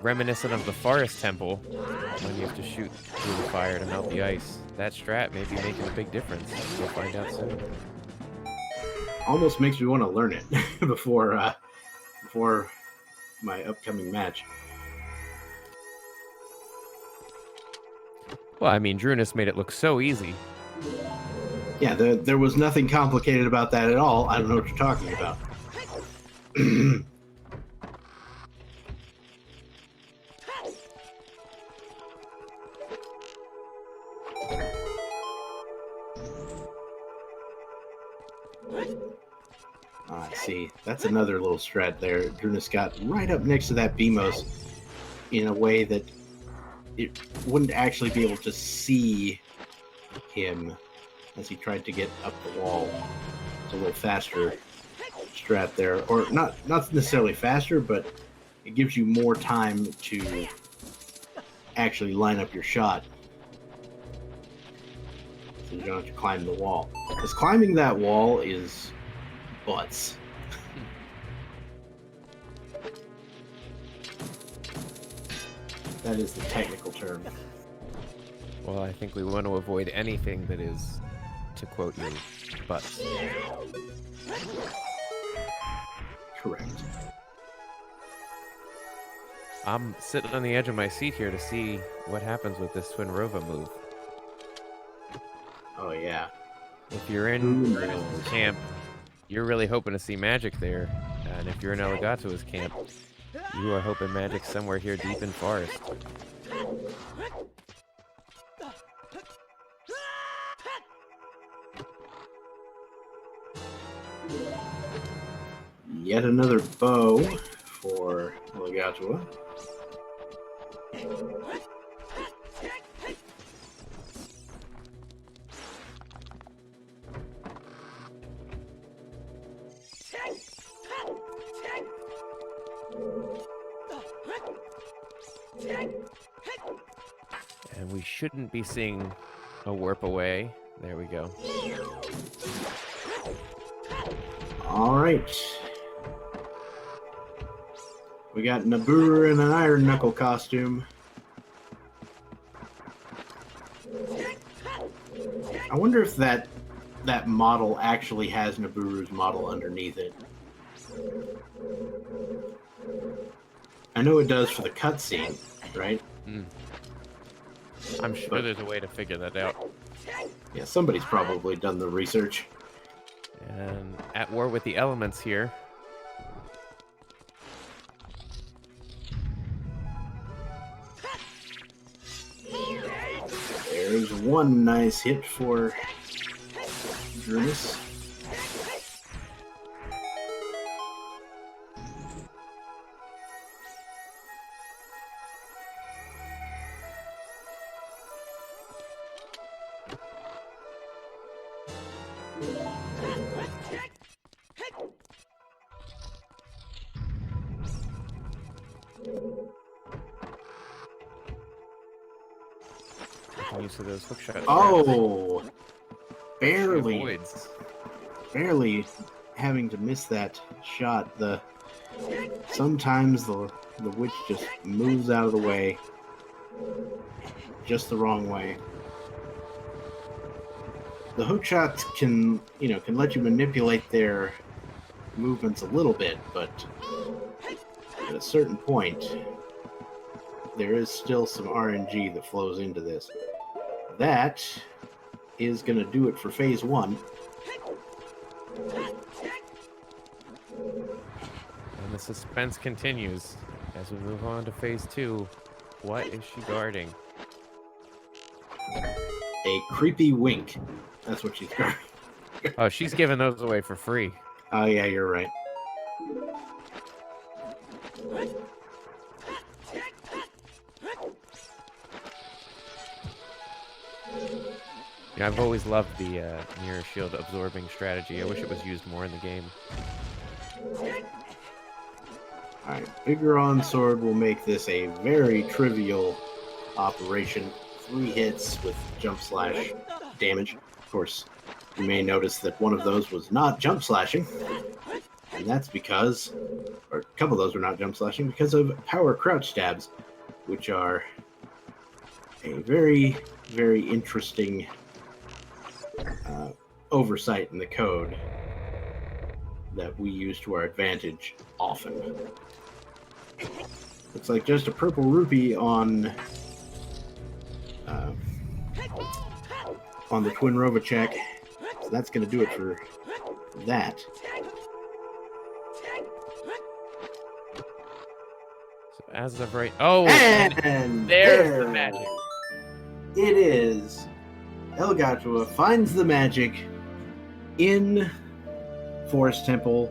reminiscent of the Forest Temple, when you have to shoot through the fire to melt the ice, that strat may be making a big difference. We'll find out soon. Almost makes me want to learn it before my upcoming match. Well, I mean, drooness made it look so easy. Yeah, there was nothing complicated about that at all. I don't know what you're talking about. I see. That's another little strat there. Drooness got right up next to that Beamos in a way that it wouldn't actually be able to see him as he tried to get up the wall. It's a little faster strat there. Or not necessarily faster, but it gives you more time to actually line up your shot. So you don't have to climb the wall. Because climbing that wall is butts. That is the technical term. Well, I think we want to avoid anything that is, to quote you, butts. Correct. I'm sitting on the edge of my seat here to see what happens with this Twin Rova move. Oh, yeah. If you're in Drooness' camp, you're really hoping to see magic there. And if you're in Elagatua's camp, you are hoping magic somewhere here deep in forest. Yet another bow for Elagatua. And we shouldn't be seeing a warp away. There we go. All right. We got Naburu in an Iron Knuckle costume. I wonder if that model actually has Naburu's model underneath it. I know it does for the cutscene, right? I'm sure there's a way to figure that out. Yeah, somebody's probably done the research. And at war with the elements here. There's one nice hit for Drooness. Making use of those hook shots. Oh! Barely. Avoids. Barely having to miss that shot. Sometimes the witch just moves out of the way. Just the wrong way. The hook shots can let you manipulate their movements a little bit, but at a certain point, there is still some RNG that flows into this. That is going to do it for phase 1. And the suspense continues as we move on to phase 2. What is she guarding? A creepy wink. That's what she's guarding. Oh, she's giving those away for free. Oh, yeah, you're right. Yeah, I've always loved the mirror shield absorbing strategy. I wish it was used more in the game. Alright, bigger on sword will make this a very trivial operation. 3 hits with jump slash damage. Of course, you may notice that one of those was not jump slashing. And that's because, or a couple of those were not jump slashing, because of power crouch stabs, which are a very, very interesting oversight in the code that we use to our advantage often. Looks like just a purple rupee on the Twin Rova check, so that's going to do it for that. So as of right, oh, And there's the magic. It is. Elagatua finds the magic in Forest Temple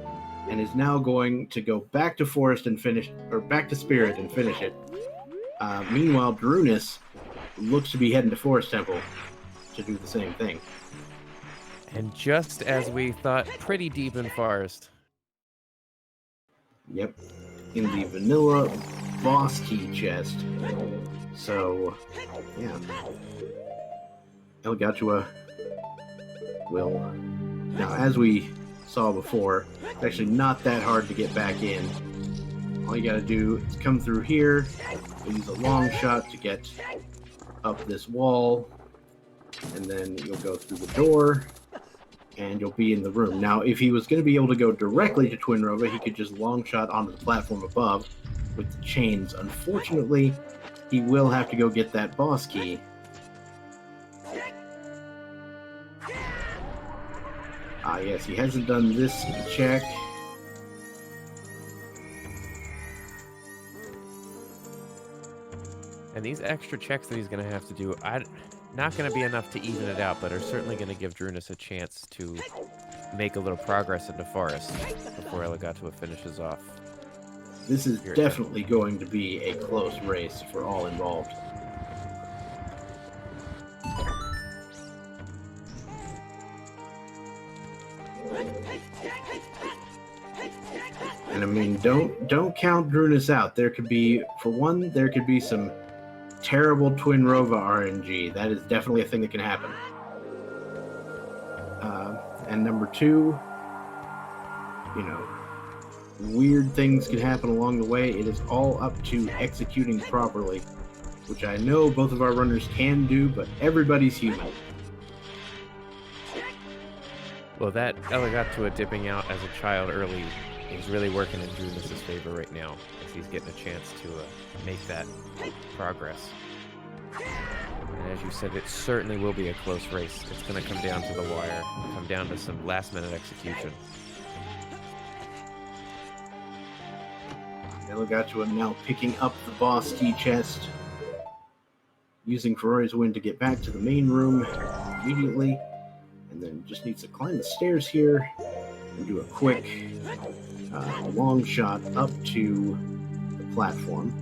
and is now going to go back to Forest and finish, or back to Spirit and finish it. Meanwhile, Drooness looks to be heading to Forest Temple to do the same thing. And just as we thought, pretty deep in forest. Yep. In the vanilla boss key chest. So, yeah. Elagatua will... Now, as we saw before, it's actually not that hard to get back in. All you gotta do is come through here, use a long shot to get up this wall, and then you'll go through the door, and you'll be in the room. Now, if he was going to be able to go directly to Twin Rova, he could just long shot onto the platform above with the chains. Unfortunately, he will have to go get that boss key. Ah, yes, he hasn't done this check. And these extra checks that he's going to have to do, not going to be enough to even it out, but are certainly going to give Drooness a chance to make a little progress into Forest before Elagatua finishes off. This is definitely going to be a close race for all involved. And I mean, don't count Drooness out. There could be, for one, there could be some terrible Twin Rova RNG. That is definitely a thing that can happen. And number 2, you know, weird things can happen along the way. It is all up to executing properly, which I know both of our runners can do, but everybody's human. Well, that Elagatua dipping out as a child early is really working in Drooness' favor right now, as he's getting a chance to make that progress. And as you said, it certainly will be a close race. It's going to come down to the wire, come down to some last-minute execution. Elagatua now picking up the boss key chest, using Ferrari's wind to get back to the main room immediately, and then just needs to climb the stairs here and do a quick long shot up to the platform.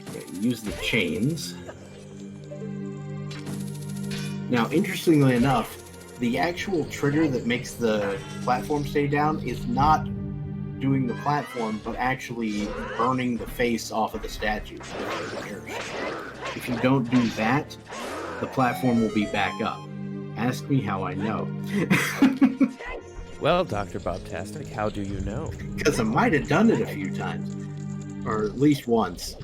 Okay, use the chains. Now, interestingly enough, the actual trigger that makes the platform stay down is not doing the platform, but actually burning the face off of the statue. If you don't do that, the platform will be back up. Ask me how I know. Well, Dr. Bobtastic, how do you know? Because I might have done it a few times. Or at least once.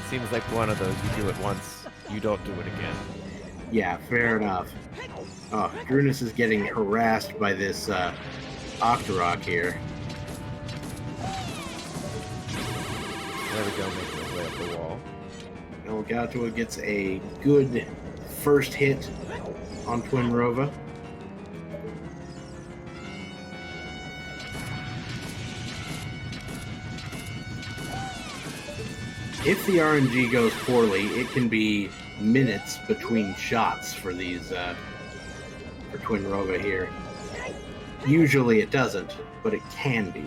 Seems like one of those, you do it once, you don't do it again. Yeah, fair enough. Oh, Drooness is getting harassed by this Octorok here. There we go, making his way up the wall. Elagatua gets a good first hit on Twin Rova. If the RNG goes poorly, it can be minutes between shots for these for Twin Rova here. Usually it doesn't, but it can be.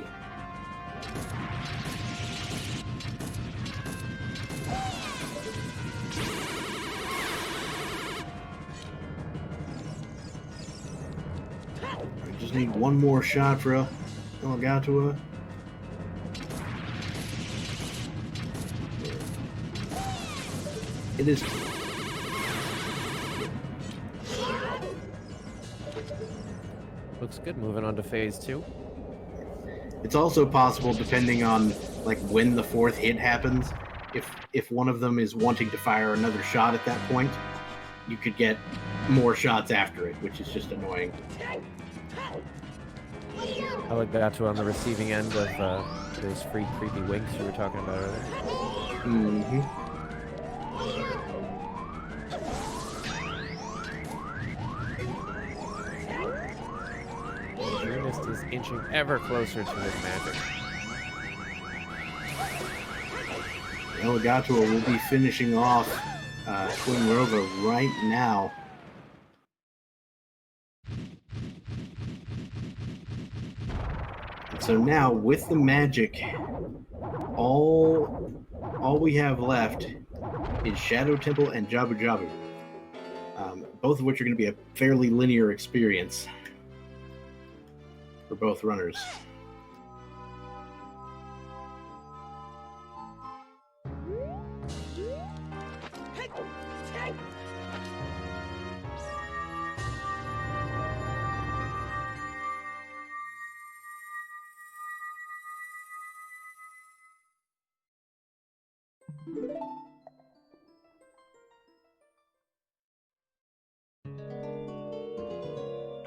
I just need one more shot for Elagatua. It is. Looks good. Moving on to phase 2. It's also possible, depending on like when the fourth hit happens, if one of them is wanting to fire another shot at that point, you could get more shots after it, which is just annoying. Elagatua on the receiving end of those free creepy winks you were talking about earlier. Mm-hmm. Drooness is inching ever closer to his magic. Elagatua will be finishing off Twin Rova right now. And so now, with the magic, all we have left is Shadow Temple and Jabu Jabu, both of which are going to be a fairly linear experience for both runners.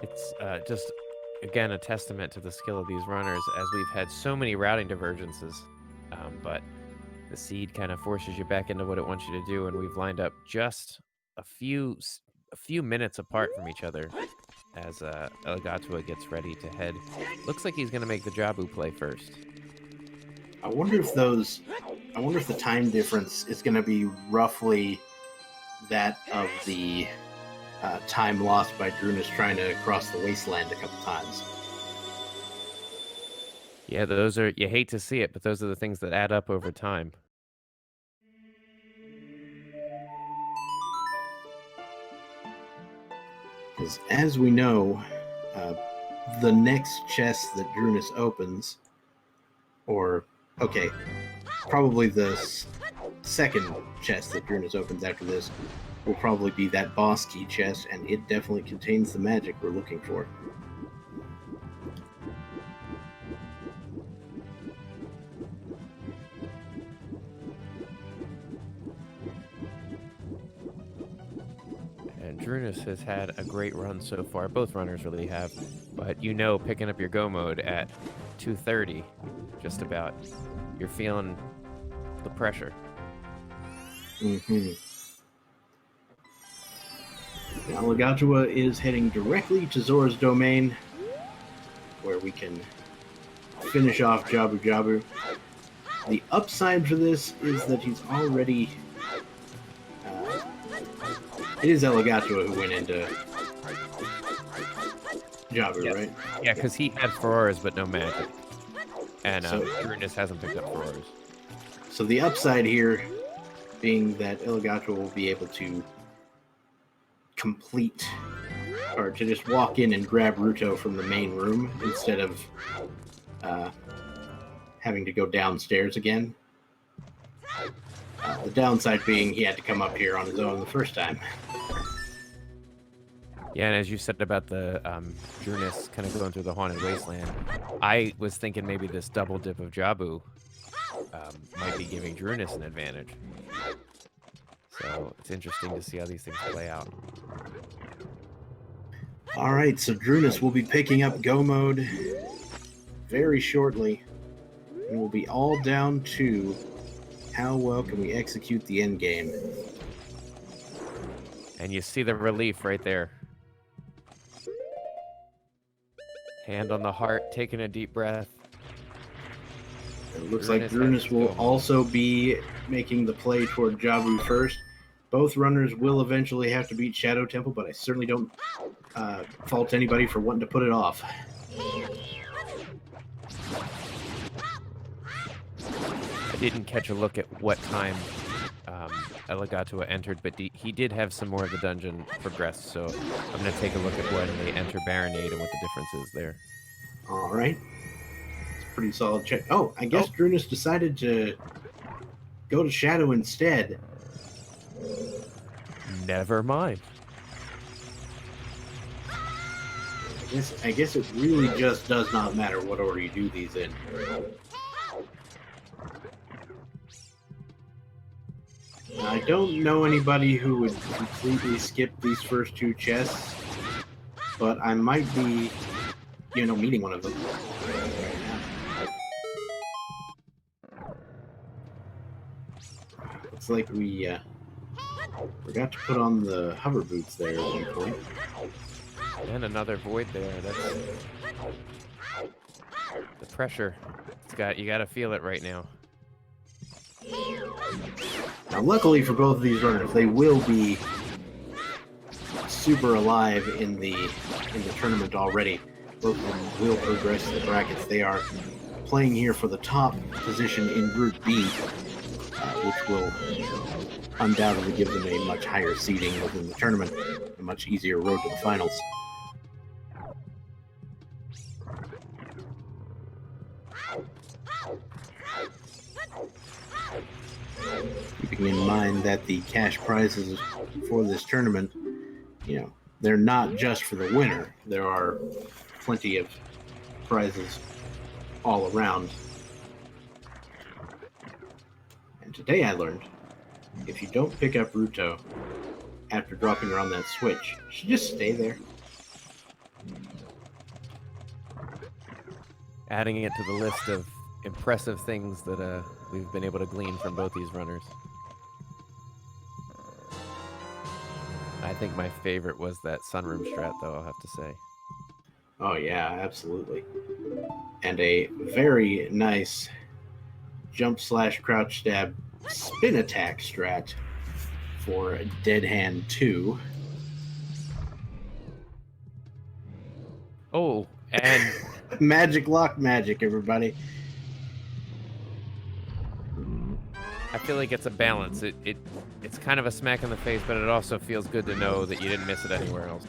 It's just, again, a testament to the skill of these runners, as we've had so many routing divergences. But the seed kind of forces you back into what it wants you to do, and we've lined up just a few minutes apart from each other as Elagatua gets ready to head. Looks like he's going to make the Jabu play first. I wonder if the time difference is going to be roughly that of the time lost by Drooness trying to cross the wasteland a couple times. Yeah, those are, you hate to see it, but those are the things that add up over time. Because as we know, the next chest that Drooness opens, probably the second chest that Drooness opens after this, will probably be that boss key chest, and it definitely contains the magic we're looking for. And Drooness has had a great run so far. Both runners really have. But you know, picking up your go mode at 2:30, just about, you're feeling the pressure. Mm-hmm. Now, Elagatua is heading directly to Zora's domain, where we can finish off Jabu Jabu. The upside for this is that he's already... it is Elagatua who went into Jabu, Yes. right? Yeah, because he had Auroras but no magic. And So- Drooness hasn't picked up Auroras. So the upside here being that Elagatua will be able to complete, or to just walk in and grab Ruto from the main room instead of having to go downstairs again. The downside being he had to come up here on his own the first time. Yeah, and as you said about the Drooness kind of going through the Haunted Wasteland, I was thinking maybe this double dip of Jabu might be giving Drooness an advantage. So it's interesting to see how these things play out. All right, so Drooness will be picking up Go Mode very shortly, and we'll be all down to how well can we execute the end game. And you see the relief right there. Hand on the heart, taking a deep breath. It looks like Drooness Drooness has will Go Mode. also be making the play toward Jabu first. Both runners will eventually have to beat Shadow Temple, but I certainly don't fault anybody for wanting to put it off. I didn't catch a look at what time Elagatua entered, but he did have some more of the dungeon progressed, so I'm going to take a look at when they enter Baronade and what the difference is there. All right. It's a pretty solid check. Oh, I guess Drooness decided to go to Shadow instead. Never mind. I guess it really just does not matter what order you do these in. I don't know anybody who would completely skip these first two chests, but I might be, meeting one of them. Looks like we forgot to put on the hover boots there at one point. And another void there. That's the pressure. You got to feel it right now. Now, luckily for both of these runners, they will be super alive in the tournament already. Both of them will progress to the brackets. They are playing here for the top position in Group B, which will undoubtedly give them a much higher seeding within the tournament, a much easier road to the finals. Keeping in mind that the cash prizes for this tournament, they're not just for the winner. There are plenty of prizes all around. And today I learned, if you don't pick up Ruto after dropping her on that switch, you should just stay there. Adding it to the list of impressive things that we've been able to glean from both these runners. I think my favorite was that sunroom strat, though, I'll have to say. Oh yeah, absolutely. And a very nice jump/crouch stab spin attack strat for Dead Hand 2. Oh, and Magic lock magic, everybody. I feel like it's a balance. It's kind of a smack in the face, but it also feels good to know that you didn't miss it anywhere else.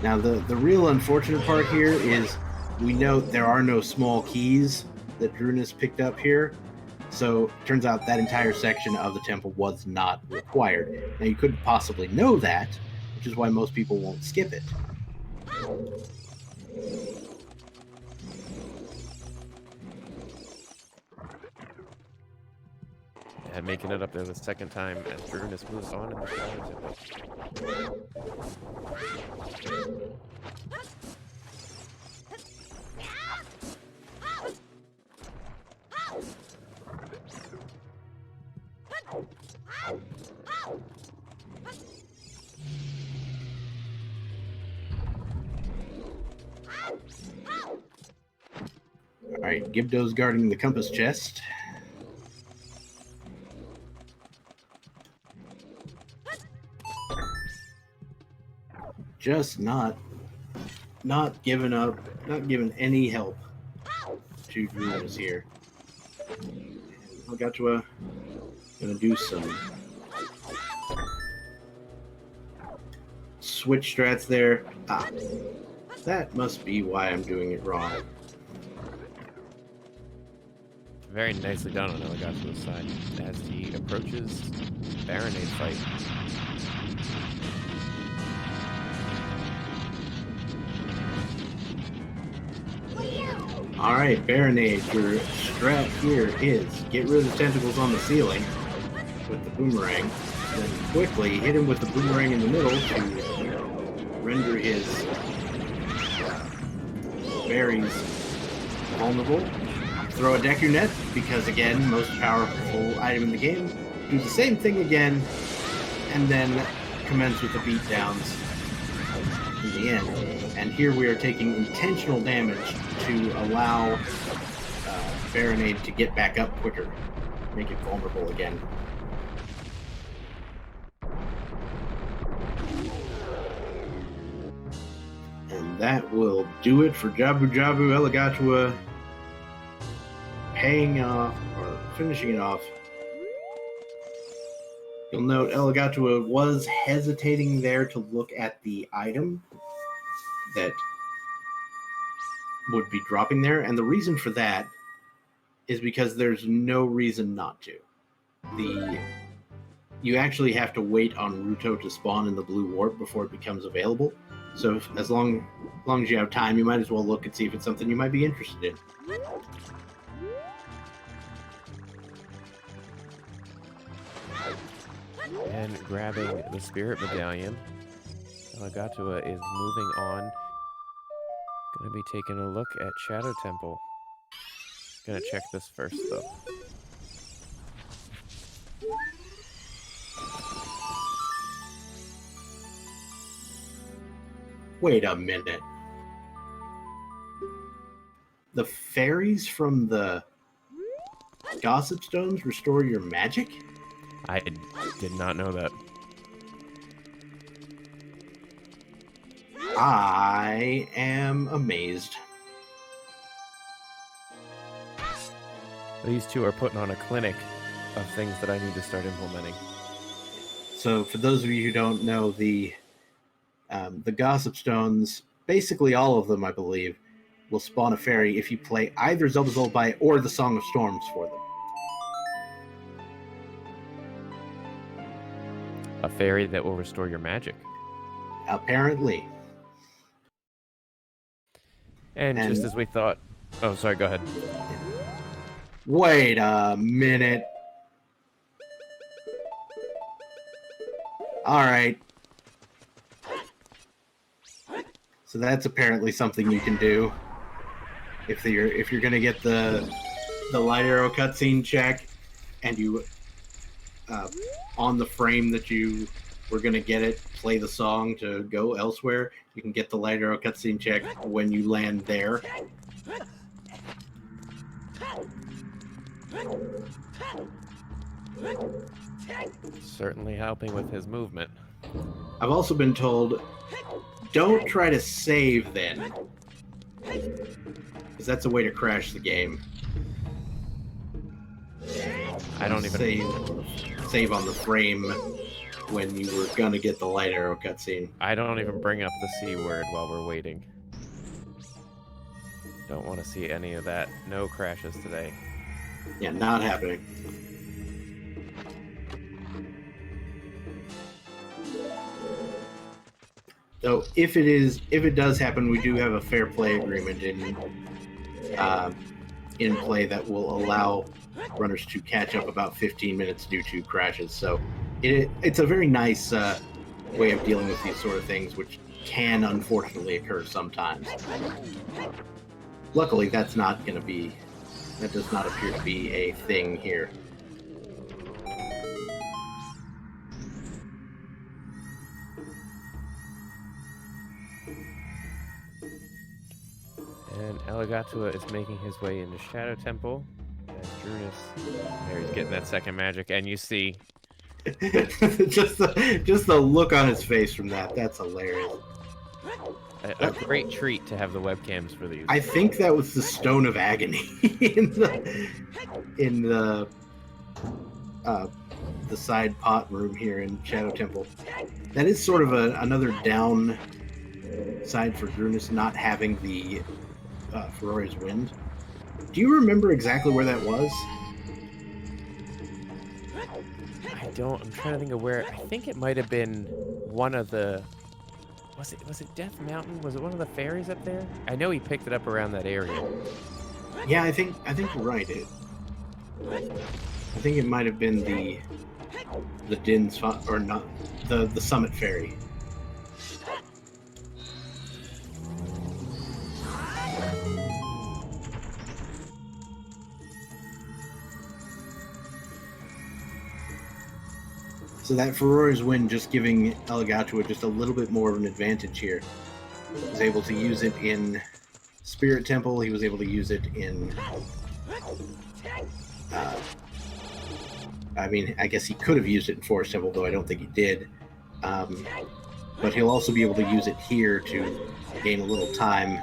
Now, the real unfortunate part here is we know there are no small keys that Drooness picked up here. So it turns out that entire section of the temple was not required. Now, you couldn't possibly know that, which is why most people won't skip it. And making it up there the second time as Drooness moves on in the shadows. Alright, Gibdo's guarding the compass chest. Just not giving up, not giving any help to drooness here. Elagatua gonna do some switch strats there. Ah, that must be why I'm doing it wrong. Very nicely done on Elagatua's side as he approaches Baronade fight. Alright, Baronade, your strat here is get rid of the tentacles on the ceiling with the boomerang, then quickly hit him with the boomerang in the middle to render his berries vulnerable. Throw a Deku Net, because again, most powerful item in the game. Do the same thing again, and then commence with the beatdowns in the end. And here we are taking intentional damage to allow Baronade to get back up quicker, make it vulnerable again. And that will do it for Jabu Jabu Elagatua, paying off, or finishing it off. You'll note Elagatua was hesitating there to look at the item that would be dropping there, and the reason for that is because there's no reason not to. You actually have to wait on Ruto to spawn in the blue warp before it becomes available. So as long as you have time, you might as well look and see if it's something you might be interested in. And grabbing the Spirit Medallion, Elagatua is moving on. Gonna be taking a look at Shadow Temple. Gonna check this first, though. Wait a minute. The fairies from the Gossip Stones restore your magic? I did not know that. I am amazed. These two are putting on a clinic of things that I need to start implementing. So for those of you who don't know, the Gossip Stones, basically all of them, I believe, will spawn a fairy if you play either Zelda Lullaby or the Song of Storms for them. A fairy that will restore your magic. Apparently. And just as we thought... Oh, sorry, go ahead. Wait a minute. Alright. So that's apparently something you can do. If you're gonna get the light arrow cutscene check, and you on the frame that you were gonna get it, play the song to go elsewhere, you can get the light arrow cutscene check when you land there. Certainly helping with his movement. I've also been told, don't try to save then, because that's a way to crash the game. I don't even save on the frame when you were gonna get the light arrow cutscene. I don't even bring up the C word while we're waiting. Don't want to see any of that. No crashes today. Yeah, not happening. So if it does happen, we do have a fair play agreement in play that will allow runners to catch up about 15 minutes due to crashes. So it's a very nice way of dealing with these sort of things, which can unfortunately occur sometimes. Luckily, that does not appear to be a thing here. Elagatua is making his way into Shadow Temple. As Drooness, there he's getting that second magic, and you see just the look on his face from that's hilarious. a great treat to have the webcams for these. I think that was the Stone of Agony in the side pot room here in Shadow Temple. That is sort of another down side for Drooness not having the Ferrari's Wind. Do you remember exactly where that was? I don't. I'm trying to think of where. I think it might have been one of the. Was it Death Mountain? Was it one of the fairies up there? I know he picked it up around that area. Yeah, I think you're right. I think it might have been the Din's or not the Summit Fairy. So that Ferrari's Wind just giving Elagatua just a little bit more of an advantage here. He was able to use it in Spirit Temple. He was able to use it in... I mean, I guess he could have used it in Forest Temple, though I don't think he did. But he'll also be able to use it here to gain a little time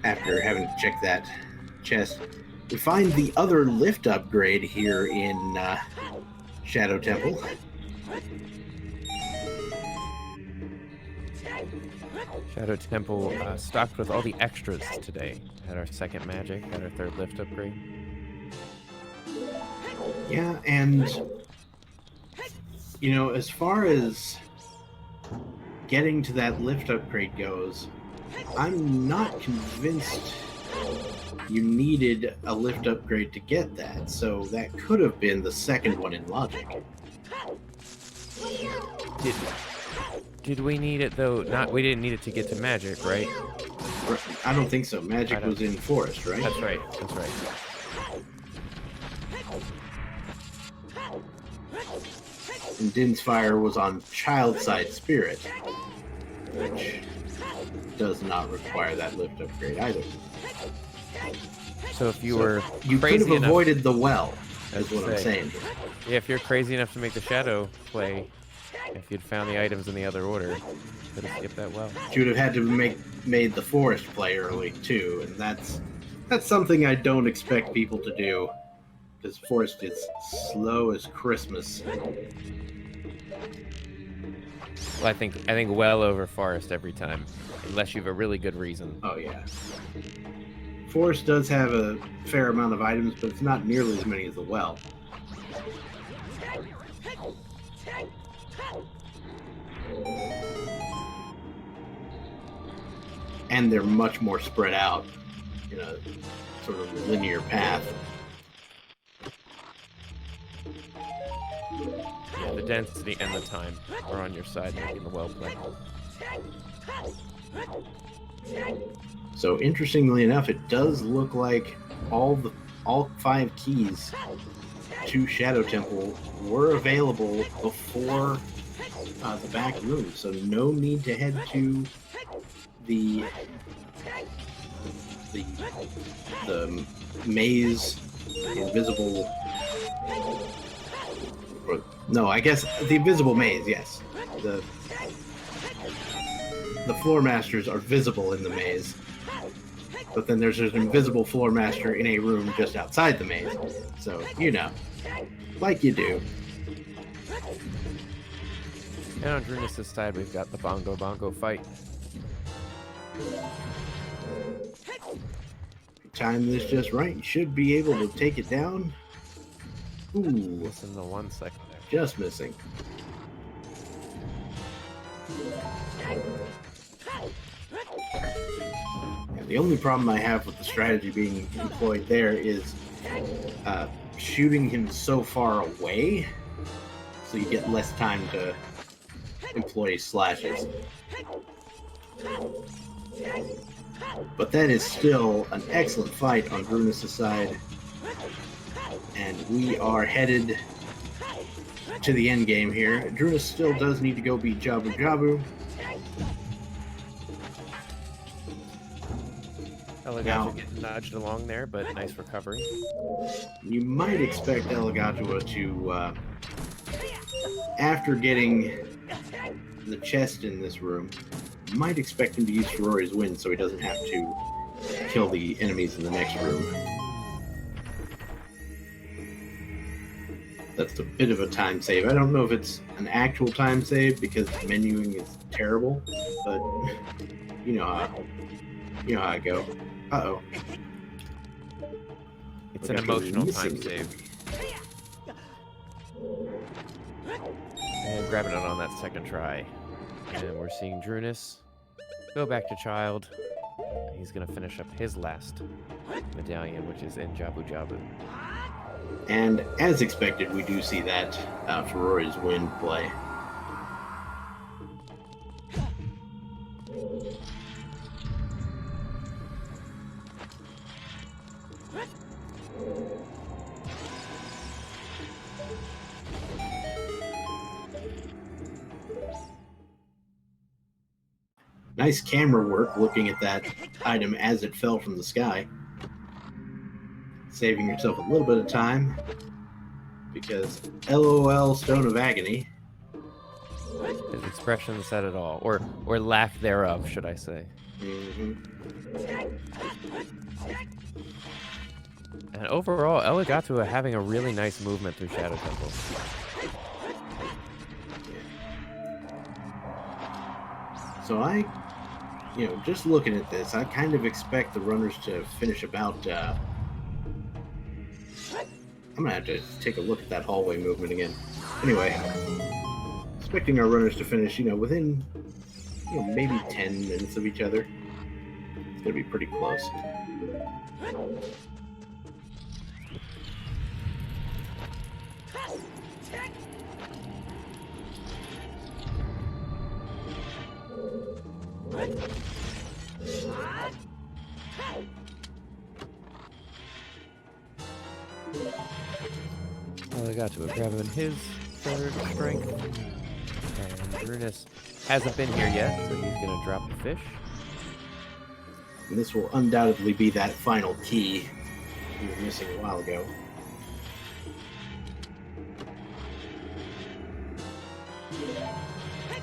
after having to check that chest. We find the other lift upgrade here in... Shadow Temple. Shadow Temple stocked with all the extras today. Had our second magic, had our third lift upgrade. Yeah, and you know, as far as getting to that lift upgrade goes, I'm not convinced you needed a lift upgrade to get that, so that could have been the second one in logic. Did we need it though? We didn't need it to get to magic, right? I don't think so. Magic was in forest, right? That's right. That's right. And Din's Fire was on Child Side Spirit, which does not require that lift upgrade either. So if you were you could crazy have avoided the well, is what I'm say. saying. Yeah, if you're crazy enough to make the shadow play, if you'd found the items in the other order, you could have skipped that well. You would have had to made the forest play early too, and that's something I don't expect people to do, because forest is slow as Christmas. Well, I think well over forest every time, unless you have a really good reason. Oh yeah. Forest does have a fair amount of items, but it's not nearly as many as the well. And they're much more spread out in a sort of linear path. Yeah, the density and the time are on your side making the well play. So interestingly enough, it does look like all 5 keys to Shadow Temple were available before the back room, so no need to head to the maze, the invisible, or no, I guess the invisible maze. Yes, the floor masters are visible in the maze, but then there's an invisible floor master in a room just outside the maze. So, you know, like you do. And on Drooness' side, we've got the bongo fight. Time this just right. You should be able to take it down. Ooh. Listen to 1 second there. Just missing. Yeah, the only problem I have with the strategy being employed there is shooting him so far away, so you get less time to employ slashes. But that is still an excellent fight on Drooness' side, and we are headed to the end game here. Drooness still does need to go beat Jabu Jabu. Elagatua getting nudged along there, but nice recovery. You might expect Elagatua to, after getting the chest in this room, you might expect him to use Ferori's Wind so he doesn't have to kill the enemies in the next room. That's a bit of a time save. I don't know if it's an actual time save because menuing is terrible, but you know how I go. Uh-oh. It's an emotional time save. And grabbing it on that second try. And we're seeing Drooness go back to Child. He's going to finish up his last medallion, which is in Jabu Jabu. And as expected, we do see that Ferori's Wind play. Nice camera work looking at that item as it fell from the sky. Saving yourself a little bit of time because LOL Stone of Agony. His expression said it all, or lack thereof, should I say. Mm-hmm. And overall, Elagatua having a really nice movement through Shadow Temple. So just looking at this, I kind of expect the runners to finish about, I'm gonna have to take a look at that hallway movement again. Anyway, expecting our runners to finish, within, maybe 10 minutes of each other. It's gonna be pretty close. Elagatua grabbing his third strength. And Drooness hasn't been here yet, so he's going to drop the fish. And this will undoubtedly be that final key we were missing a while ago.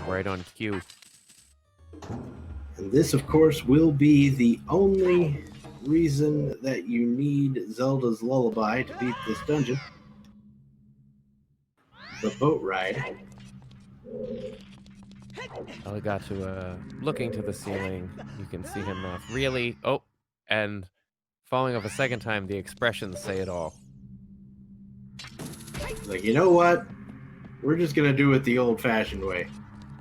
Right on cue. And this, of course, will be the only reason that you need Zelda's Lullaby to beat this dungeon. The boat ride. Elagatua looking to the ceiling. You can see him really... Oh, and falling off a second time, the expressions say it all. Like, you know what? We're just going to do it the old-fashioned way.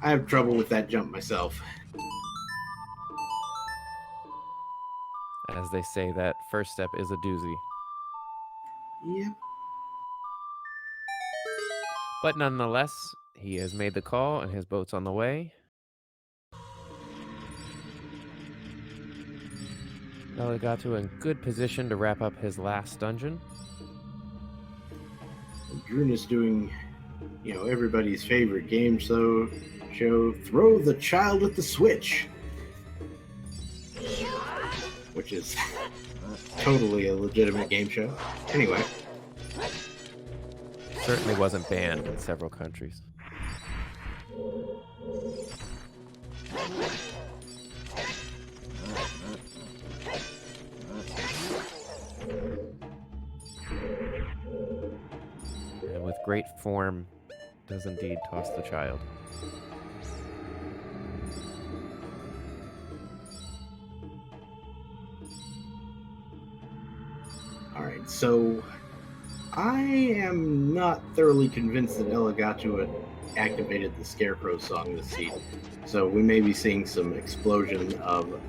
I have trouble with that jump myself. As they say, that first step is a doozy. Yep. But nonetheless, he has made the call and his boat's on the way. Elagatua in good position to wrap up his last dungeon. And Drooness doing, everybody's favorite game show, Throw the Child at the Switch. Which is totally a legitimate game show. Anyway. Certainly wasn't banned in several countries. And with great form, does indeed toss the child. Alright, so I am not thoroughly convinced that Elagatua activated the Scarecrow song this season. So we may be seeing some explosion of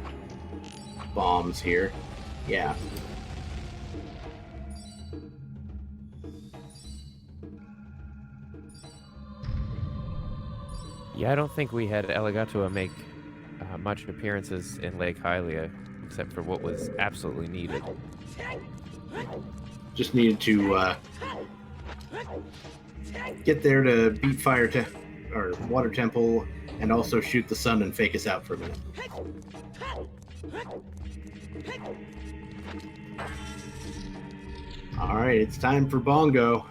bombs here. Yeah. Yeah, I don't think we had Elagatua make much appearances in Lake Hylia, except for what was absolutely needed. Just needed to get there to beat Water Temple, and also shoot the sun and fake us out for a minute. All right, it's time for Bongo.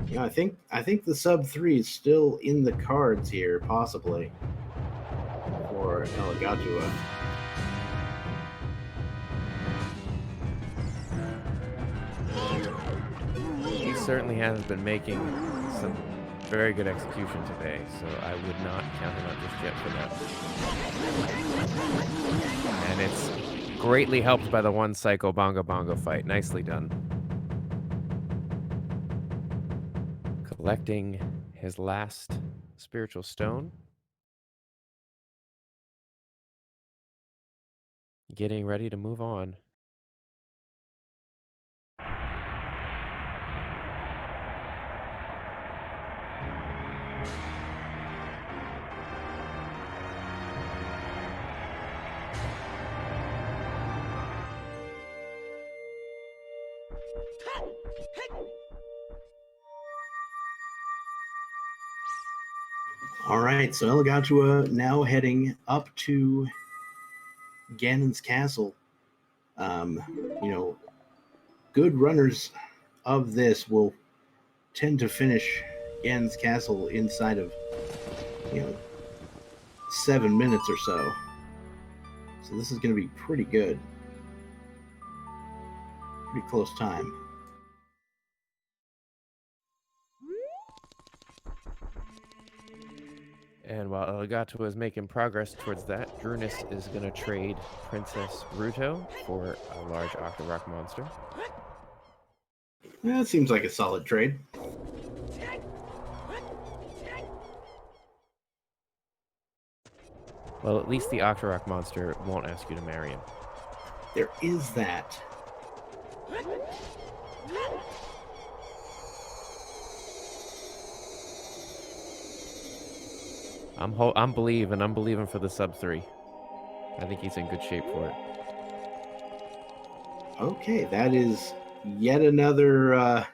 You know, I think the sub 3 is still in the cards here, possibly, for Elagatua. He certainly has been making some very good execution today, so I would not count him out just yet for that. And it's greatly helped by the one Psycho Bongo Bongo fight. Nicely done. Collecting his last spiritual stone. Getting ready to move on. All right, so Elagatua now heading up to Ganon's castle. You know, good runners of this will tend to finish Ganon's castle inside of, 7 minutes or so. So this is going to be pretty good. Pretty close time. And while Elagatua is making progress towards that, Drooness is going to trade Princess Ruto for a large Octorok monster. That seems like a solid trade. Well, at least the Octorok monster won't ask you to marry him. There is that. I'm believing for the sub 3. I think he's in good shape for it. Okay, that is yet another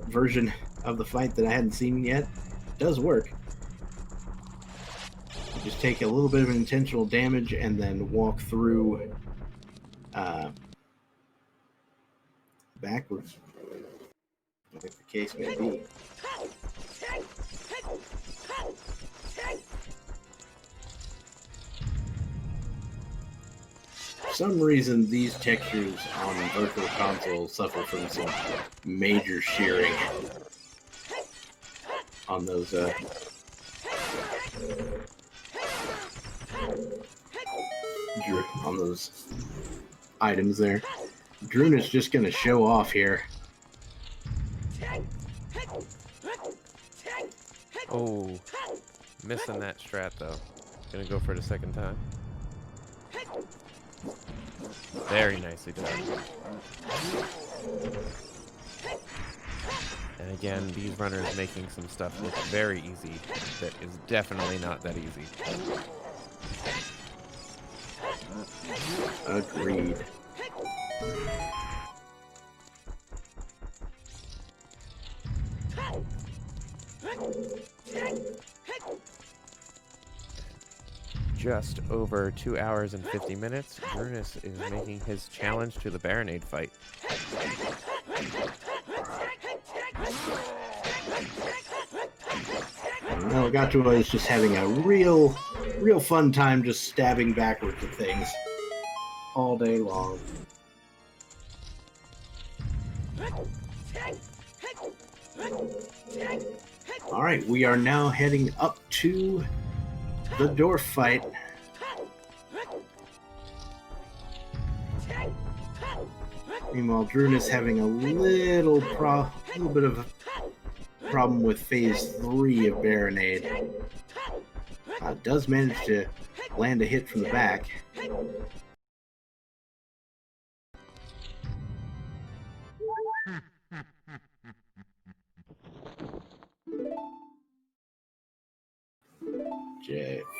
version of the fight that I hadn't seen yet. It does work. You just take a little bit of intentional damage and then walk through backwards, like the case may be. For some reason, these textures on Virtual Console suffer from some major shearing on those items there. Drooness just going to show off here. Oh, missing that strat though. Gonna go for it a second time. Very nicely done. And again, these runners making some stuff look very easy that is definitely not that easy. Agreed. Just over 2 hours and 50 minutes, Drooness is making his challenge to the Baronade fight. Elagatua is just having a real fun time just stabbing backwards at things all day long. All right, we are now heading up to the dwarf fight. Meanwhile, Drooness having a little bit of a problem with phase 3 of Baronade. Does manage to land a hit from the back.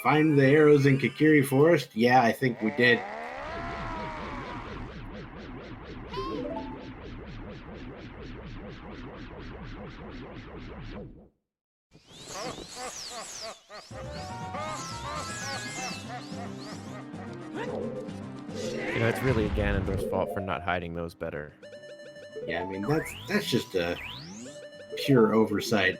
Find the arrows in Kakiri Forest? Yeah, I think we did. it's really Ganondorf's fault for not hiding those better. Yeah, I mean, that's just a pure oversight.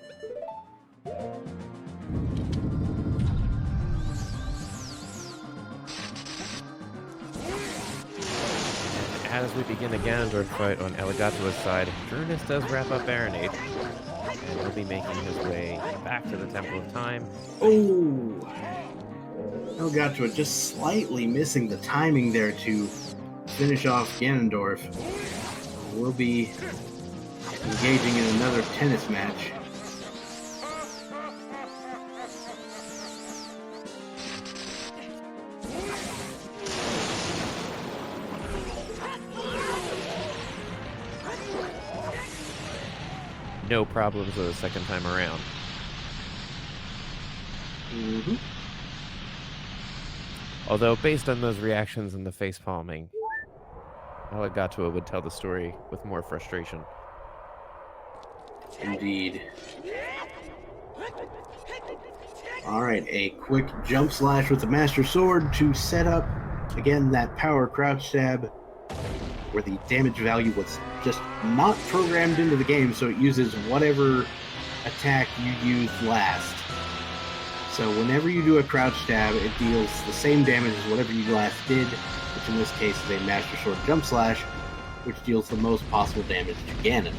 As we begin the Ganondorf fight on Elagatua's side, Drooness does wrap up Baronade, and he'll be making his way back to the Temple of Time. Oh! Elagatua just slightly missing the timing there to finish off Ganondorf. We'll be engaging in another tennis match. No problems the second time around. Mm-hmm. Although, based on those reactions and the face palming, Elagatua would tell the story with more frustration. Indeed. Alright, a quick jump slash with the Master Sword to set up, again, that power crouch stab, where the damage value was just not programmed into the game, so it uses whatever attack you used last. So whenever you do a crouch stab, it deals the same damage as whatever you last did, which in this case is a Master Sword jump slash, which deals the most possible damage to Ganon.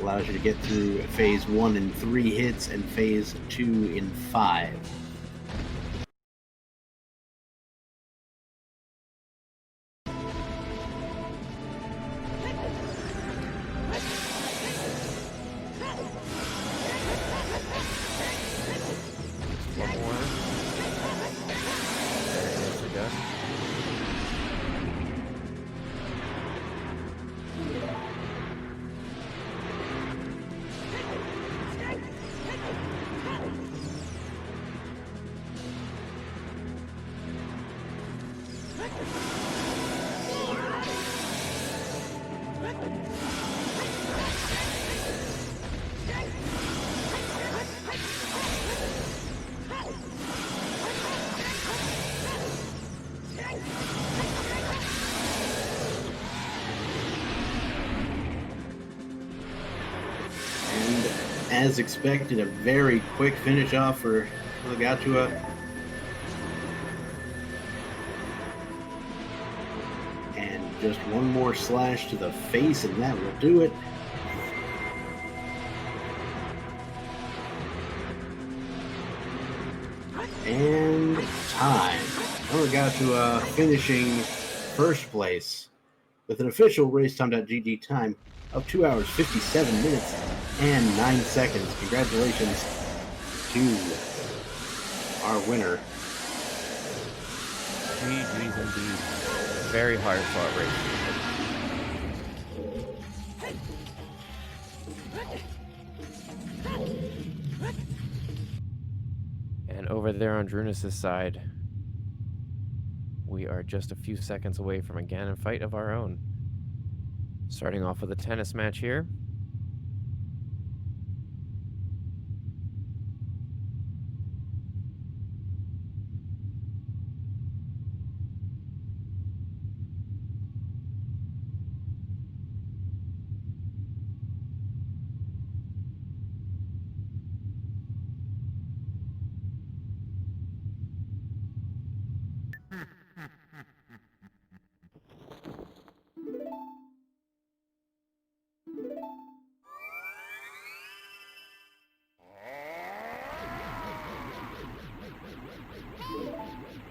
Allows you to get through phase 1 in 3 hits and phase 2 in 5. As expected, a very quick finish off for Elagatua. And just one more slash to the face, and that will do it. And time. Elagatua finishing first place with an official racetime.gg time of 2 hours, 57 minutes, and 9 seconds. Congratulations to our winner. GG's indeed. Very hard fought race. And over there on Drooness' side, we are just a few seconds away from a Ganon fight of our own. Starting off with a tennis match here.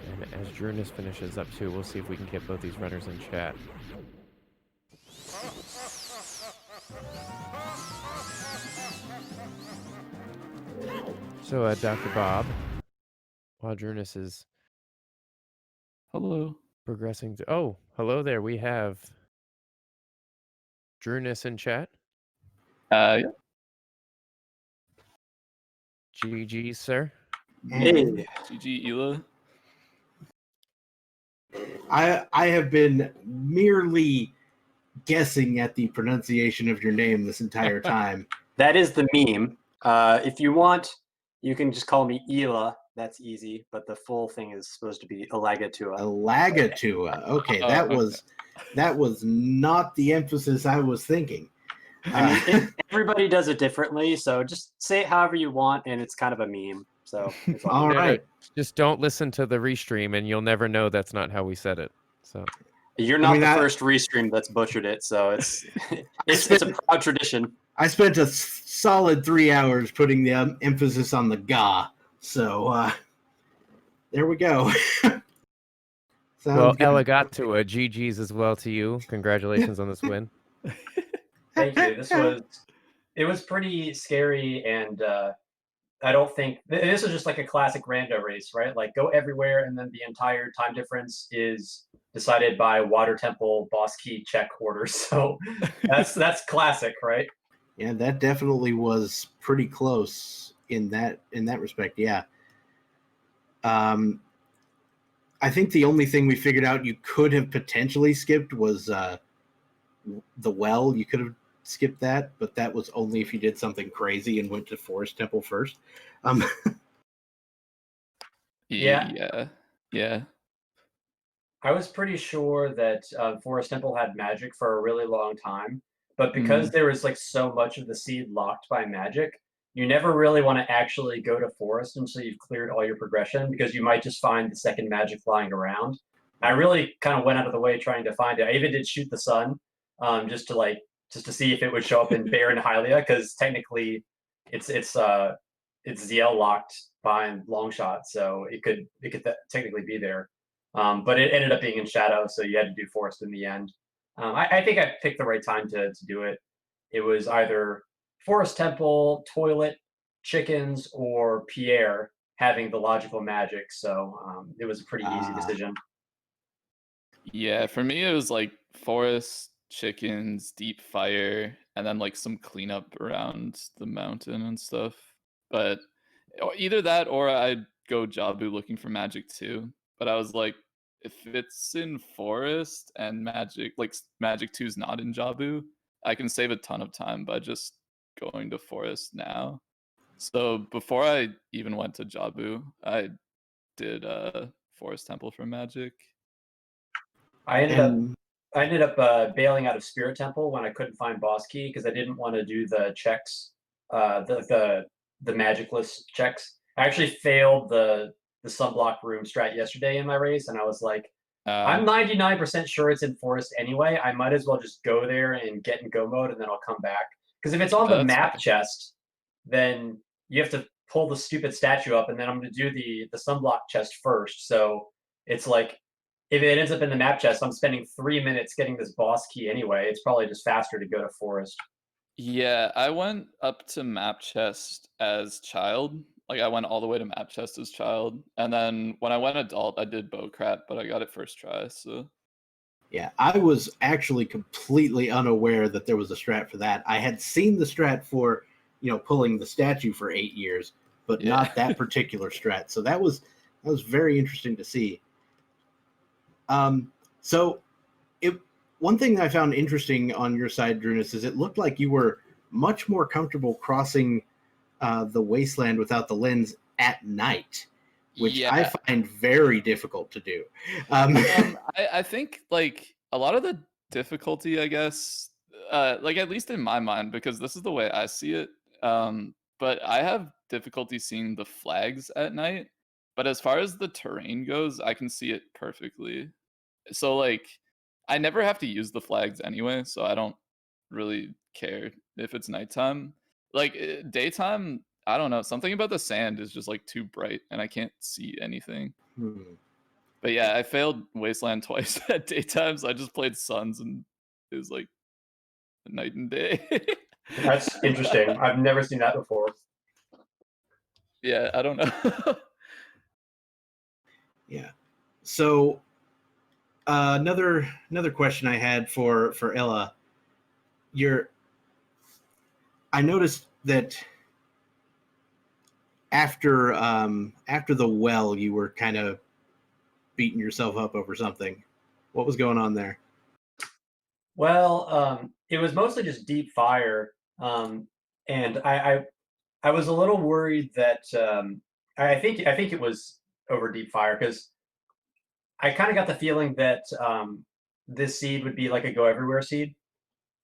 And as Drooness finishes up too, we'll see if we can get both these runners in chat. So, Dr. Bob, while Drooness is progressing to... Oh, hello there. We have Drooness in chat. Yeah. GG, sir. Hey, GG, Ela. I have been merely guessing at the pronunciation of your name this entire time. That is the meme. If you want, you can just call me Ela, that's easy, but the full thing is supposed to be Elagatua. Elagatua. Okay, that was not the emphasis I was thinking. I mean, everybody does it differently, so just say it however you want, and it's kind of a meme. So all right. Just don't listen to the restream, and you'll never know that's not how we said it. So you're not the first restream that's butchered it, so it's a proud tradition. I spent a solid 3 hours putting the emphasis on the ga, so there we go. Well, Elagatua, GG's as well to you. Congratulations on this win. Thank you. It was pretty scary, and I don't think this is just like a classic rando race, right? Like go everywhere, and then the entire time difference is decided by water temple boss key check orders. So that's classic, right? Yeah, that definitely was pretty close in that respect. Yeah. I think the only thing we figured out you could have potentially skipped was the well. You could have skipped that, but that was only if you did something crazy and went to Forest Temple first. Yeah. I was pretty sure that Forest Temple had magic for a really long time, but because there was like so much of the seed locked by magic, you never really want to actually go to Forest until you've cleared all your progression, because you might just find the second magic lying around. I really kind of went out of the way trying to find it. I even did Shoot the Sun, just to see if it would show up in Baron Hylia, because technically it's ZL locked behind Longshot, so it could technically be there. But it ended up being in Shadow, so you had to do Forest in the end. I think I picked the right time to do it. It was either Forest Temple, Toilet, Chickens, or Pierre having the logical magic, so it was a pretty easy decision. Yeah, for me it was like Forest, Chickens, Deep Fire, and then like some cleanup around the mountain and stuff. But either that or I'd go Jabu looking for magic too. But I was like, if it's in Forest and magic 2 is not in Jabu, I can save a ton of time by just going to Forest now. So before I even went to Jabu, I did Forest Temple for magic. I ended up bailing out of Spirit Temple when I couldn't find boss key, because I didn't want to do the checks, the magicless checks. I actually failed the sunblock room strat yesterday in my race, and I was like, I'm 99% sure it's in Forest anyway. I might as well just go there and get in go mode, and then I'll come back. Because if it's on the map chest, then you have to pull the stupid statue up, and then I'm going to do the sunblock chest first. So it's like, if it ends up in the map chest, I'm spending 3 minutes getting this boss key anyway. It's probably just faster to go to Forest. Yeah, I went up to map chest as child. Like I went all the way to map chest as child, and then when I went adult, I did bow crap, but I got it first try. So yeah, I was actually completely unaware that there was a strat for that. I had seen the strat for, pulling the statue for 8 years, but not that particular strat. So that was very interesting to see. So one thing that I found interesting on your side, Drooness, is it looked like you were much more comfortable crossing the wasteland without the lens at night, which I find very difficult to do. I think like a lot of the difficulty, I guess, like at least in my mind, because this is the way I see it. But I have difficulty seeing the flags at night. But as far as the terrain goes, I can see it perfectly. So like, I never have to use the flags anyway, so I don't really care if it's nighttime. Like daytime, I don't know. Something about the sand is just like too bright, and I can't see anything. But yeah, I failed Wasteland twice at daytime, so I just played Suns, and it was like night and day. That's interesting. I've never seen that before. Yeah, I don't know. Yeah. So another question I had for Ella. I noticed that after the well, you were kind of beating yourself up over something. What was going on there? Well, it was mostly just Deep Fire, and I was a little worried that I think it was over Deep Fire because I kind of got the feeling that this seed would be like a go everywhere seed,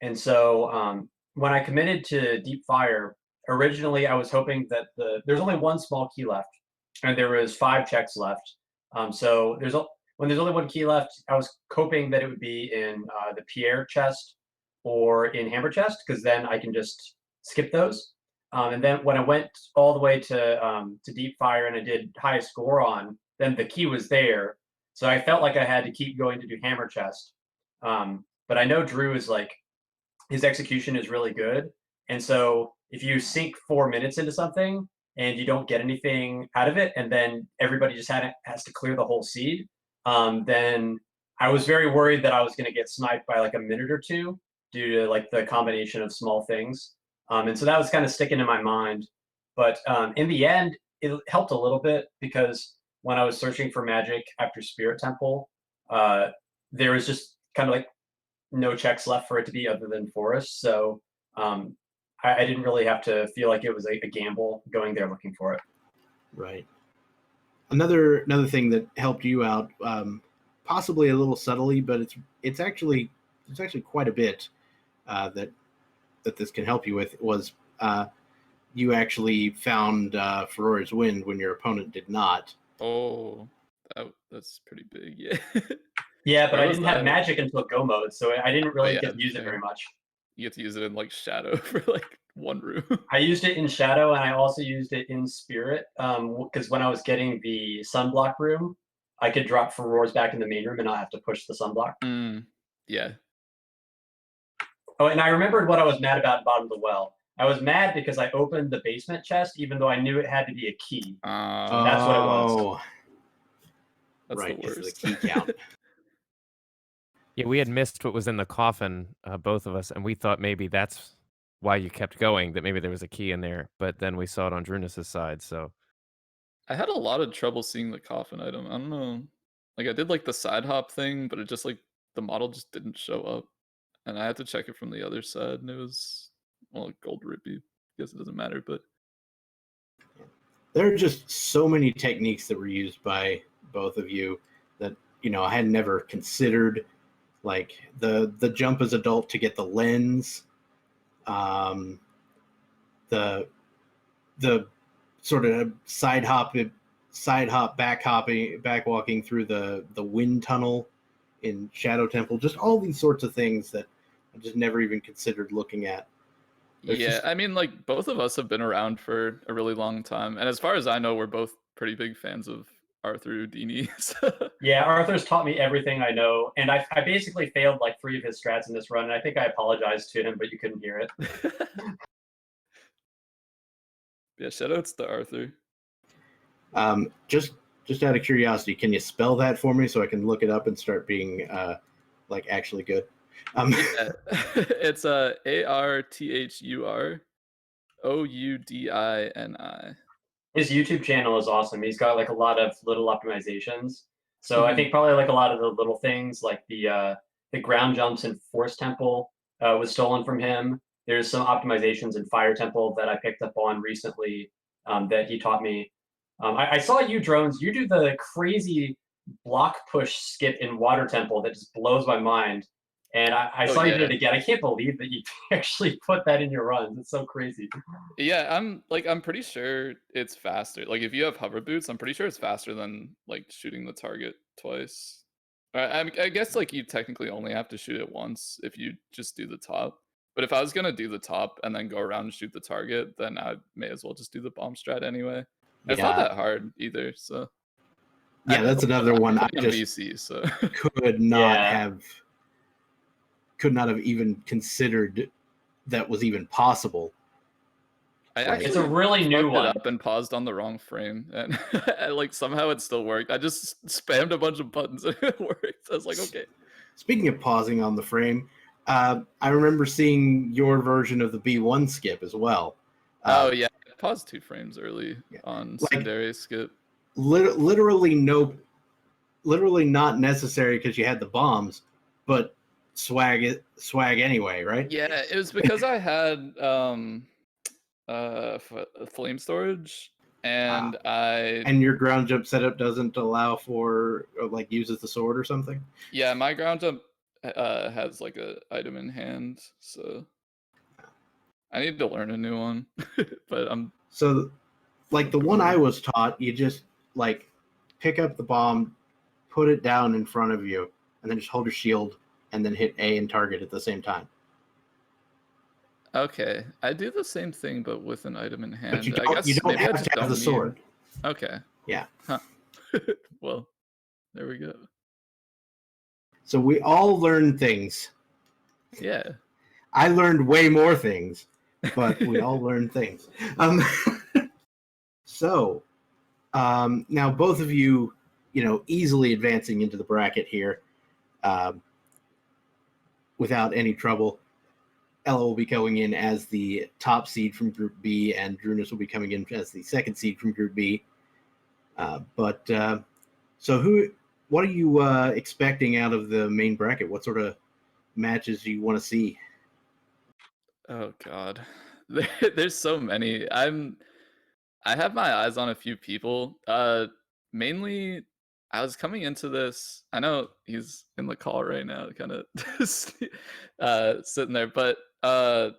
and so when I committed to Deep Fire, originally I was hoping that there's only one small key left, and there was 5 checks left. So when there's only one key left, I was hoping that it would be in the Pierre chest or in Hammer chest because then I can just skip those. And then when I went all the way to Deep Fire and I did highest score on, then the key was there. So I felt like I had to keep going to do Hammer chest. But I know Drew is like his execution is really good, and so if you sink 4 minutes into something and you don't get anything out of it, and then everybody just has to clear the whole seed, then I was very worried that I was going to get sniped by like a minute or two due to like the combination of small things. And so that was kind of sticking in my mind. But in the end, it helped a little bit because when I was searching for magic after Spirit Temple, there was just kind of like no checks left for it to be other than Forest. So I didn't really have to feel like it was a gamble going there looking for it. Right. Another thing that helped you out, possibly a little subtly, but it's actually quite a bit that this can help you with was you actually found Ferora's Wind when your opponent did not. Oh, that's pretty big. Yeah. Yeah, but Where I was didn't have that? magic until Go mode, so I didn't really yeah, get to use it fair. very much. You get to use it in like Shadow for like one room. I used it in Shadow, and I also used it in Spirit, because when I was getting the Sunblock room, I could drop Ferora's back in the main room and not have to push the Sunblock. Yeah. Oh, and I remembered what I was mad about in Bottom of the Well. I was mad because I opened the basement chest, even though I knew it had to be a key. That's what it was. That's Right, the it's worst. the key count. Yeah, we had missed what was in the coffin, both of us, and we thought maybe that's why you kept going, that maybe there was a key in there, but then we saw it on Drooness' side, so. I had a lot of trouble seeing the coffin item. I don't know. Like I did like the side hop thing, but it just like the model just didn't show up. And I had to check it from the other side, and it was gold rippy. Guess it doesn't matter, but There are just so many techniques that were used by both of you that I had never considered, like the jump as adult to get the lens, the sort of side hop, back walking through the wind tunnel in Shadow Temple, just all these sorts of things that I just never even considered looking at. yeah, I mean, like both of us have been around for a really long time, and as far as I know, we're both pretty big fans of Arthur Houdini. So. Yeah, Arthur's taught me everything I know, and I basically failed like 3 of his strats in this run, and I think I apologized to him, but you couldn't hear it. Yeah, shout outs to Arthur. Just out of curiosity, can you spell that for me so I can look it up and start being like actually good? Yeah. It's ARTHUROUDINI. His YouTube channel is awesome. He's got like a lot of little optimizations. So I think probably like a lot of the little things, like the ground jumps in Forest Temple was stolen from him. There's some optimizations in Fire Temple that I picked up on recently that he taught me. I saw you, Drones. You do the crazy block push skip in Water Temple that just blows my mind. And I saw you did it again. I can't believe that you actually put that in your runs. It's so crazy. Yeah, I'm pretty sure it's faster. Like if you have hover boots, I'm pretty sure it's faster than like shooting the target twice. I guess like you technically only have to shoot it once if you just do the top. But if I was gonna do the top and then go around and shoot the target, then I may as well just do the bomb strat anyway. It's not that hard either, so. Yeah, that's another one I just VC, so. could not have even considered that was even possible. It's a really new one. Up and paused on the wrong frame, and like somehow it still worked. I just spammed a bunch of buttons and it worked. I was like, okay. Speaking of pausing on the frame, I remember seeing your version of the B1 skip as well. Oh yeah, I paused 2 frames early on secondary skip. Literally not necessary because you had the bombs, but swag anyway, right? Yeah, it was because I had flame storage, and I And your ground jump setup doesn't allow for like uses the sword or something. yeah, my ground jump has like a item in hand, so I need to learn a new one. But So, like the one I was taught, you just like pick up the bomb, put it down in front of you, and then just hold your shield, and then hit A and target at the same time. okay. I do the same thing, but with an item in hand. But you I don't, guess you don't maybe I have just to have don't the need. sword. Okay. Yeah. Huh. Well, there we go. So we all learn things. Yeah. I learned way more things, but we all learn things. So now both of you, easily advancing into the bracket here without any trouble. Ella will be going in as the top seed from Group B, and Drooness will be coming in as the second seed from Group B. So what are you expecting out of the main bracket? What sort of matches do you want to see? Oh God. There's so many. I have my eyes on a few people. Mainly I was coming into this. I know he's in the call right now, kind of sitting there, but I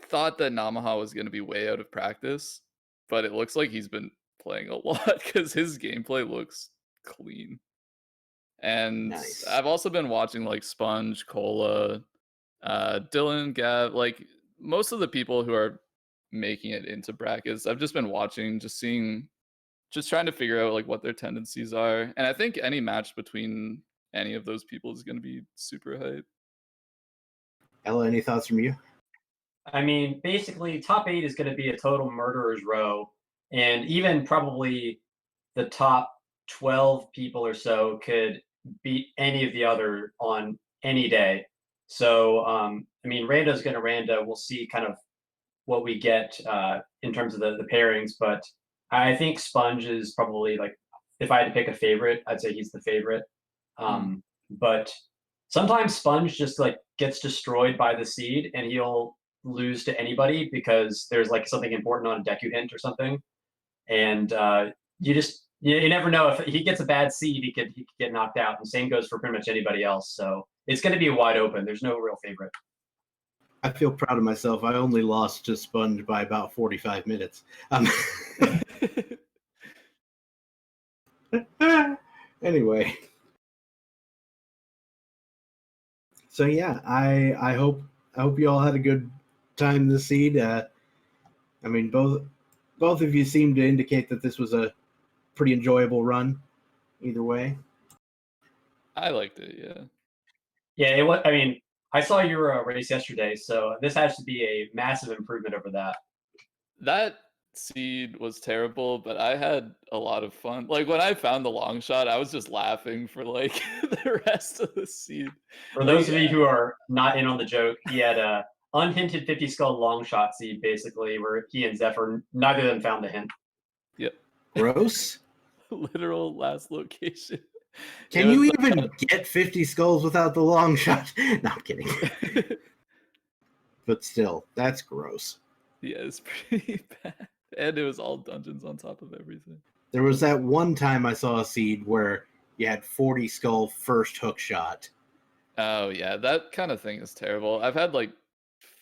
thought that Namaha was going to be way out of practice, but it looks like he's been playing a lot because his gameplay looks clean. And Nice. I've also been watching like Sponge, Cola, Dylan, Gav, like most of the people who are making it into brackets. I've just been watching, just trying to figure out like what their tendencies are. And I think any match between any of those people is going to be super hype. Ella, any thoughts from you? I mean, basically, top 8 is going to be a total murderer's row, and even probably the top 12 people or so could beat any of the other on any day. So, I mean, Rando's going to Rando. We'll see kind of what we get in terms of the pairings, but I think Sponge is probably like, if I had to pick a favorite, I'd say he's the favorite. But sometimes Sponge just like gets destroyed by the seed, and he'll lose to anybody because there's like something important on a Deku hint or something, and you never know. If he gets a bad seed, he could get knocked out, and same goes for pretty much anybody else. So it's going to be wide open. There's no real favorite. I feel proud of myself. I only lost to Sponge by about 45 minutes. Anyway. So yeah, I hope you all had a good time this seed. I mean, both of you seem to indicate that this was a pretty enjoyable run. Either way, I liked it. Yeah. Yeah, it was. I mean, I saw your race yesterday, so this has to be a massive improvement over that. That seed was terrible, but I had a lot of fun. Like when I found the long shot, I was just laughing for like the rest of the seed. For those of you who are not in on the joke, he had a unhinted 50 skull long shot seed, basically, where he and Zephyr, neither of them found the hint. Yep. gross. Literal last location. Can you even get 50 skulls without the long shot? No, I'm kidding. But still, that's gross. Yeah, it's pretty bad. And it was all dungeons on top of everything. There was that one time I saw a seed where you had 40 skull first hook shot. Oh yeah, that kind of thing is terrible. I've had like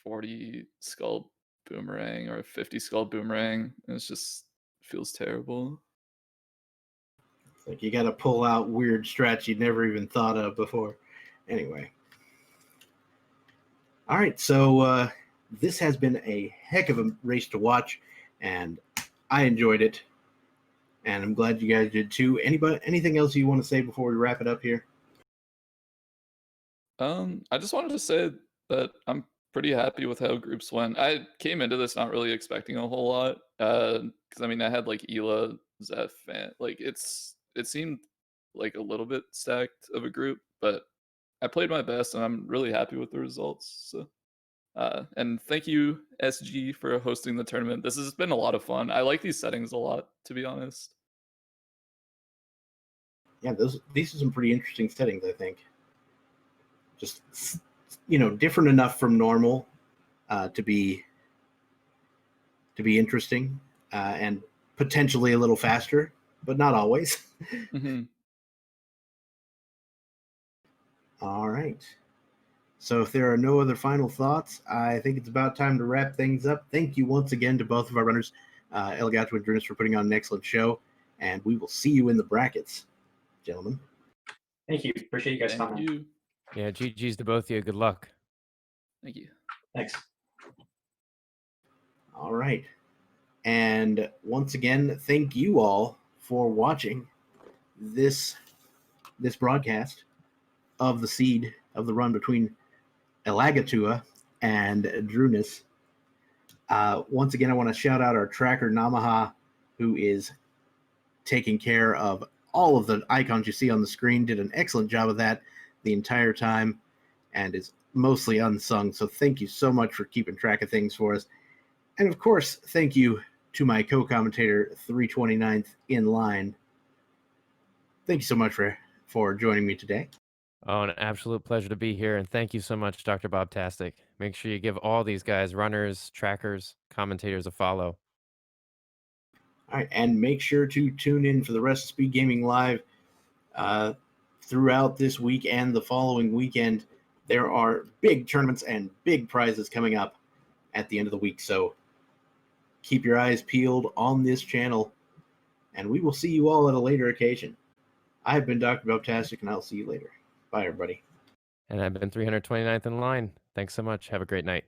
40 skull boomerang or 50 skull boomerang, and it just feels terrible. Like you got to pull out weird strats you'd never even thought of before. Anyway. All right, so this has been a heck of a race to watch, and I enjoyed it, and I'm glad you guys did too. Anything else you want to say before we wrap it up here? I just wanted to say that I'm pretty happy with how groups went. I came into this not really expecting a whole lot, because I mean I had like Ela, Zeph, and like it seemed like a little bit stacked of a group, but I played my best, and I'm really happy with the results. So. And thank you, SG, for hosting the tournament. This has been a lot of fun. I like these settings a lot, to be honest. Yeah, these are some pretty interesting settings, I think. Just, different enough from normal to be interesting. and potentially a little faster, but not always. Mhm. All right. So if there are no other final thoughts, I think it's about time to wrap things up. Thank you once again to both of our runners, Elagatua and Drooness, for putting on an excellent show, and we will see you in the brackets, gentlemen. Thank you. Appreciate you guys Thank coming. you. Yeah, GG's to both of you. Good luck. Thank you. Thanks. All right. And once again, thank you all for watching this broadcast of the seed of the run between Elagatua and Drooness. Once again, I want to shout out our tracker Namaha, who is taking care of all of the icons you see on the screen. Did an excellent job of that the entire time and is mostly unsung. So thank you so much for keeping track of things for us. And of course, thank you to my co-commentator, 329th in line. Thank you so much for joining me today. Oh, an absolute pleasure to be here. And thank you so much, Dr. Bobtastic. Make sure you give all these guys, runners, trackers, commentators, a follow. All right, and make sure to tune in for the rest of Speed Gaming Live throughout this week and the following weekend. There are big tournaments and big prizes coming up at the end of the week, so keep your eyes peeled on this channel, and we will see you all at a later occasion. I've been Dr. Bobtastic, and I'll see you later. Bye, everybody. And I've been 329th in line. Thanks so much. Have a great night.